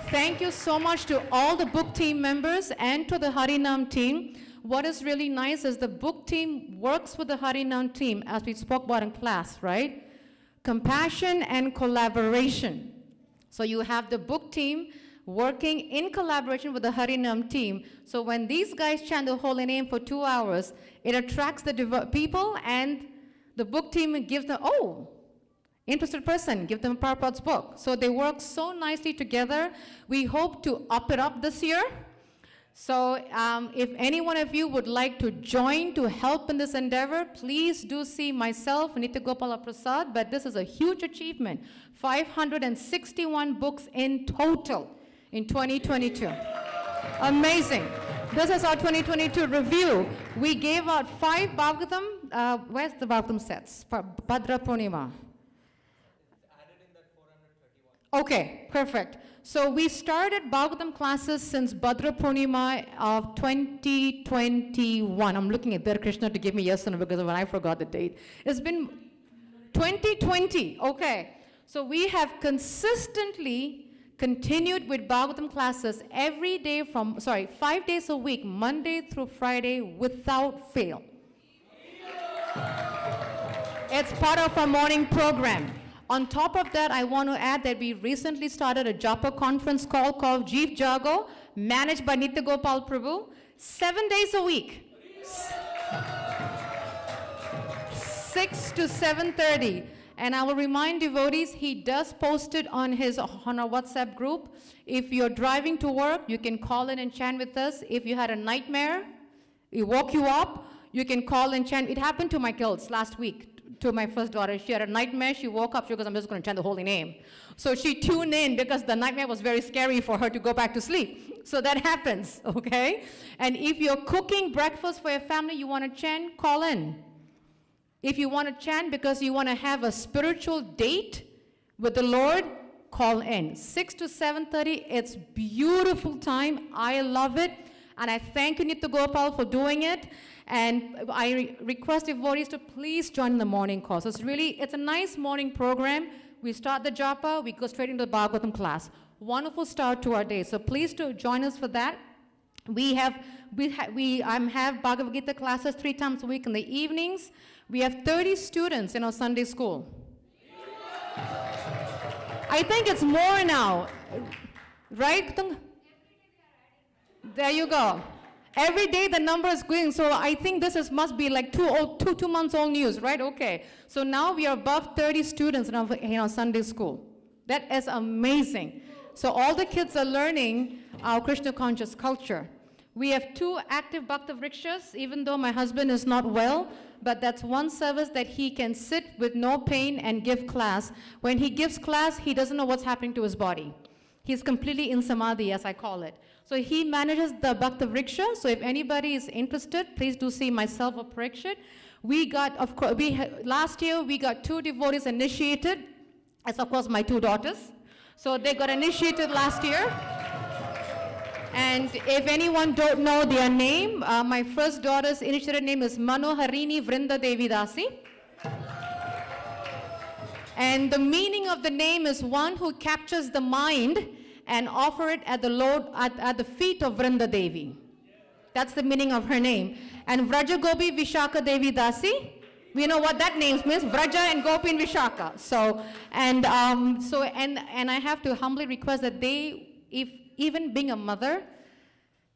[SPEAKER 1] Thank you so much to all the book team members and to the Harinam team. What is really nice is the book team works with the Harinam team, as we spoke about in class, right? Compassion and collaboration. So you have the book team working in collaboration with the Harinam team. So when these guys chant the holy name for 2 hours, it attracts the people, and the book team gives them, oh, interested person, give them Prabhupada's book. So they work so nicely together. We hope to up it up this year. So if any one of you would like to join to help in this endeavor, please do see myself, Nitya Gopala Prasad, but this is a huge achievement. 561 books in total in 2022. Amazing. This is our 2022 review. We gave out 5 Bhagavatam, where's the Bhagavatam sets? For Bhadra Purnima. Okay, perfect. So we started Bhagavatam classes since Bhadra Purnima of 2021. I'm looking at Dhar Krishna to give me yes or no because when I forgot the date. It's been 2020, okay. So we have consistently continued with Bhagavatam classes every day 5 days a week, Monday through Friday without fail. It's part of our morning program. On top of that, I want to add that we recently started a Japa conference call called Jeev Jago, managed by Nitya Gopal Prabhu, 7 days a week. 6 to 7:30. And I will remind devotees, he does post it on our WhatsApp group. If you're driving to work, you can call in and chant with us. If you had a nightmare, it woke you up, you can call and chant. It happened to my girls last week. To my first daughter, she had a nightmare. She woke up, she goes, I'm just going to chant the holy name. So she tuned in because the nightmare was very scary for her to go back to sleep. So that happens, okay? And if you're cooking breakfast for your family, you want to chant, call in. If you want to chant because you want to have a spiritual date with the Lord, call in. 6 to 7:30, it's beautiful time. I love it. And I thank you, Nitya Gopal, for doing it. And I request devotees to please join the morning course. It's a nice morning program. We start the japa, we go straight into the Bhagavatam class. Wonderful start to our day. So please do join us for that. We have Bhagavad Gita classes 3 times a week in the evenings. We have 30 students in our Sunday school. I think it's more now, right? There you go. Every day the number is going, so I think this must be like 2 months old news, right? Okay. So now we are above 30 students in our Sunday school. That is amazing. So all the kids are learning our Krishna conscious culture. We have 2 active Bhakta Vrikshas, even though my husband is not well, but that's one service that he can sit with no pain and give class. When he gives class, he doesn't know what's happening to his body. He's completely in samadhi, as I call it. So he manages the Bhakta Vriksha. So if anybody is interested, please do see myself or Parikshit. Last year we got 2 devotees initiated, as of course my 2 daughters. So they got initiated last year. And if anyone don't know their name, my first daughter's initiated name is Manoharini Vrinda Devi Dasi. And the meaning of the name is one who captures the mind and offer it at the feet of Vrinda Devi. That's the meaning of her name. And Vraja Gopi Vishaka Devi Dasi, we know what that name means, Vraja and Gopi and Vishaka. And I have to humbly request that even being a mother,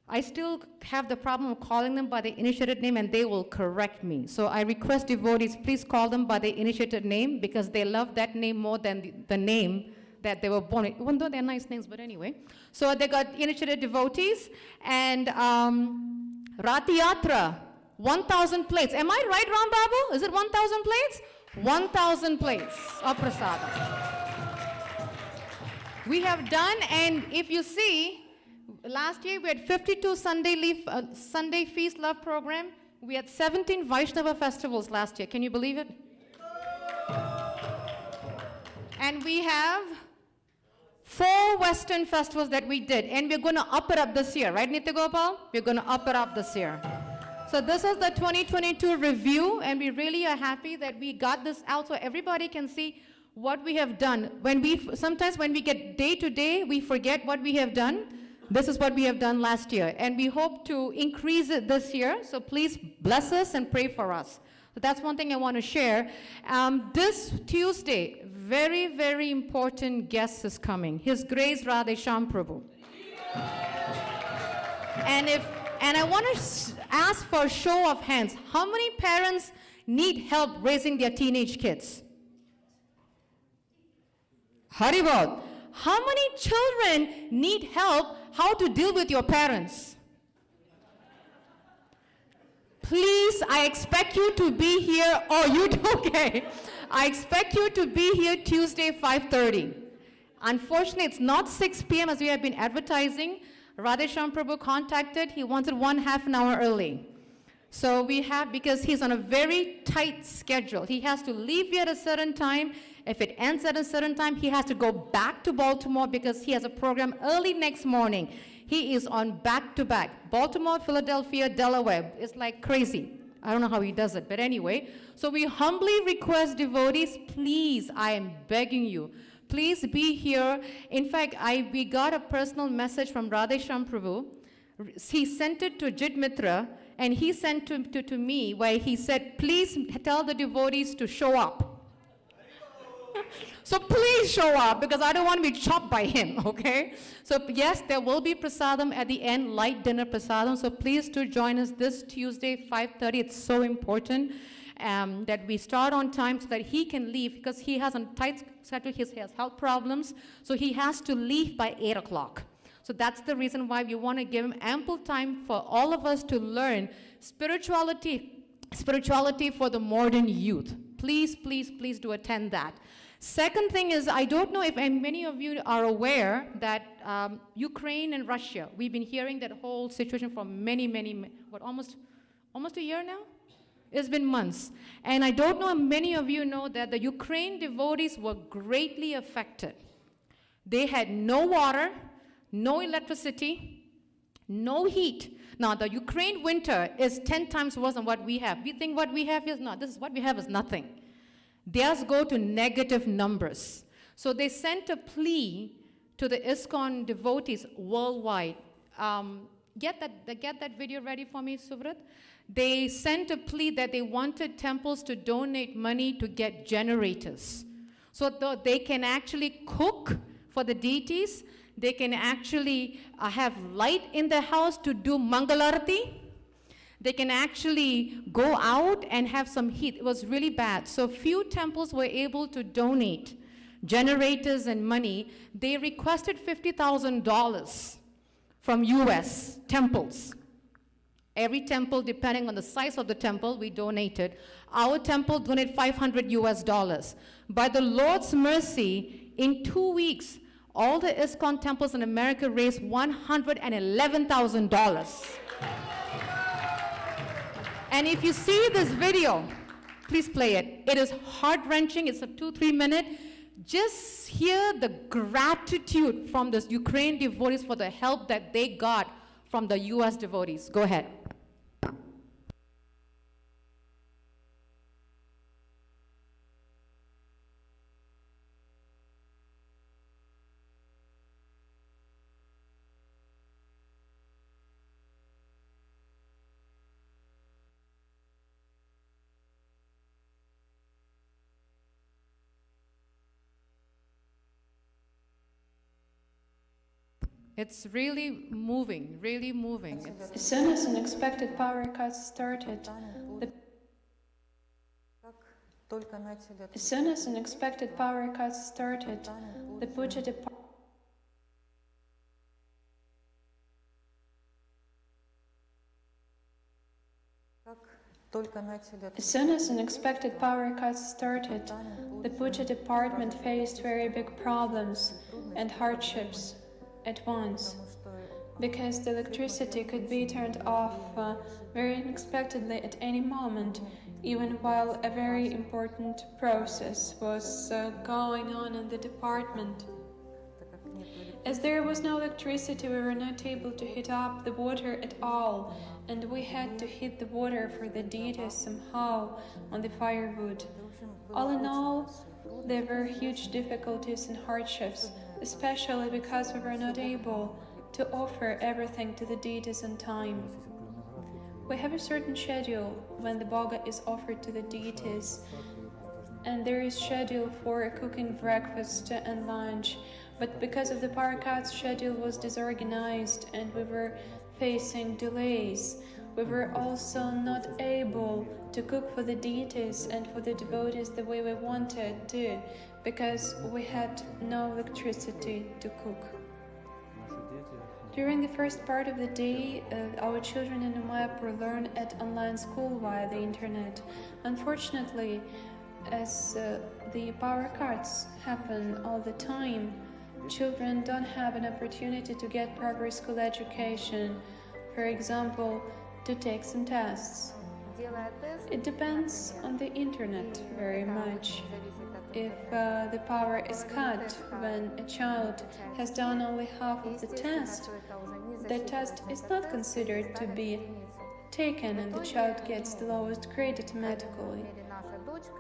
[SPEAKER 1] I still have the problem of calling them by the initiated name and they will correct me. So I request devotees, please call them by the initiated name because they love that name more than the name that they were born in, even though they're nice names, but anyway. So they got initiated devotees and Ratiyatra, 1,000 plates. Am I right, Ram Babu? Is it 1,000 plates? 1,000 plates of prasadam. We have done, and if you see, Last year we had 52 Sunday Feast Love Program. We had 17 Vaishnava festivals last year. Can you believe it? And we have 4 Western festivals that we did. And we're going to up it up this year. Right, Nitya Gopal? We're going to up it up this year. So this is the 2022 review. And we really are happy that we got this out so everybody can see what we have done. Sometimes when we get day to day, we forget what we have done. This is what we have done last year. And we hope to increase it this year. So please bless us and pray for us. So that's one thing I want to share. This Tuesday, very, very important guest is coming. His Grace Radhe Shyam Prabhu. And I want to ask for a show of hands. How many parents need help raising their teenage kids? Haribol. How many children need help how to deal with your parents? Please, I expect you to be here. Oh, you okay. I expect you to be here Tuesday, 5:30. Unfortunately, it's not 6 p.m. as we have been advertising. Radhe Shyam Prabhu contacted. He wanted 1/2 hour early. So we have, because he's on a very tight schedule. He has to leave here at a certain time. If it ends at a certain time, he has to go back to Baltimore because he has a program early next morning. He is on back-to-back. Baltimore, Philadelphia, Delaware. It's like crazy. I don't know how he does it, but anyway. So we humbly request devotees, please, I am begging you, please be here. In fact, we got a personal message from Radhe Shyam Prabhu. He sent it to Jit Mitra, and he sent to me where he said, please tell the devotees to show up. So please show up because I don't want to be chopped by him, okay? So yes, there will be prasadam at the end, light dinner prasadam. So please do join us this Tuesday, 5:30. It's so important that we start on time so that he can leave because he has a tight schedule. He has health problems. So he has to leave by 8 o'clock. So that's the reason why we want to give him ample time for all of us to learn spirituality for the modern youth. Please, please, please do attend that. Second thing is, I don't know if many of you are aware that Ukraine and Russia, we've been hearing that whole situation for almost a year now? It's been months. And I don't know if many of you know that the Ukraine devotees were greatly affected. They had no water, no electricity, no heat. Now, the Ukraine winter is 10 times worse than what we have. We think what we have is not. This is what we have is nothing. Theirs go to negative numbers. So they sent a plea to the ISKCON devotees worldwide. Get that video ready for me, Suvrat. They sent a plea that they wanted temples to donate money to get generators. So they can actually cook for the deities. They can actually have light in the house to do Mangalarati. They can actually go out and have some heat. It was really bad. So few temples were able to donate generators and money. They requested $50,000 from US temples. Every temple, depending on the size of the temple, we donated. Our temple donated $500. By the Lord's mercy, in 2 weeks, all the ISKCON temples in America raised $111,000. And if you see this video, please play it. It is heart-wrenching. It's a 2-3 minute. Just hear the gratitude from the Ukraine devotees for the help that they got from the US devotees. Go ahead. It's really moving, really moving.
[SPEAKER 4] As soon as unexpected power cuts started, the Puja department faced very big problems and hardships at once, because the electricity could be turned off very unexpectedly at any moment, even while a very important process was going on in the department. As there was no electricity, we were not able to heat up the water at all, and we had to heat the water for the deities somehow on the firewood. All in all, there were huge difficulties and hardships, especially because we were not able to offer everything to the deities on time. We have a certain schedule when the boga is offered to the deities, and there is schedule for cooking breakfast and lunch, but because of the Parakat's schedule was disorganized and we were facing delays, we were also not able to cook for the deities and for the devotees the way we wanted to, because we had no electricity to cook. During the first part of the day, our children in Umayapur learn at online school via the internet. Unfortunately, as the power cuts happen all the time, children don't have an opportunity to get proper school education, for example, to take some tests. It depends on the internet very much. If the power is cut when a child has done only half of the test is not considered to be taken and the child gets the lowest grade automatically.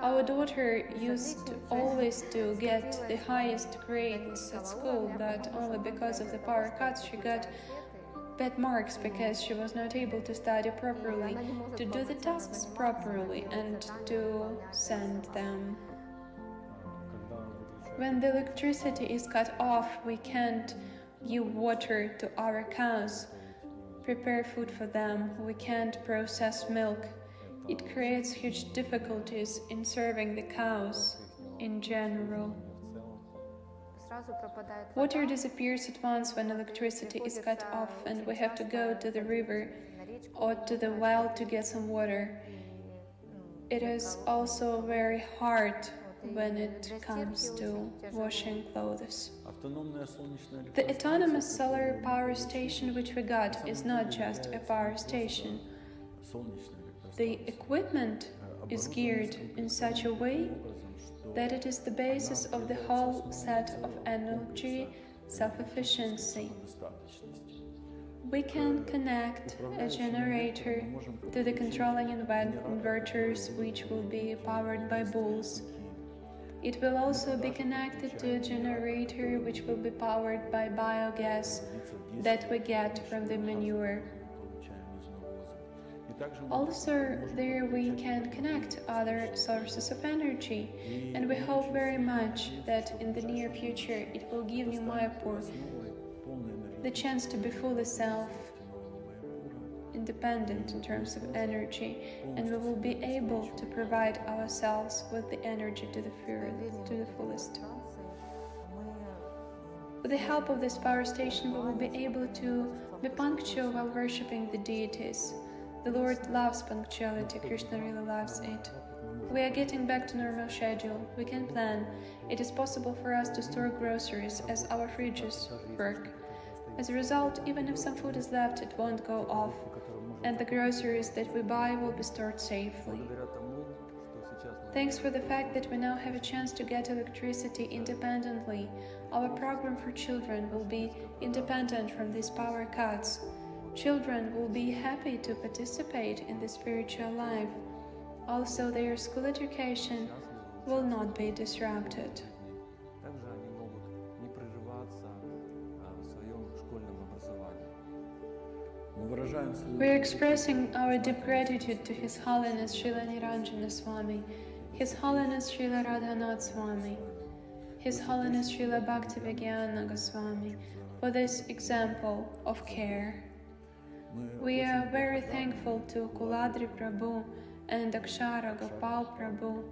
[SPEAKER 4] Our daughter used always to get the highest grades at school, but only because of the power cuts she got bad marks because she was not able to study properly, to do the tasks properly and to send them. When the electricity is cut off, we can't give water to our cows, prepare food for them, we can't process milk. It creates huge difficulties in serving the cows in general. Water disappears at once when electricity is cut off and we have to go to the river or to the well to get some water. It is also very hard when it comes to washing clothes. The autonomous solar power station which we got is not just a power station. The equipment is geared in such a way that it is the basis of the whole set of energy self-efficiency. We can connect a generator to the controlling inverters which will be powered by bulls. It will also be connected to a generator which will be powered by biogas that we get from the manure. Also, there we can connect other sources of energy, and we hope very much that in the near future it will give New Mayapur the chance to be fully self-independent in terms of energy, and we will be able to provide ourselves with the energy to the fullest. With the help of this power station, we will be able to be punctual while worshipping the deities. The Lord loves punctuality, Krishna really loves it. We are getting back to normal schedule, we can plan. It is possible for us to store groceries as our fridges work. As a result, even if some food is left, it won't go off, and the groceries that we buy will be stored safely. Thanks for the fact that we now have a chance to get electricity independently, our program for children will be independent from these power cuts. Children will be happy to participate in the spiritual life. Also, their school education will not be disrupted. We are expressing our deep gratitude to His Holiness Srila Niranjana Swami, His Holiness Srila Radhanath Swami, His Holiness Srila Bhaktivedanta Goswami for this example of care. We are very thankful to Kuladri Prabhu and Akshara Gopal Prabhu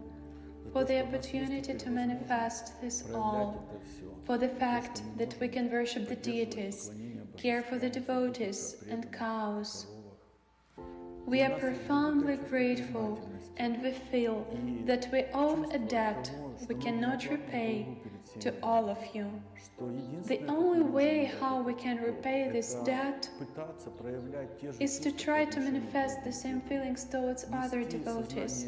[SPEAKER 4] for the opportunity to manifest this all, for the fact that we can worship the deities, care for the devotees and cows. We are profoundly grateful and we feel that we owe a debt we cannot repay to all of you. The only way how we can repay this debt is to try to manifest the same feelings towards other devotees,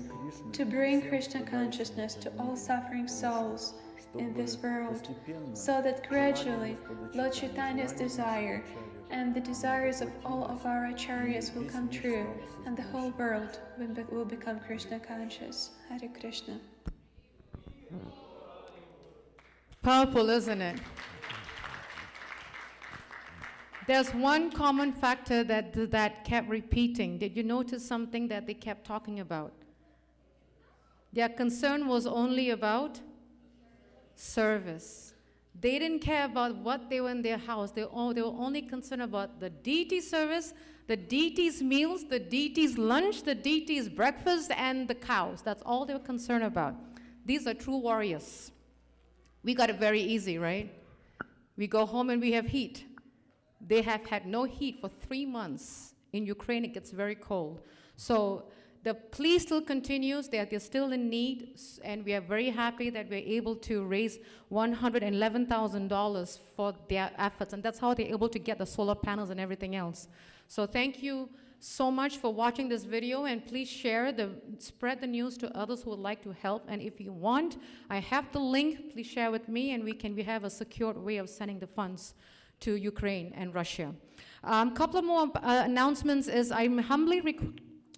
[SPEAKER 4] to bring Krishna consciousness to all suffering souls in this world, so that gradually Lord Chaitanya's desire and the desires of all of our acharyas will come true, and the whole world will become Krishna conscious. Hare Krishna.
[SPEAKER 1] Powerful, isn't it? There's one common factor that kept repeating. Did you notice something that they kept talking about? Their concern was only about service. They didn't care about what they were in their house. They were only concerned about the deity service, the deity's meals, the deity's lunch, the deity's breakfast, and the cows. That's all they were concerned about. These are true warriors. We got it very easy, right? We go home and we have heat. They have had no heat for 3 months. In Ukraine, it gets very cold. So the plea still continues. They're still in need, and we are very happy that we're able to raise $111,000 for their efforts, and that's how they're able to get the solar panels and everything else. So thank you so much for watching this video, and please spread the news to others who would like to help. And if you want, I have the link. Please share with me, and we have a secured way of sending the funds to Ukraine and Russia. Couple of more announcements is I'm humbly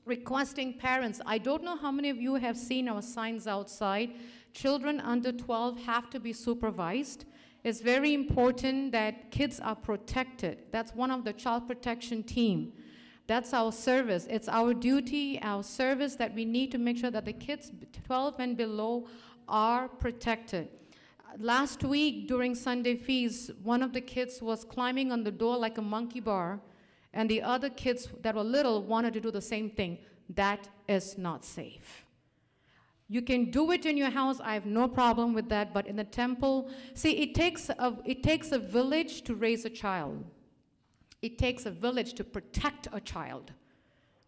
[SPEAKER 1] requesting parents. I don't know how many of you have seen our signs outside. Children under 12 have to be supervised. It's very important that kids are protected. That's one of the child protection team. That's our service. It's our duty, our service, that we need to make sure that the kids 12 and below are protected. Last week during Sunday feast, one of the kids was climbing on the door like a monkey bar, and the other kids that were little wanted to do the same thing. That is not safe. You can do it in your house, I have no problem with that, but in the temple, see, it takes a village to raise a child. It takes a village to protect a child.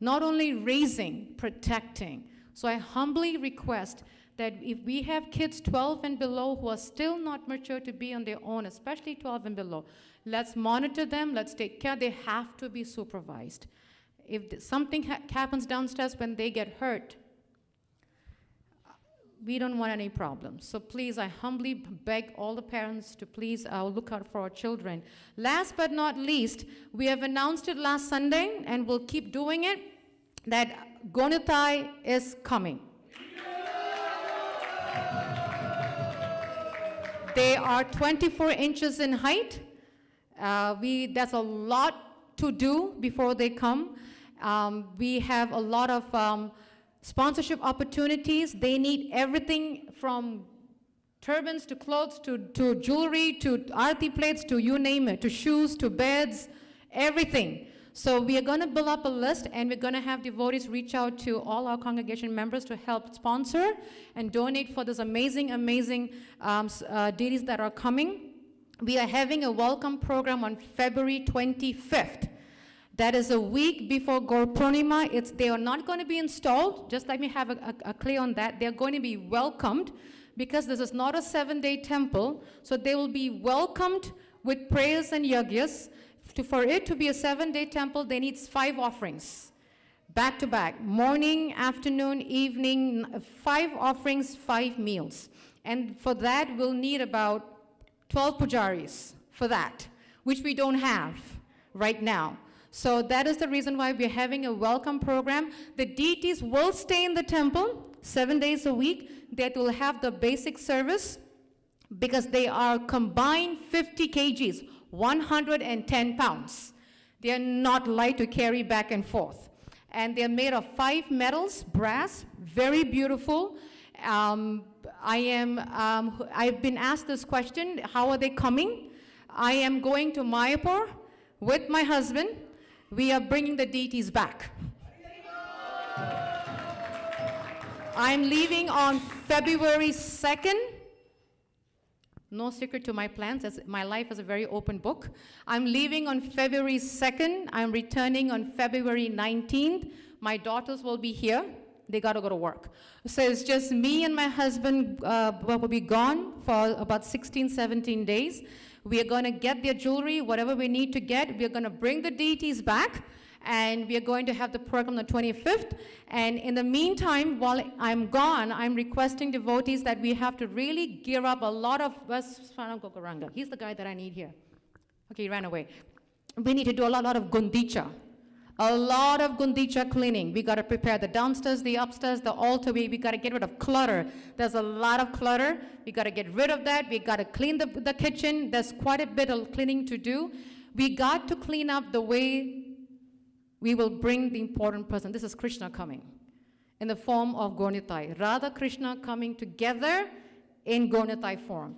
[SPEAKER 1] Not only raising, protecting. So I humbly request that if we have kids 12 and below who are still not mature to be on their own, especially 12 and below, let's monitor them, let's take care. They have to be supervised. If something happens downstairs when they get hurt, we don't want any problems. So please, I humbly beg all the parents to please look out for our children. Last but not least, we have announced it last Sunday, and we'll keep doing it, that Gonathai is coming. They are 24 inches in height. That's a lot to do before they come. We have a lot of sponsorship opportunities. They need everything from turbans to clothes to jewelry to aarti plates to you name it, to shoes to beds, everything. So we are going to build up a list, and we're going to have devotees reach out to all our congregation members to help sponsor and donate for this amazing deities that are coming. We are having a welcome program on February 25th. That is a week before Gaur Purnima. They are not going to be installed. Just let me have a clear on that. They're going to be welcomed because this is not a 7-day temple. So they will be welcomed with prayers and yagyas. For it to be a 7-day temple, they need 5 offerings, back to back, morning, afternoon, evening, 5 offerings, 5 meals. And for that, we'll need about 12 pujaris for that, which we don't have right now. So that is the reason why we're having a welcome program. The deities will stay in the temple 7 days a week. That will have the basic service because they are combined 50 kgs. 110 pounds. They are not light to carry back and forth. And they're made of 5 metals, brass, very beautiful. I've been asked this question, how are they coming? I am going to Mayapur with my husband. We are bringing the deities back. I'm leaving on February 2nd. No secret to my plans, as my life is a very open book. I'm leaving on February 2nd. I'm returning on February 19th. My daughters will be here They got to go to work. So it's just me and my husband will be gone for about 16, 17 days. We are going to get their jewelry, whatever we need to get. We are going to bring the deities back, and we are going to have the program on the 25th. And in the meantime, while I'm gone, I'm requesting devotees that we have to really gear up a lot of, where's Swanam Kokoranga? He's the guy that I need here. Okay, he ran away. We need to do a lot of gundicha. A lot of gundicha cleaning. We got to prepare the downstairs, the upstairs, the altar. We got to get rid of clutter. There's a lot of clutter. We got to get rid of that. We got to clean the kitchen. There's quite a bit of cleaning to do. We got to clean up the way we will bring the important person. This is Krishna coming in the form of Gaunitai. Radha Krishna coming together in Gaunitai form.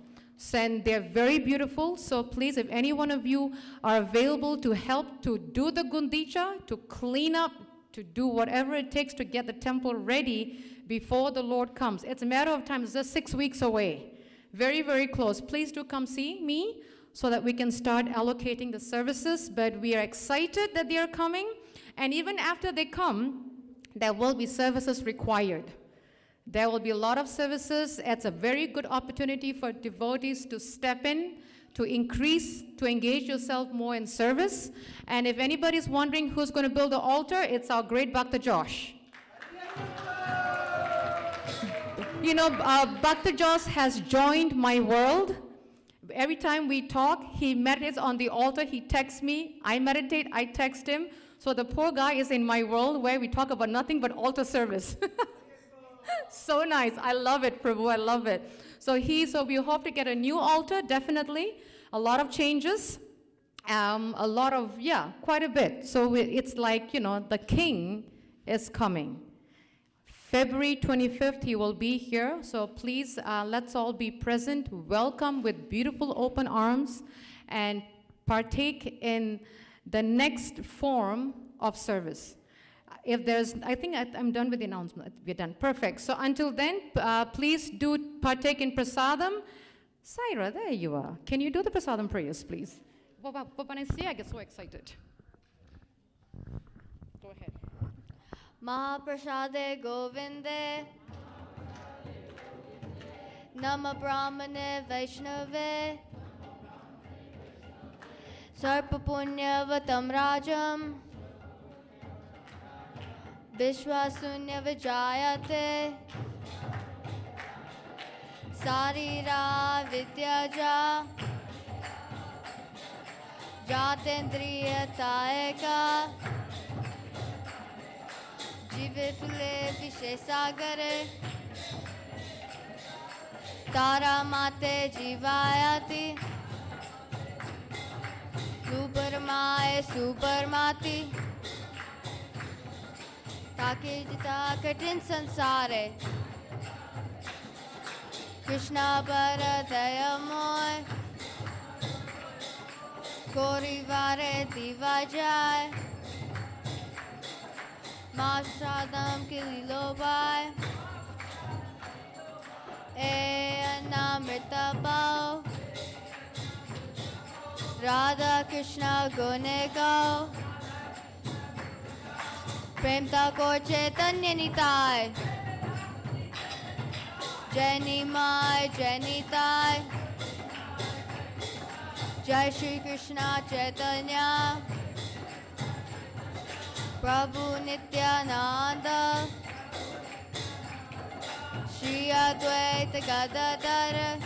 [SPEAKER 1] And they're very beautiful, so please, if any one of you are available to help to do the Gundicha, to clean up, to do whatever it takes to get the temple ready before the Lord comes. It's a matter of time, it's just 6 weeks away. Very, very close. Please do come see me so that we can start allocating the services, but we are excited that they are coming, and even after they come, there will be services required. There will be a lot of services. It's a very good opportunity for devotees to step in, to increase, to engage yourself more in service. And if anybody's wondering who's going to build the altar, it's our great Bhakta Josh. You know, Bhakta Josh has joined my world. Every time we talk, he meditates on the altar. He texts me. I meditate. I text him. So the poor guy is in my world where we talk about nothing but altar service. So nice. I love it, Prabhu. I love it. So we hope to get a new altar, definitely. A lot of changes. A lot of, quite a bit. So it's like, the king is coming. February 25th, he will be here. So please, let's all be present. Welcome with beautiful open arms and partake in the next form of service. If there's, I think I'm done with the announcement. We're done. Perfect. So until then, please do partake in prasadam. Saira, there you are. Can you do the prasadam prayers, please? When I see, I get so excited. Go ahead.
[SPEAKER 5] Mahaprasade Govinde Nama Brahmane Vaishnave Sarpa Punyavatam Rajam Vishwasunya Vijayate Sarira Vidyaja Jatendriya Taeka Jivifule Vishesagare Tara Mate Jivayati Supermae Supermati Take Jita Katin Sansare Krishna Paradaya Kori Vare Divajai Mashadam Kililobai Anamrita Bhau Radha Krishna Gunegau Premta Ko Chaitanya Nitai Jani Mai Jani Tai Jai Shri Krishna Chaitanya Prabhu Nityananda Shri Advaita Gadadhara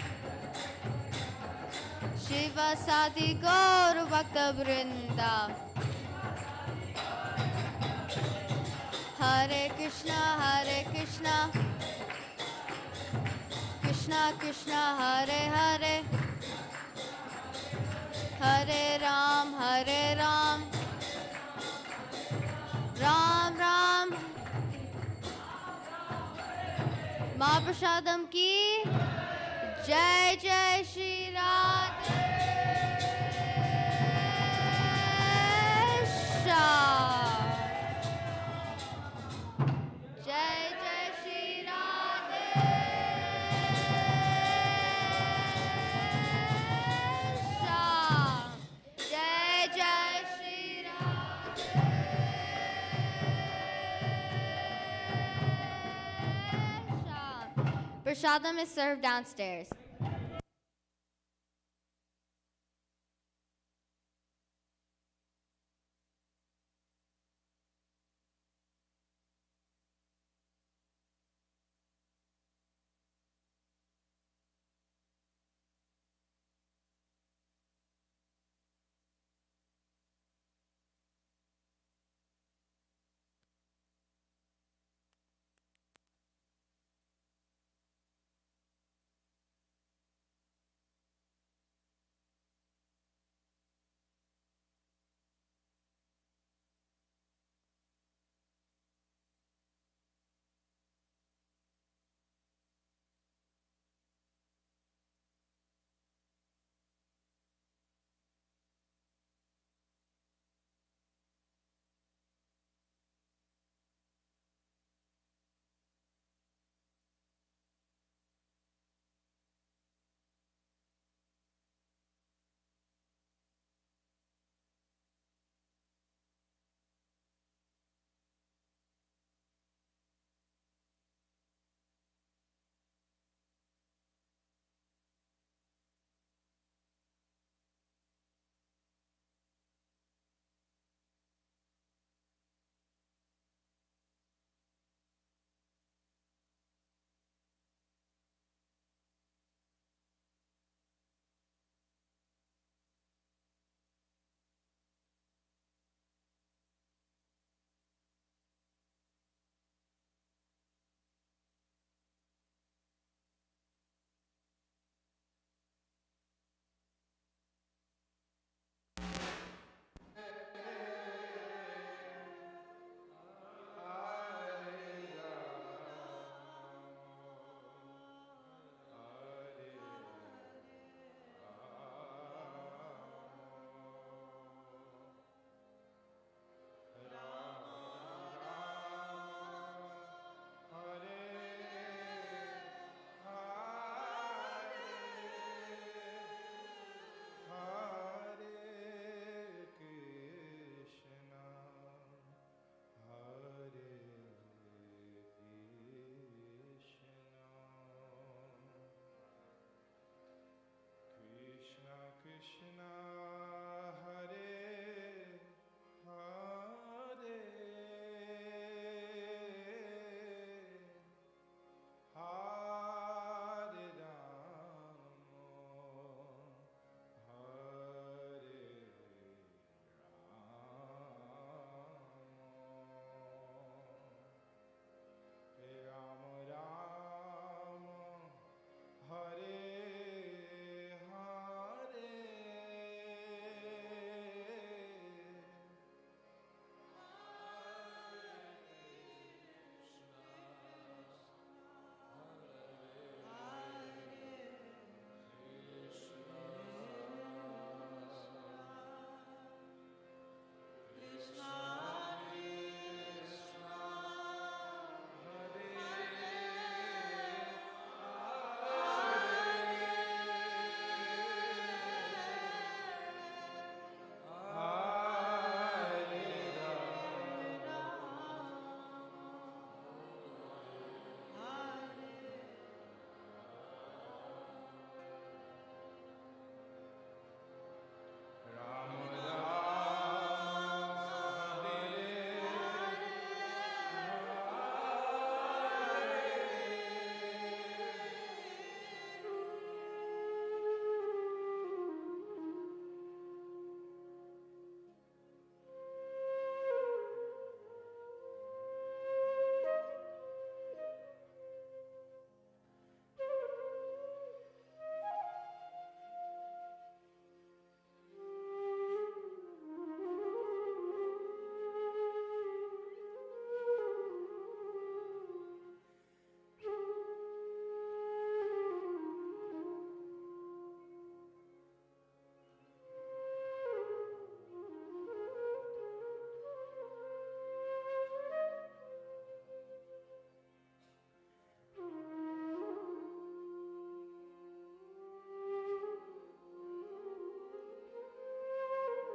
[SPEAKER 5] Shiva Sati Gauru Bhakta Vrinda Hare Krishna Krishna Krishna Hare Hare Hare Ram Ram Ram Mahaprasadam ki Jai Jai Shri Radhe Jai Jai Shri Radhe Jai Jai Shri Radhe Prasadam is served downstairs.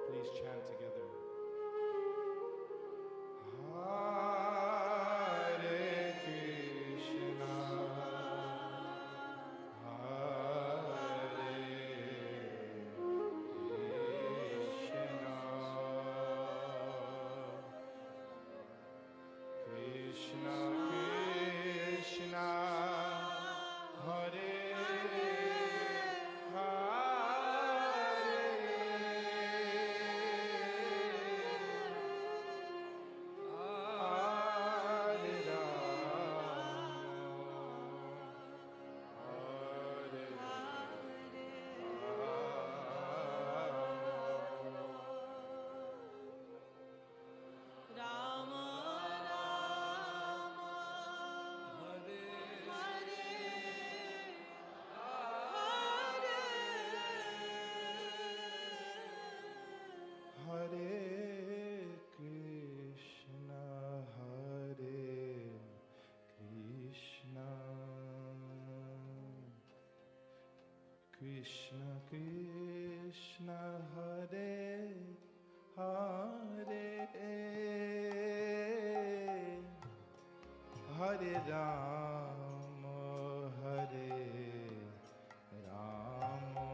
[SPEAKER 6] Please chant together. Hare Krishna, Krishna Krishna Hare Hare Hare Rama Hare Rama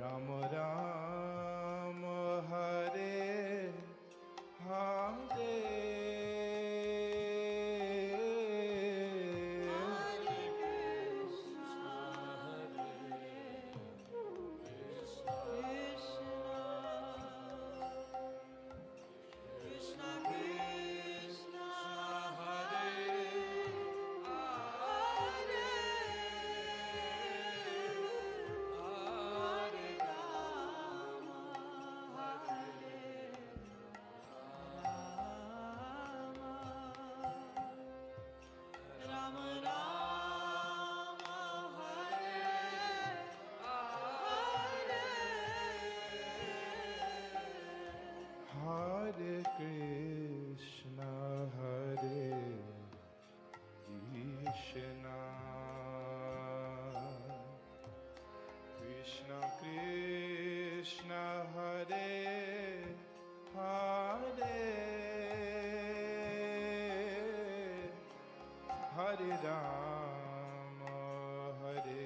[SPEAKER 6] Rama Rama Hare Hare Hare Krishna Hare Krishna Krishna Krishna Hare Hare Hare Rama Hare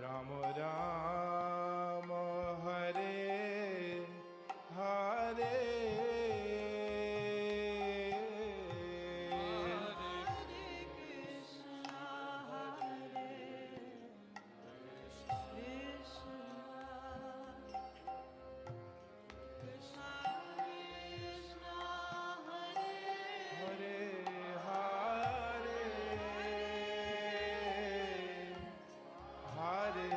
[SPEAKER 6] Rama Rama Rama Hare Hare Hare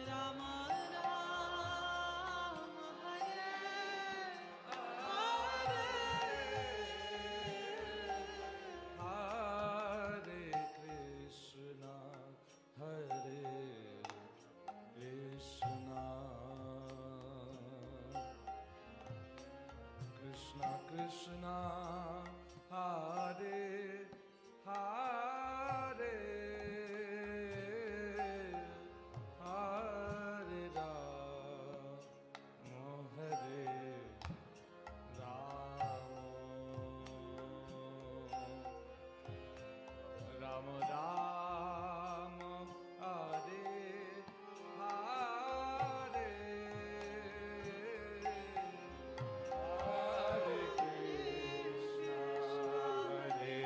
[SPEAKER 6] Rama Hare Hare Krishna Hare Krishna Krishna Krishna Hare Hare Hare Rama Hare Rama Rama Rama Hare Hare Hare Krishna Hare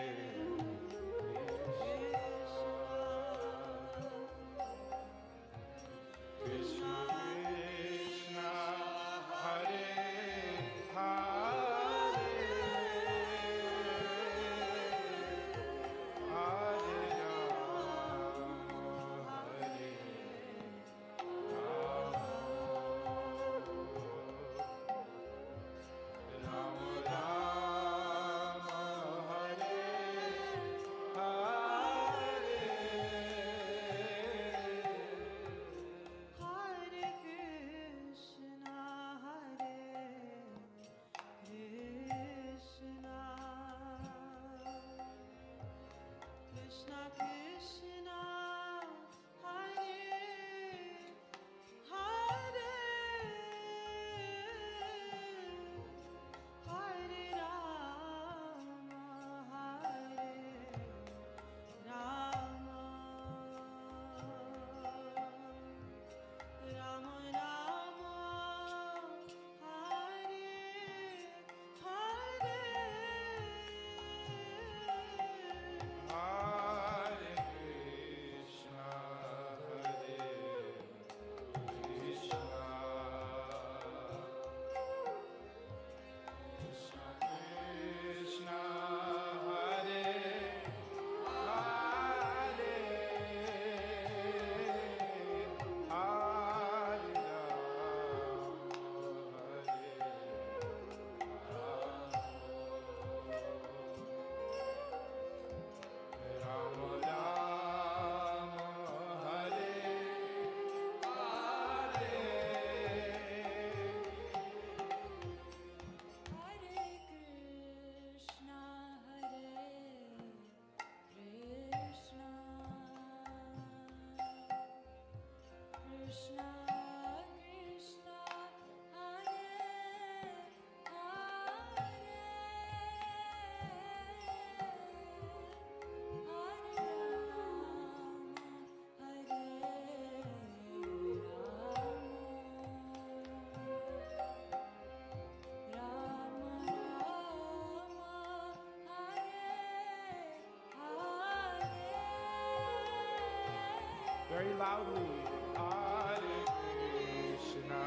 [SPEAKER 6] loudly. Hare Krishna,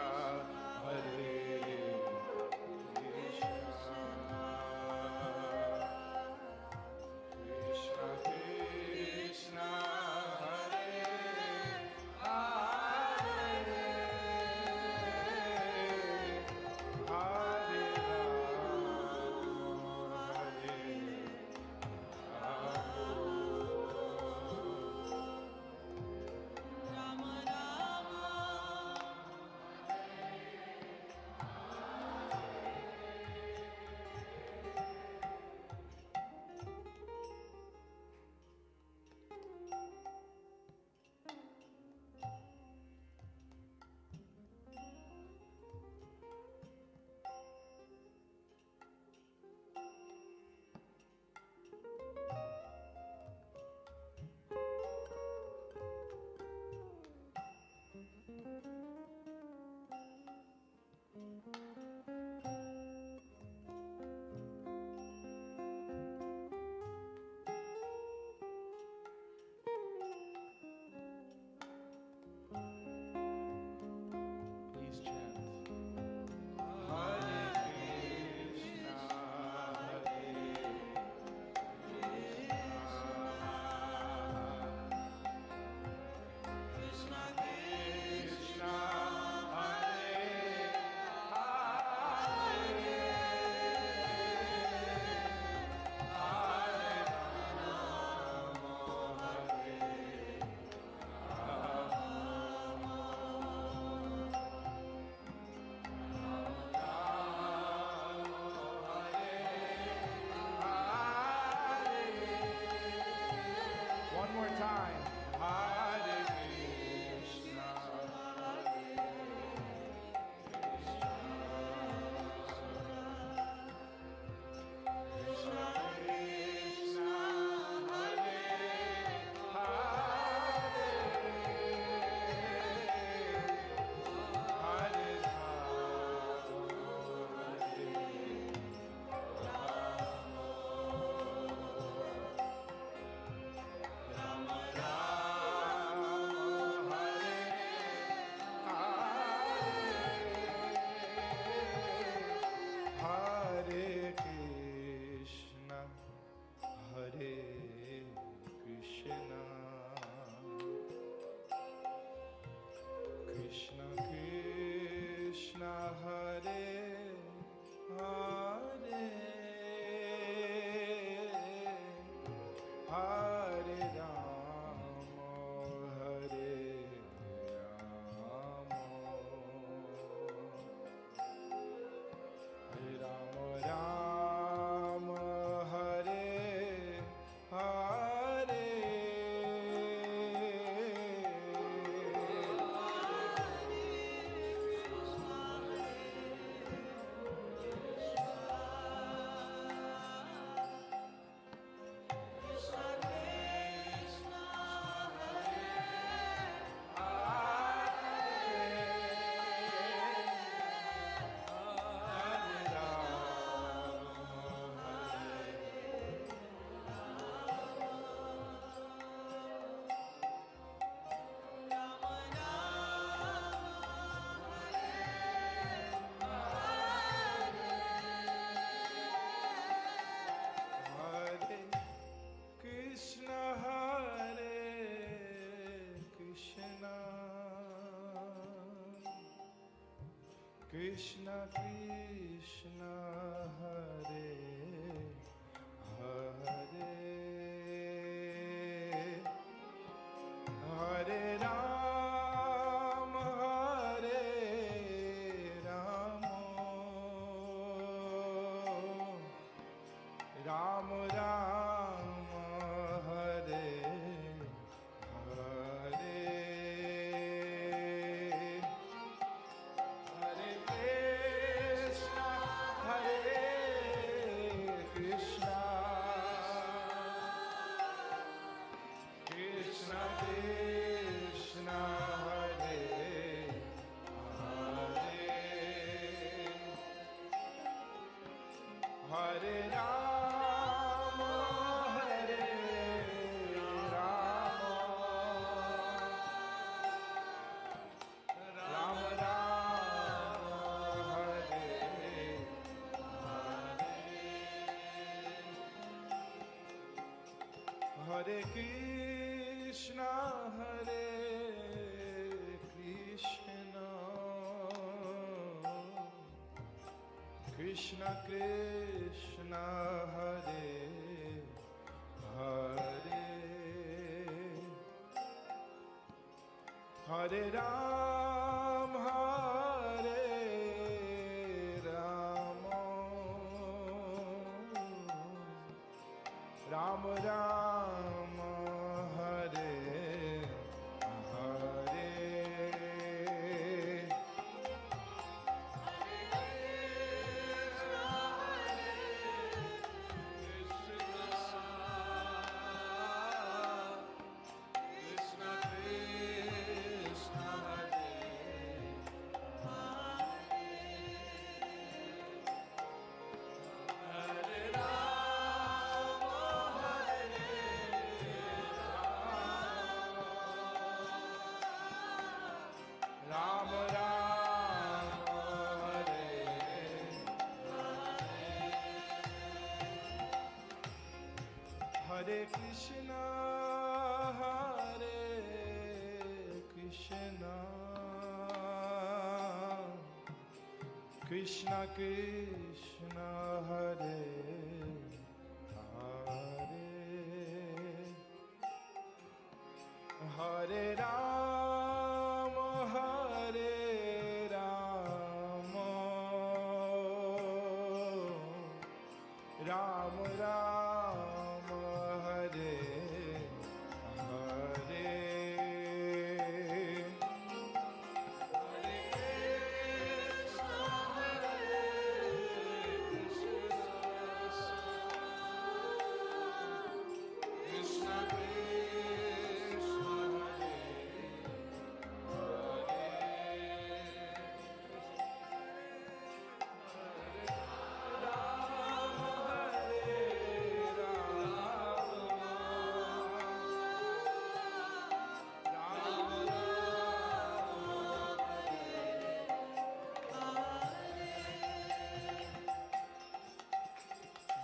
[SPEAKER 6] Hare Krishna, Krishna Krishna, Hare Hare, Hare Please chant. Hare Krishna, Hare Krishna, Krishna, Hare Hare, Hare Rama, Hare one more time. Hare Krishna, Krishna Krishna, Hare Hare, Hare Hare Krishna, Hare Krishna, Krishna Krishna, Hare Hare, Hare Rama, Hare Rama, Hare Rama, Rama, Hare Hare, Krishna Krishna, Hare Hare, Hare Rama, Hare Rama, Rama Rama, Hare Hare, Hare Krishna, Hare Krishna, Krishna Krishna, Hare Hare, Hare Rama, Hare Rama, Hare Krishna, Krishna Krishna, Hare Hare, Hare Ram, Ram Ram, Hare Hare. Ram Ram, Hare Hare Krishna, Krishna Krishna, Hare Hare, Hare Ram, Ram Ram, Hare Hare.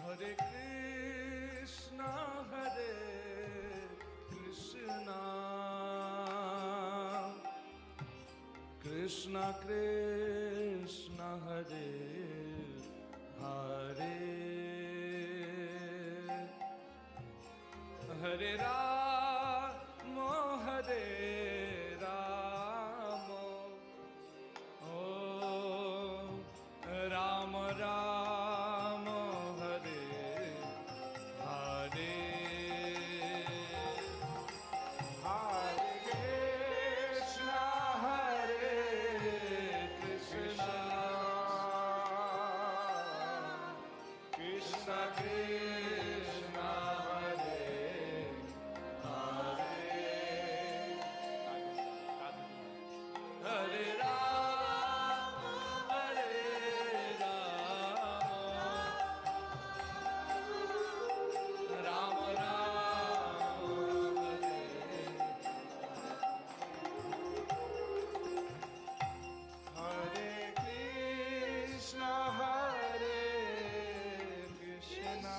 [SPEAKER 6] Krishna Krishna, Hare Krishna, Krishna Krishna, Hare Hare, Hare Ram, Hare Ram, oh Ram Ram, Hare Hare, Hare Krishna, Krishna Krishna, Hare Hare, Hare Ram, Hare Ram, Ram Ram, Hare Krishna, Krishna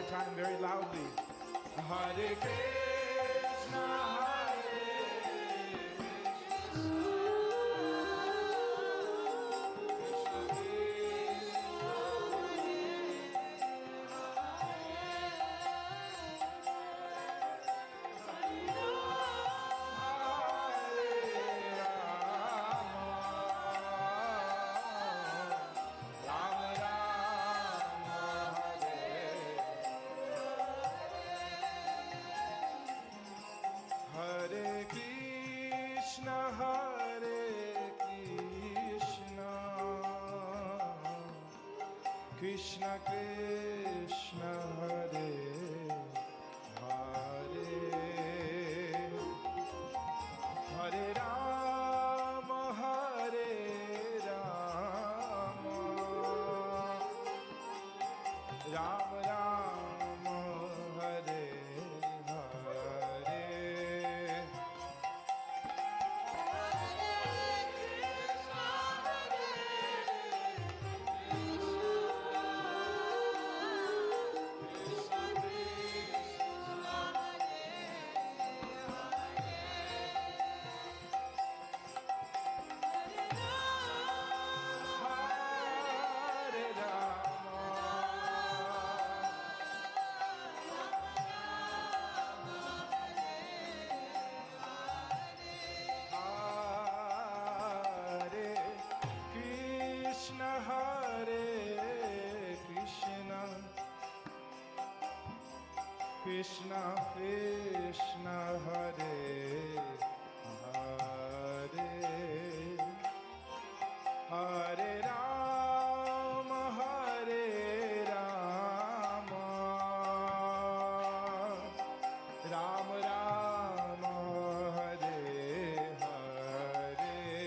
[SPEAKER 6] time, very loudly. Hare Krishna, Krishna Krishna Hare Hare Hare Rama Hare Rama Rama Rama Hare Hare Krishna Krishna Hare Hare Hare Rama Hare Rama Rama Rama Hare Hare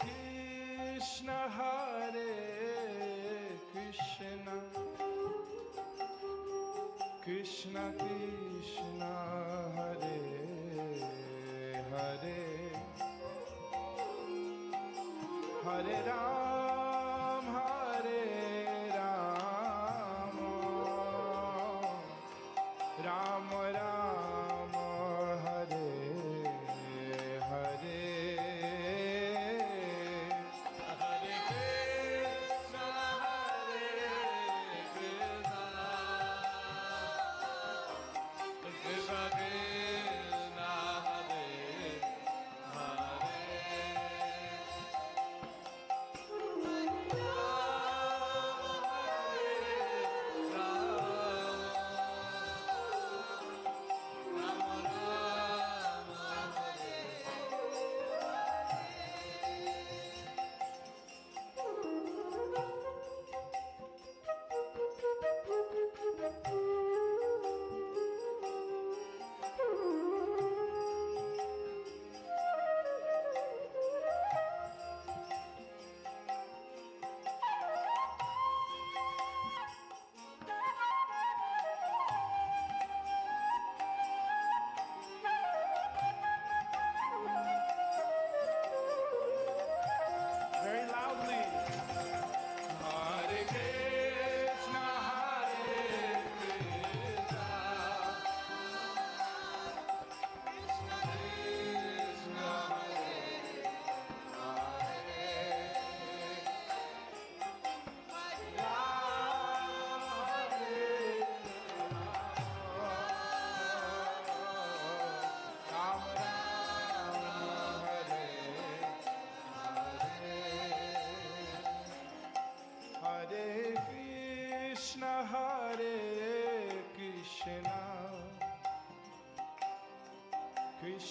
[SPEAKER 6] Krishna Hare Krishna Krishna Krishna Krishna Krishna Hare Hare Hare Ram Hare Ram Ram Ram Hare Hare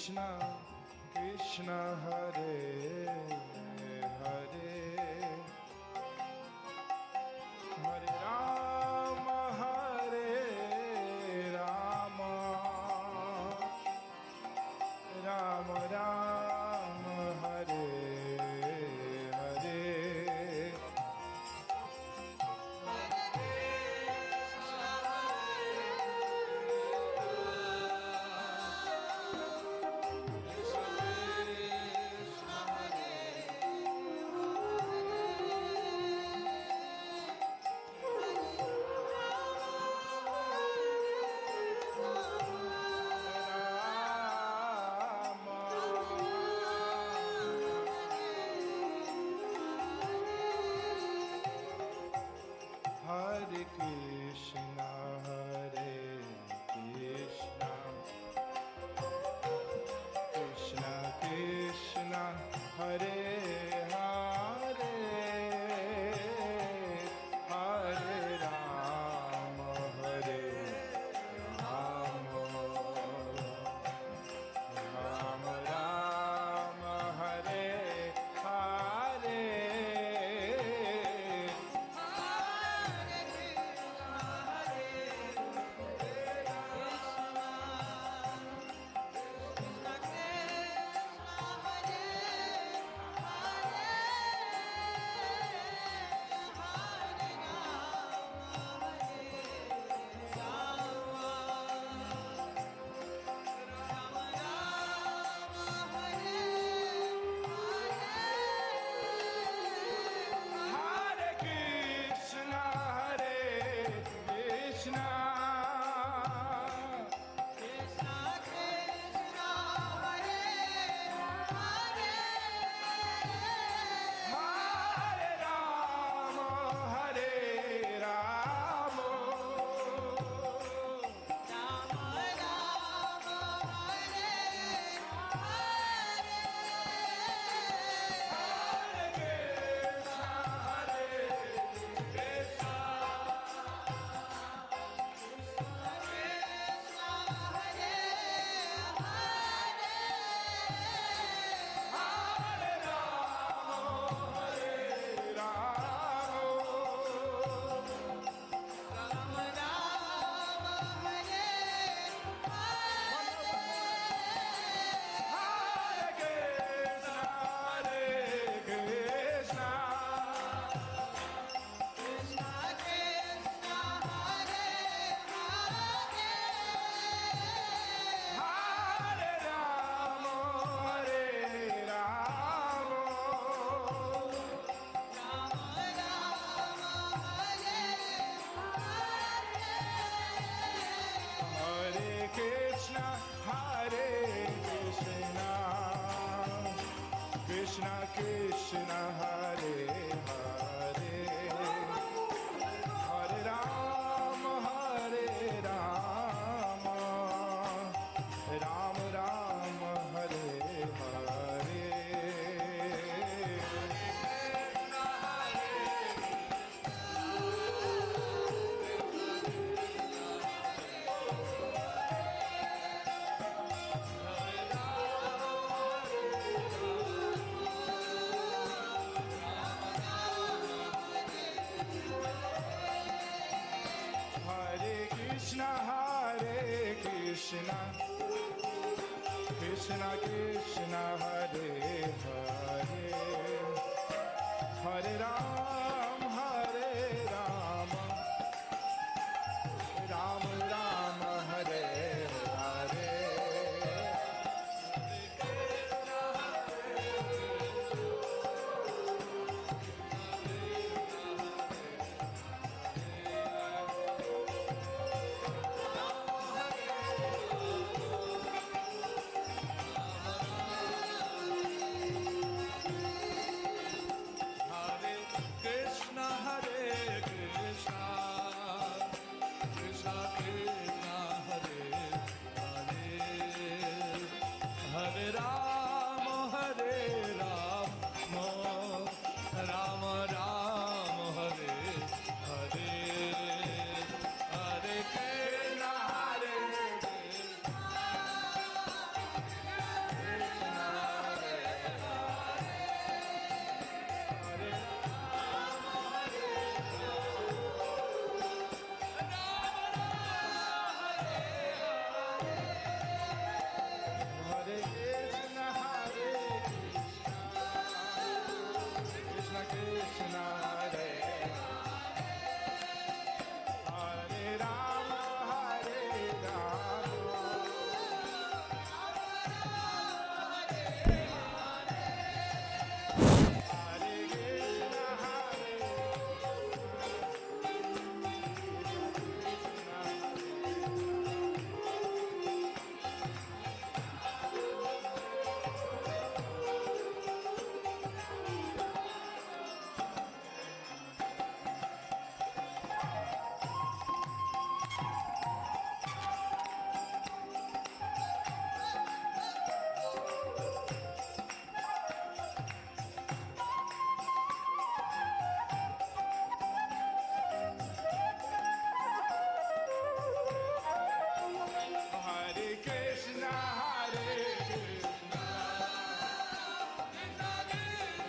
[SPEAKER 6] Krishna Krishna Hare Hare Hare Rama Hare Rama Rama Rama Hare Hare Hare Krishna, Hare Krishna, Krishna Krishna, Hare Hare, Hare Rama, Hare Rama, Rama Rama, Hare Hare. Hare Krishna, Hare Krishna, Hare Rama, Hare Rama, Hare Krishna, Hare Krishna. Hare Rama, Hare Rama, Hare Krishna, Hare Krishna, Hare Rama, Hare Rama, Hare Krishna, Hare Krishna, Krishna Krishna, Hare Hare, Hare Rama, Hare Rama, Rama Rama, Hare Hare. Hare Krishna, Hare Krishna, Krishna Krishna, Hare Hare, Hare Ram, Hare Rama, Rama Rama, Hare Hare. Hare Krishna, Hare Hare Rama, Hare Rama, Hare Krishna, Hare Hare Krishna, Hare Krishna, Krishna Krishna, Hare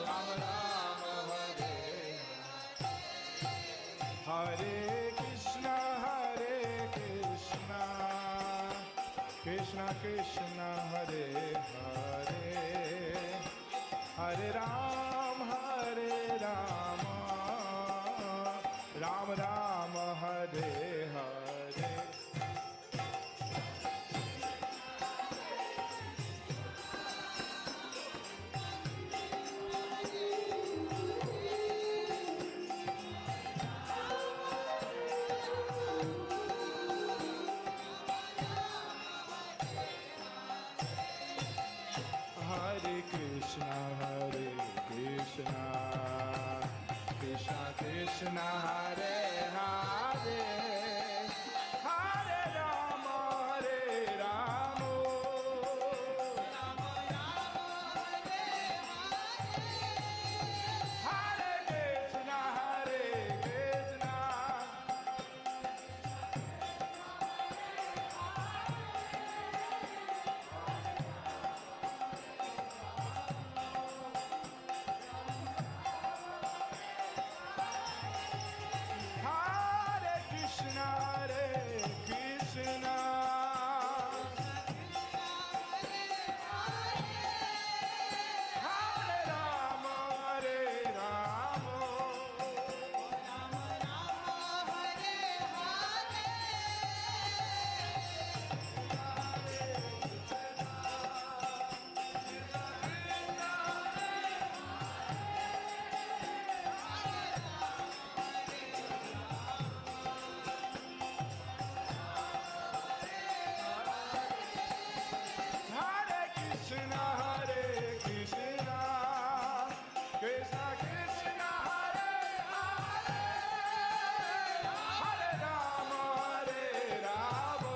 [SPEAKER 6] Rama Rama, Hare Hare Krishna, Hare Krishna, Krishna Krishna, Hare Hare, Hare Ram, Hare Rama, Ram Rama, Hare Hare. Hare Krishna, Hare Krishna, Krishna Krishna, Hare Hare, Hare Rama, Hare Rama, Hare Krishna, Hare Krishna, Hare Krishna, Hare Krishna, Hare Rama, Hare Rama, Hare Krishna, Hare Krishna, Krishna Krishna, Hare Hare, Hare Rama, Hare Rama,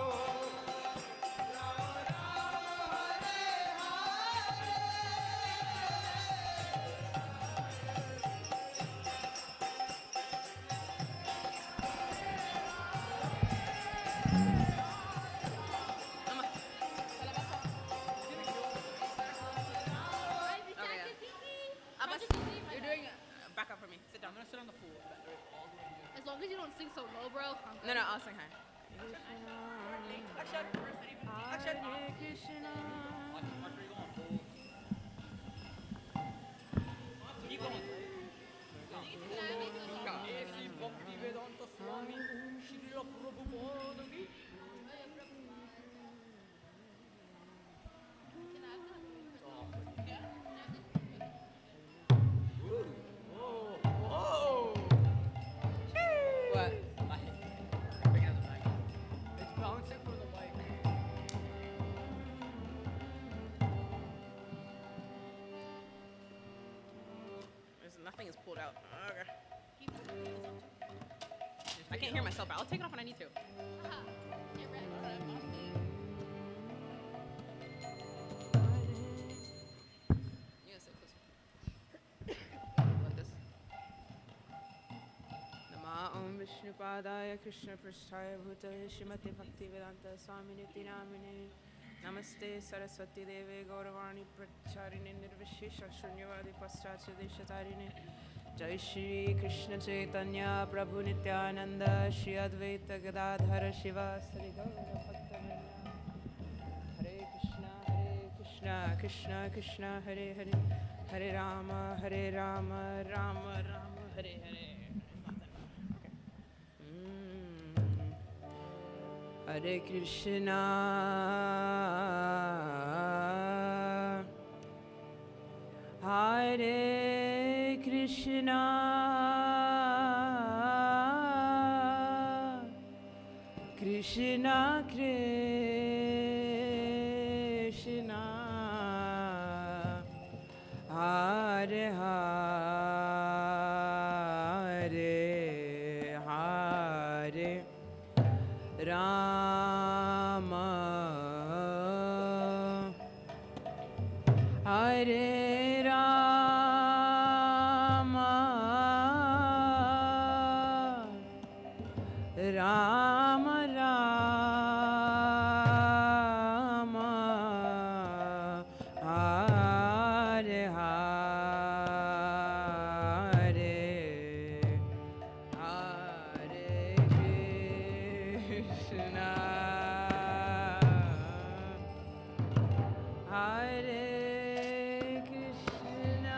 [SPEAKER 3] You're doing back up for me. Sit down.
[SPEAKER 7] I'm gonna sit on the floor.
[SPEAKER 8] As long as you don't sing so low, bro.
[SPEAKER 3] No, no, I'll sing high.
[SPEAKER 7] Action. Action.
[SPEAKER 3] Hare Krishna.
[SPEAKER 7] Mark, where you going? Keep going. Esi Bhakti Vedanta Swami Srila Prabhupada ki.
[SPEAKER 3] What?
[SPEAKER 7] It's bouncing for the mic.
[SPEAKER 3] Nothing is pulled out. Okay. I can't hear myself, but I'll take it off when I need to. Yeah, sit closer. Like this. Nama Om Vishnu Padaya Krishna Prasthaya Bhutale Shrimati Bhakti Vedanta Swaminiti Namine Namaste Saraswati Deve Gauravani Pracharine Nirvishesha Shunyavadi Paschatya Deshatarine Jai Shri Krishna Chaitanya Prabhu Nityananda Shri Advaita Gadadhara Shiva Sri Gaura Bhakta Hare Krishna Krishna Krishna Hare Hare Hare Rama Rama Rama Hare Hare. Hare Krishna Hare Krishna Krishna Krishna Hare Hare Hare Rama Hare Rama Rama Rama Hare Hare Hare Krishna Hare Krishna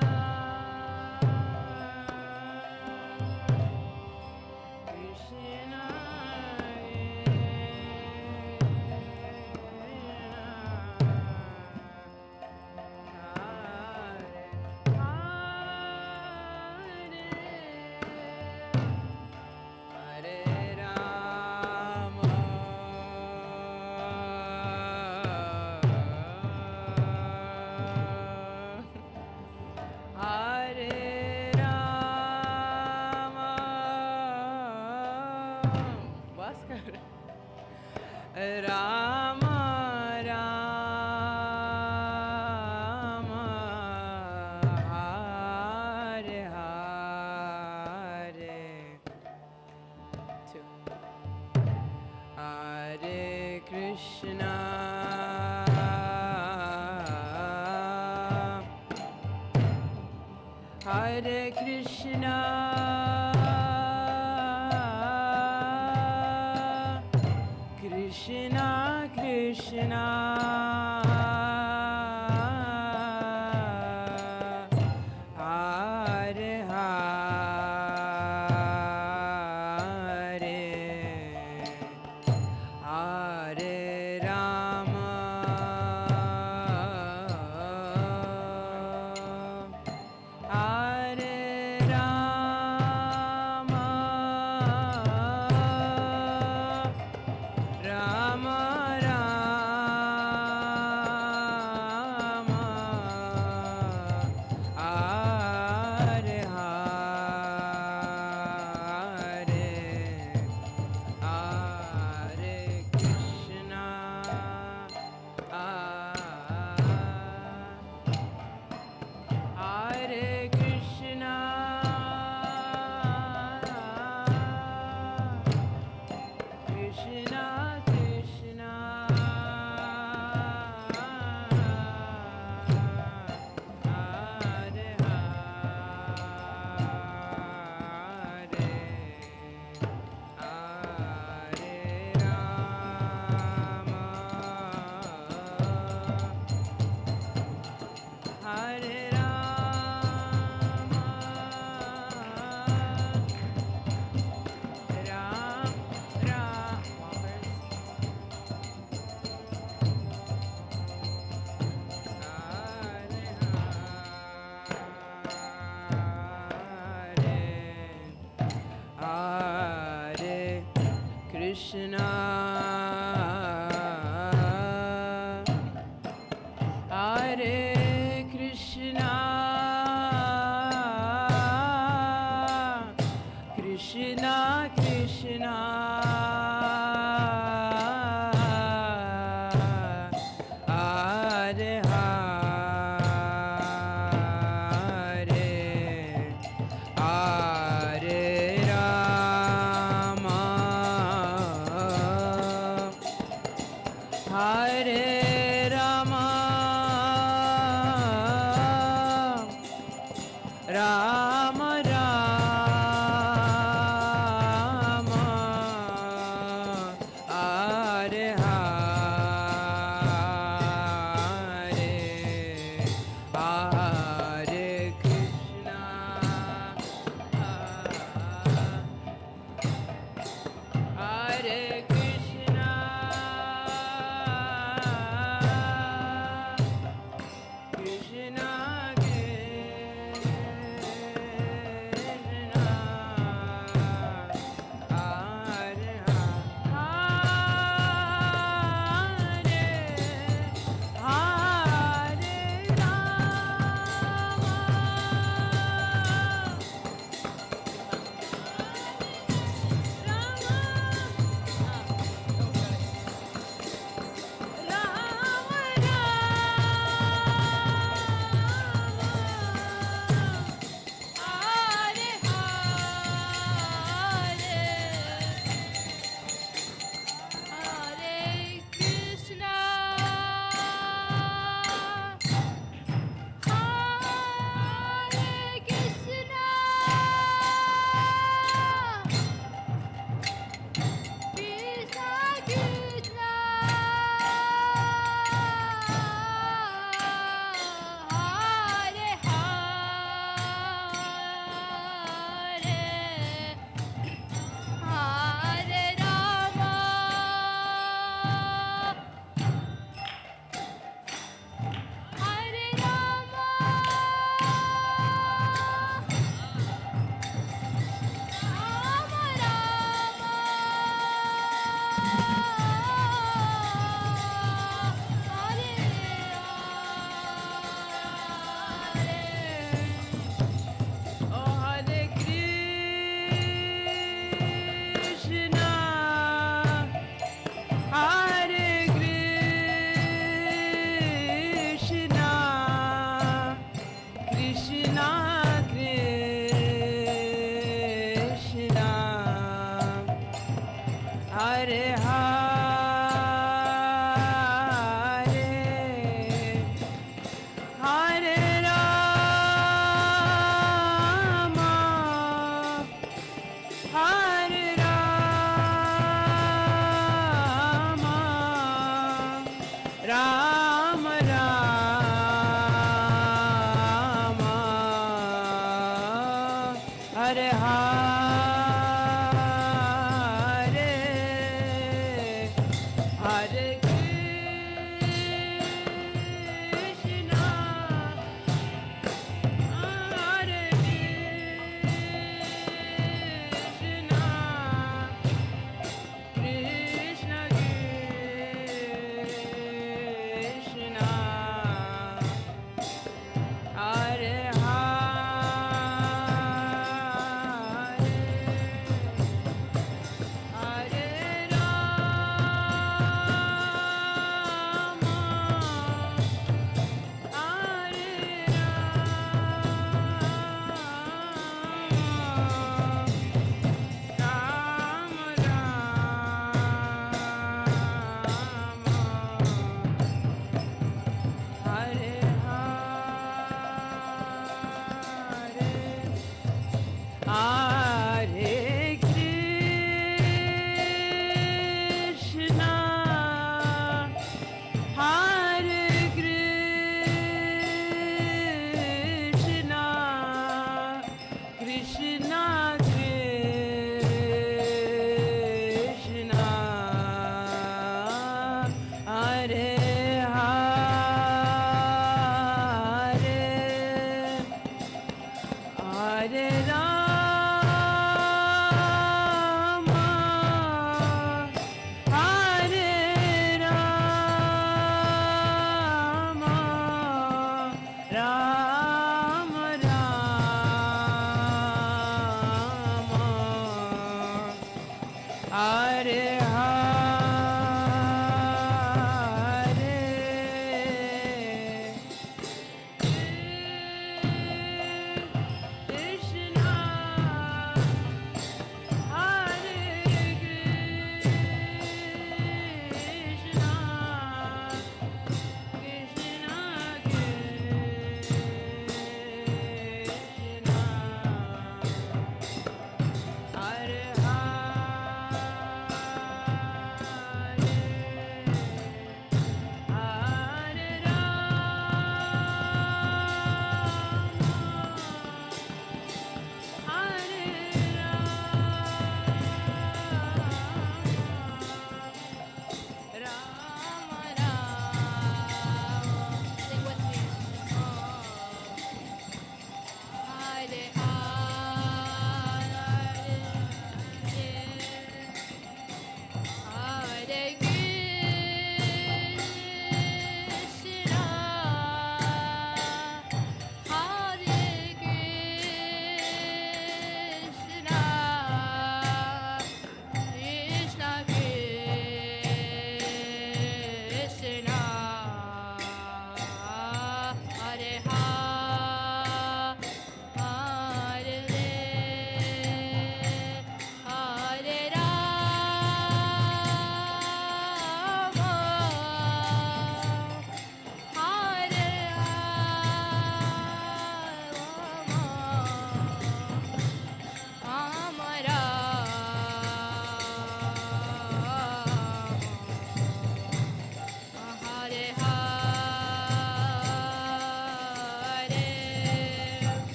[SPEAKER 3] Krishna Hare Rama Hare Rama Bhaskar Rama Rama Hare Hare Two. Hare Krishna Hare Krishna Krishna Krishna Hare Hare Hare Rama Hare Rama Rama Rama Hare Hare Hare Krishna Hare Krishna Krishna Krishna Hare Hare Rama Hare Rama Ram Ram Hare Krishna Hare Krishna Krishna Krishna Hare Hare Hare Rama Hare Rama Rama Rama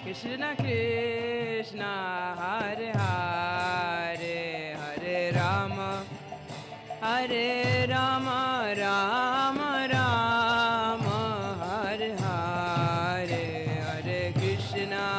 [SPEAKER 3] Krishna Krishna Hare Hare Hare Rama Hare Rama Rama Rama Hare Hare Hare Krishna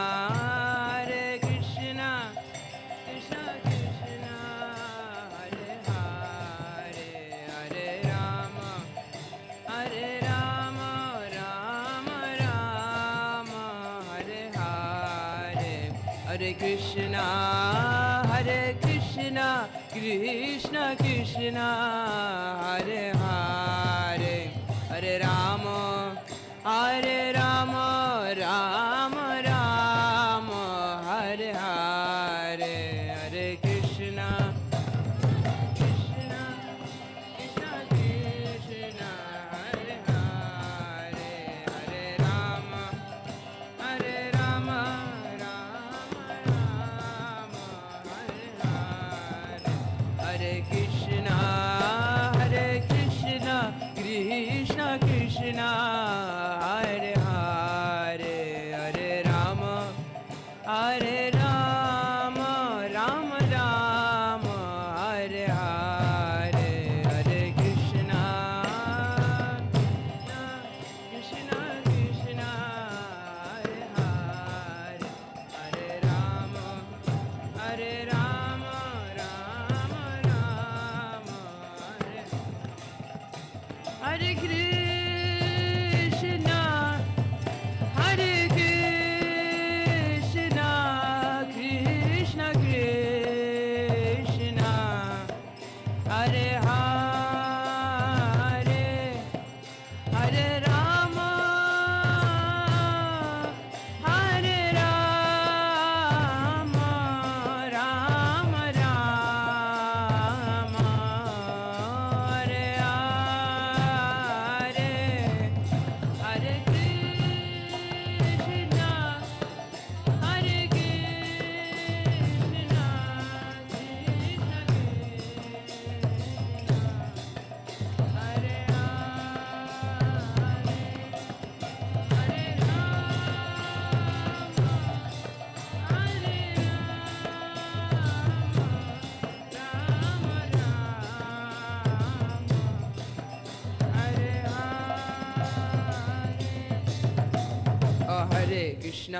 [SPEAKER 3] Krishna Krishna Hare Hare Hare Rama Hare Rama Rama Rama Hare Hare Hare Krishna Krishna Krishna Hare Hare Hare Rama Rama Rama Hare Hare Hare Krishna Krishna Krishna Hare Hare Hare Rama Rama Hare Hare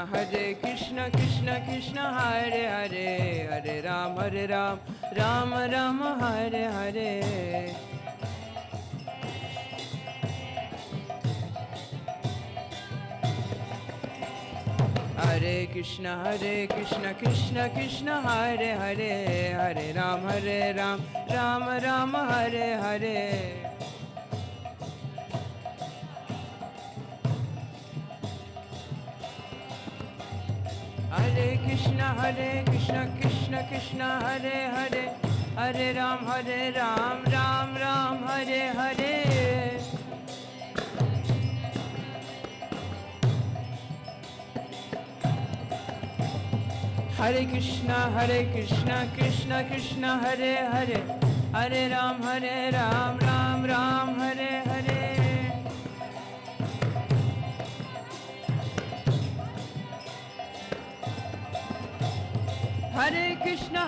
[SPEAKER 3] Hare Krishna Krishna Krishna Hare Hare Hare Rama Rama Rama Hare Hare Hare Krishna Krishna Hare Hare Hare Rama Rama Hare Hare Krishna Krishna Krishna Hare Hare Hare Rama Rama Rama Hare Hare Hare Krishna Hare Krishna Krishna Krishna Hare Hare Krishna Krishna Krishna Hare Hare Hare Ram Ram Hare Hare Hare Krishna Krishna Krishna Hare Hare Hare Ram Ram Hare Hare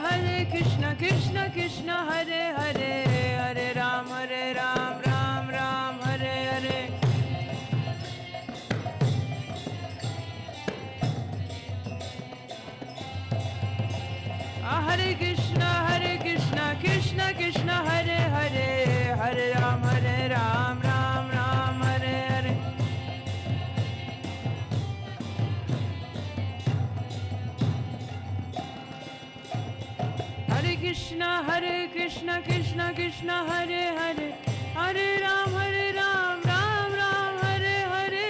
[SPEAKER 3] Hare Krishna Krishna Krishna Hare Hare Hare Ram Ram Hare Hare Hare Krishna Krishna Krishna Hare Hare Hare Ram Ram Hare Hare Hare Krishna Krishna Krishna Hare Hare Hare Ram Ram Hare Hare Hare Krishna Krishna Krishna Hare Hare Hare Ram Ram Hare Hare Hare Krishna Krishna Krishna Hare Hare Hare Ram Ram Hare Hare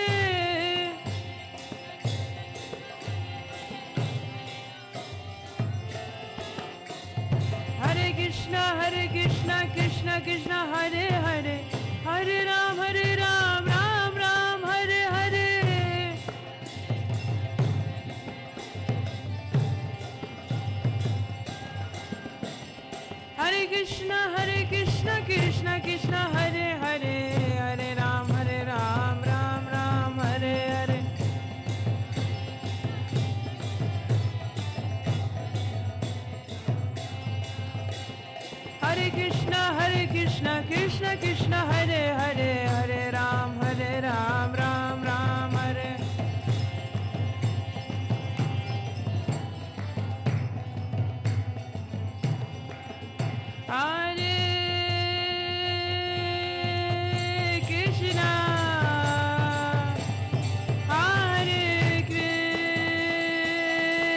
[SPEAKER 3] Hare Krishna Krishna Krishna Hare Hare Hare Ram Ram Hare Hare Hare Krishna Krishna Krishna Hare Hare Hare Ram Ram Hare Hare Krishna Krishna Krishna Hare Hare Hare Ram Ram Ram Hare Hare Krishna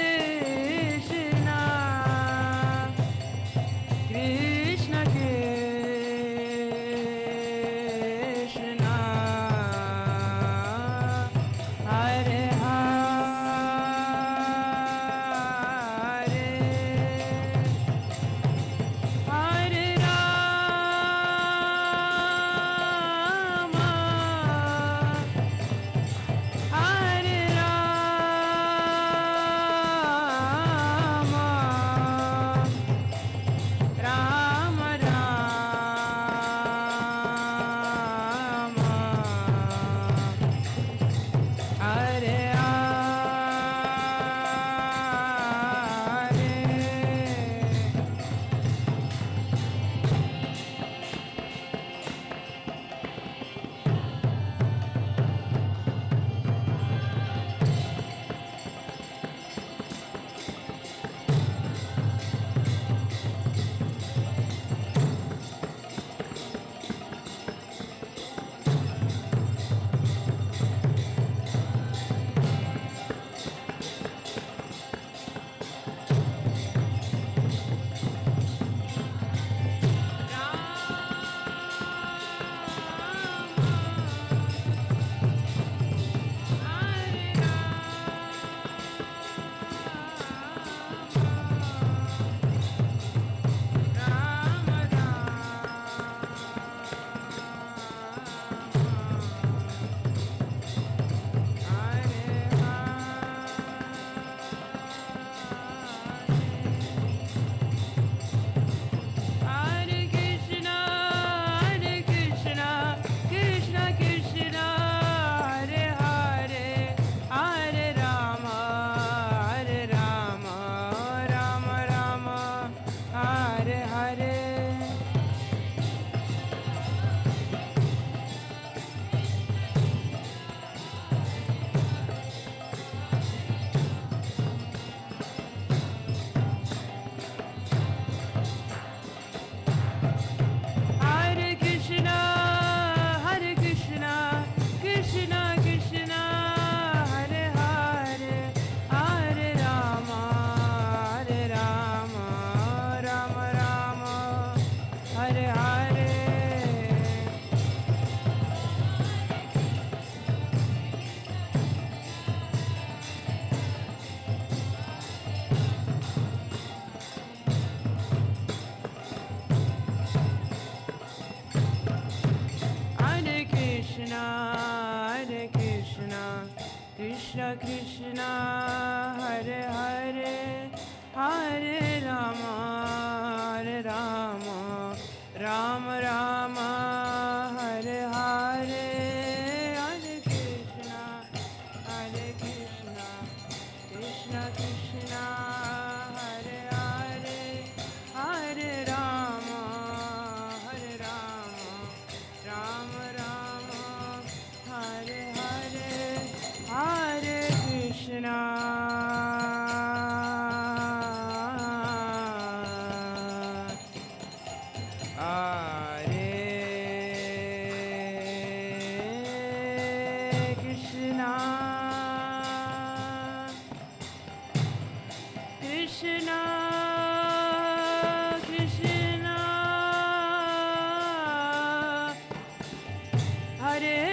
[SPEAKER 3] Hare Krishna Krishna Krishna Hare Hare Hare Rama Hare Rama Rama Rama Hare Hare Krishna Krishna Krishna Hare Hare Hare Rama Rama Rama Hare Hare Hare Krishna Krishna Krishna Hare Hare Hare Rama Rama Rama Hare Hare Hare Krishna Krishna Krishna Hare Hare Hare Rama Rama Rama Hare Hare Hare Krishna Krishna Krishna Hare Hare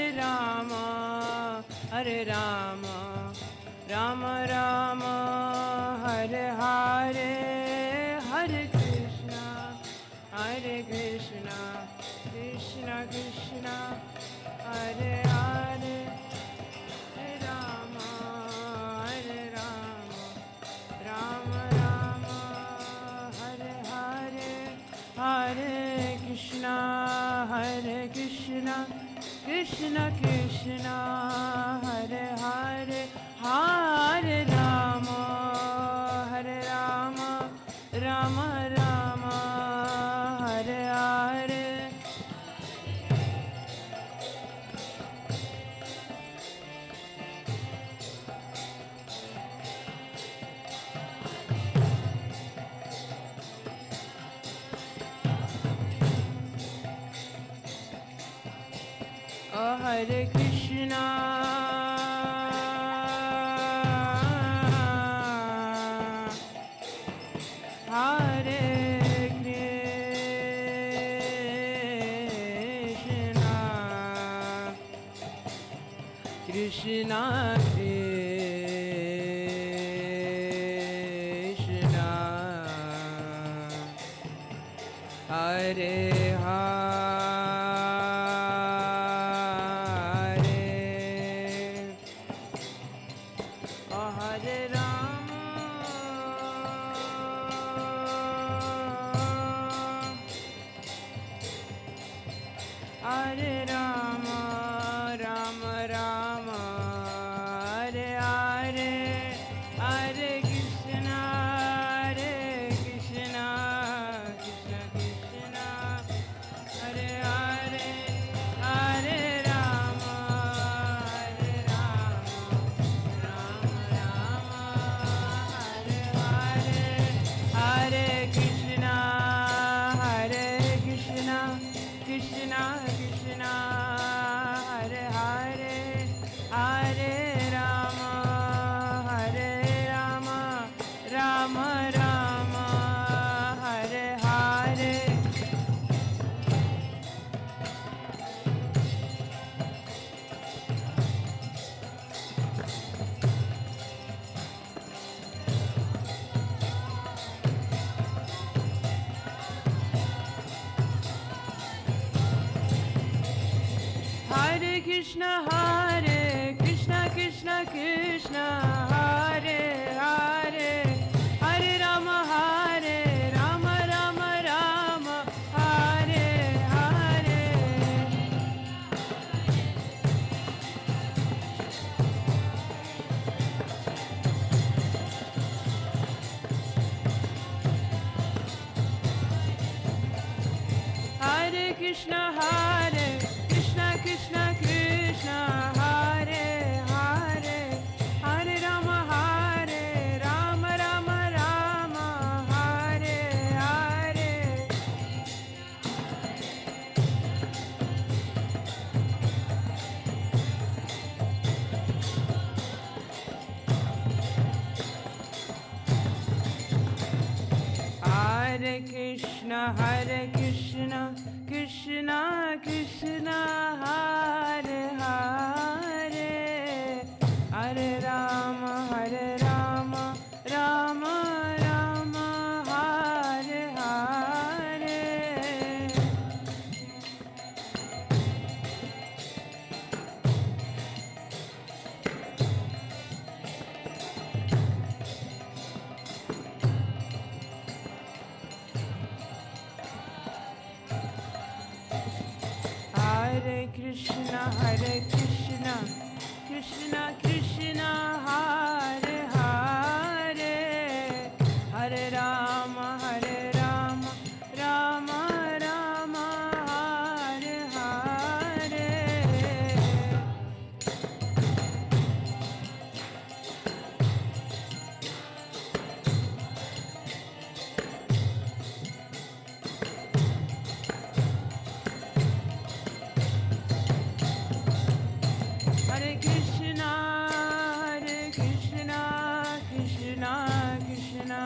[SPEAKER 3] Hare Rama Rama Rama Hare Hare Hare Krishna Hare Krishna Krishna Krishna Hare Hare Rama Rama Rama Hare Hare Hare Krishna Krishna Krishna Hare Hare Hare Rama Rama Rama Hare Hare Hare Krishna Krishna Krishna Oh Hare Krishna, Hare Krishna, Krishna Krishna, Hare Hare, oh Hare Rama, Hare Rama, Rama Rama, Hare Hare, Hare Krishna, Hare Krishna, Krishna Krishna, Hare Hare, Hare Rama, Hare Rama, Rama Rama, Hare Hare, Hare Krishna, Hare Krishna, Krishna Krishna, Hare Hare, Hare Rama, Hare Rama, Rama Rama, Hare Hare. Hare Krishna, Krishna Krishna, Hare Hare, Hare Rama, Rama Rama, Hare Hare. Hare Krishna, Krishna Krishna, Hare Hare, Hare Rama, Rama Rama, Hare Hare. Hare Krishna, Krishna Krishna, Hare Hare, Hare Rama, Rama Rama, Hare Hare. Hare Krishna, Krishna Krishna, Hare Hare, Hare Rama, Rama Rama, Hare Hare. Hare Krishna, Krishna Krishna,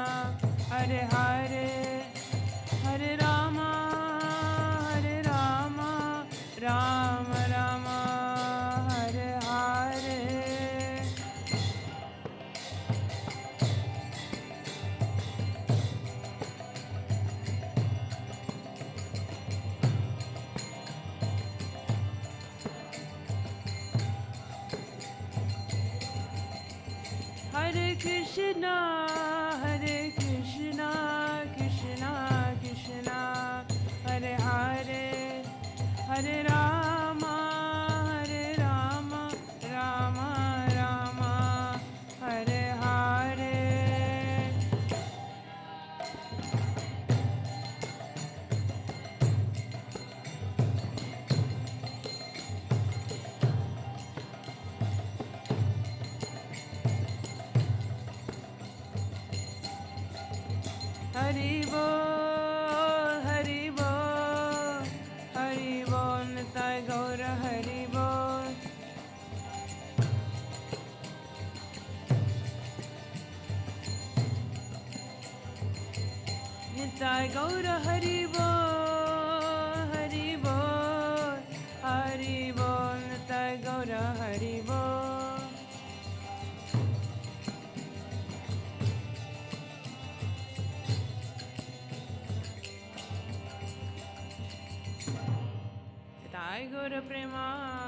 [SPEAKER 3] Hare Hare, Hare Rama, Rama Rama, Hare Hare. Hare Krishna, Krishna Krishna, Hare Hare, Hare Rama, Rama Rama, Hare Hare. Hari Bol, Hari Bol, Hari Bol, Nitai Gaura Hari Bol. Nitai Gaura Hari Bol, Hari Bol, Hari Bol, Nitai Gaura Hari Bol. Nitai Gaura Prema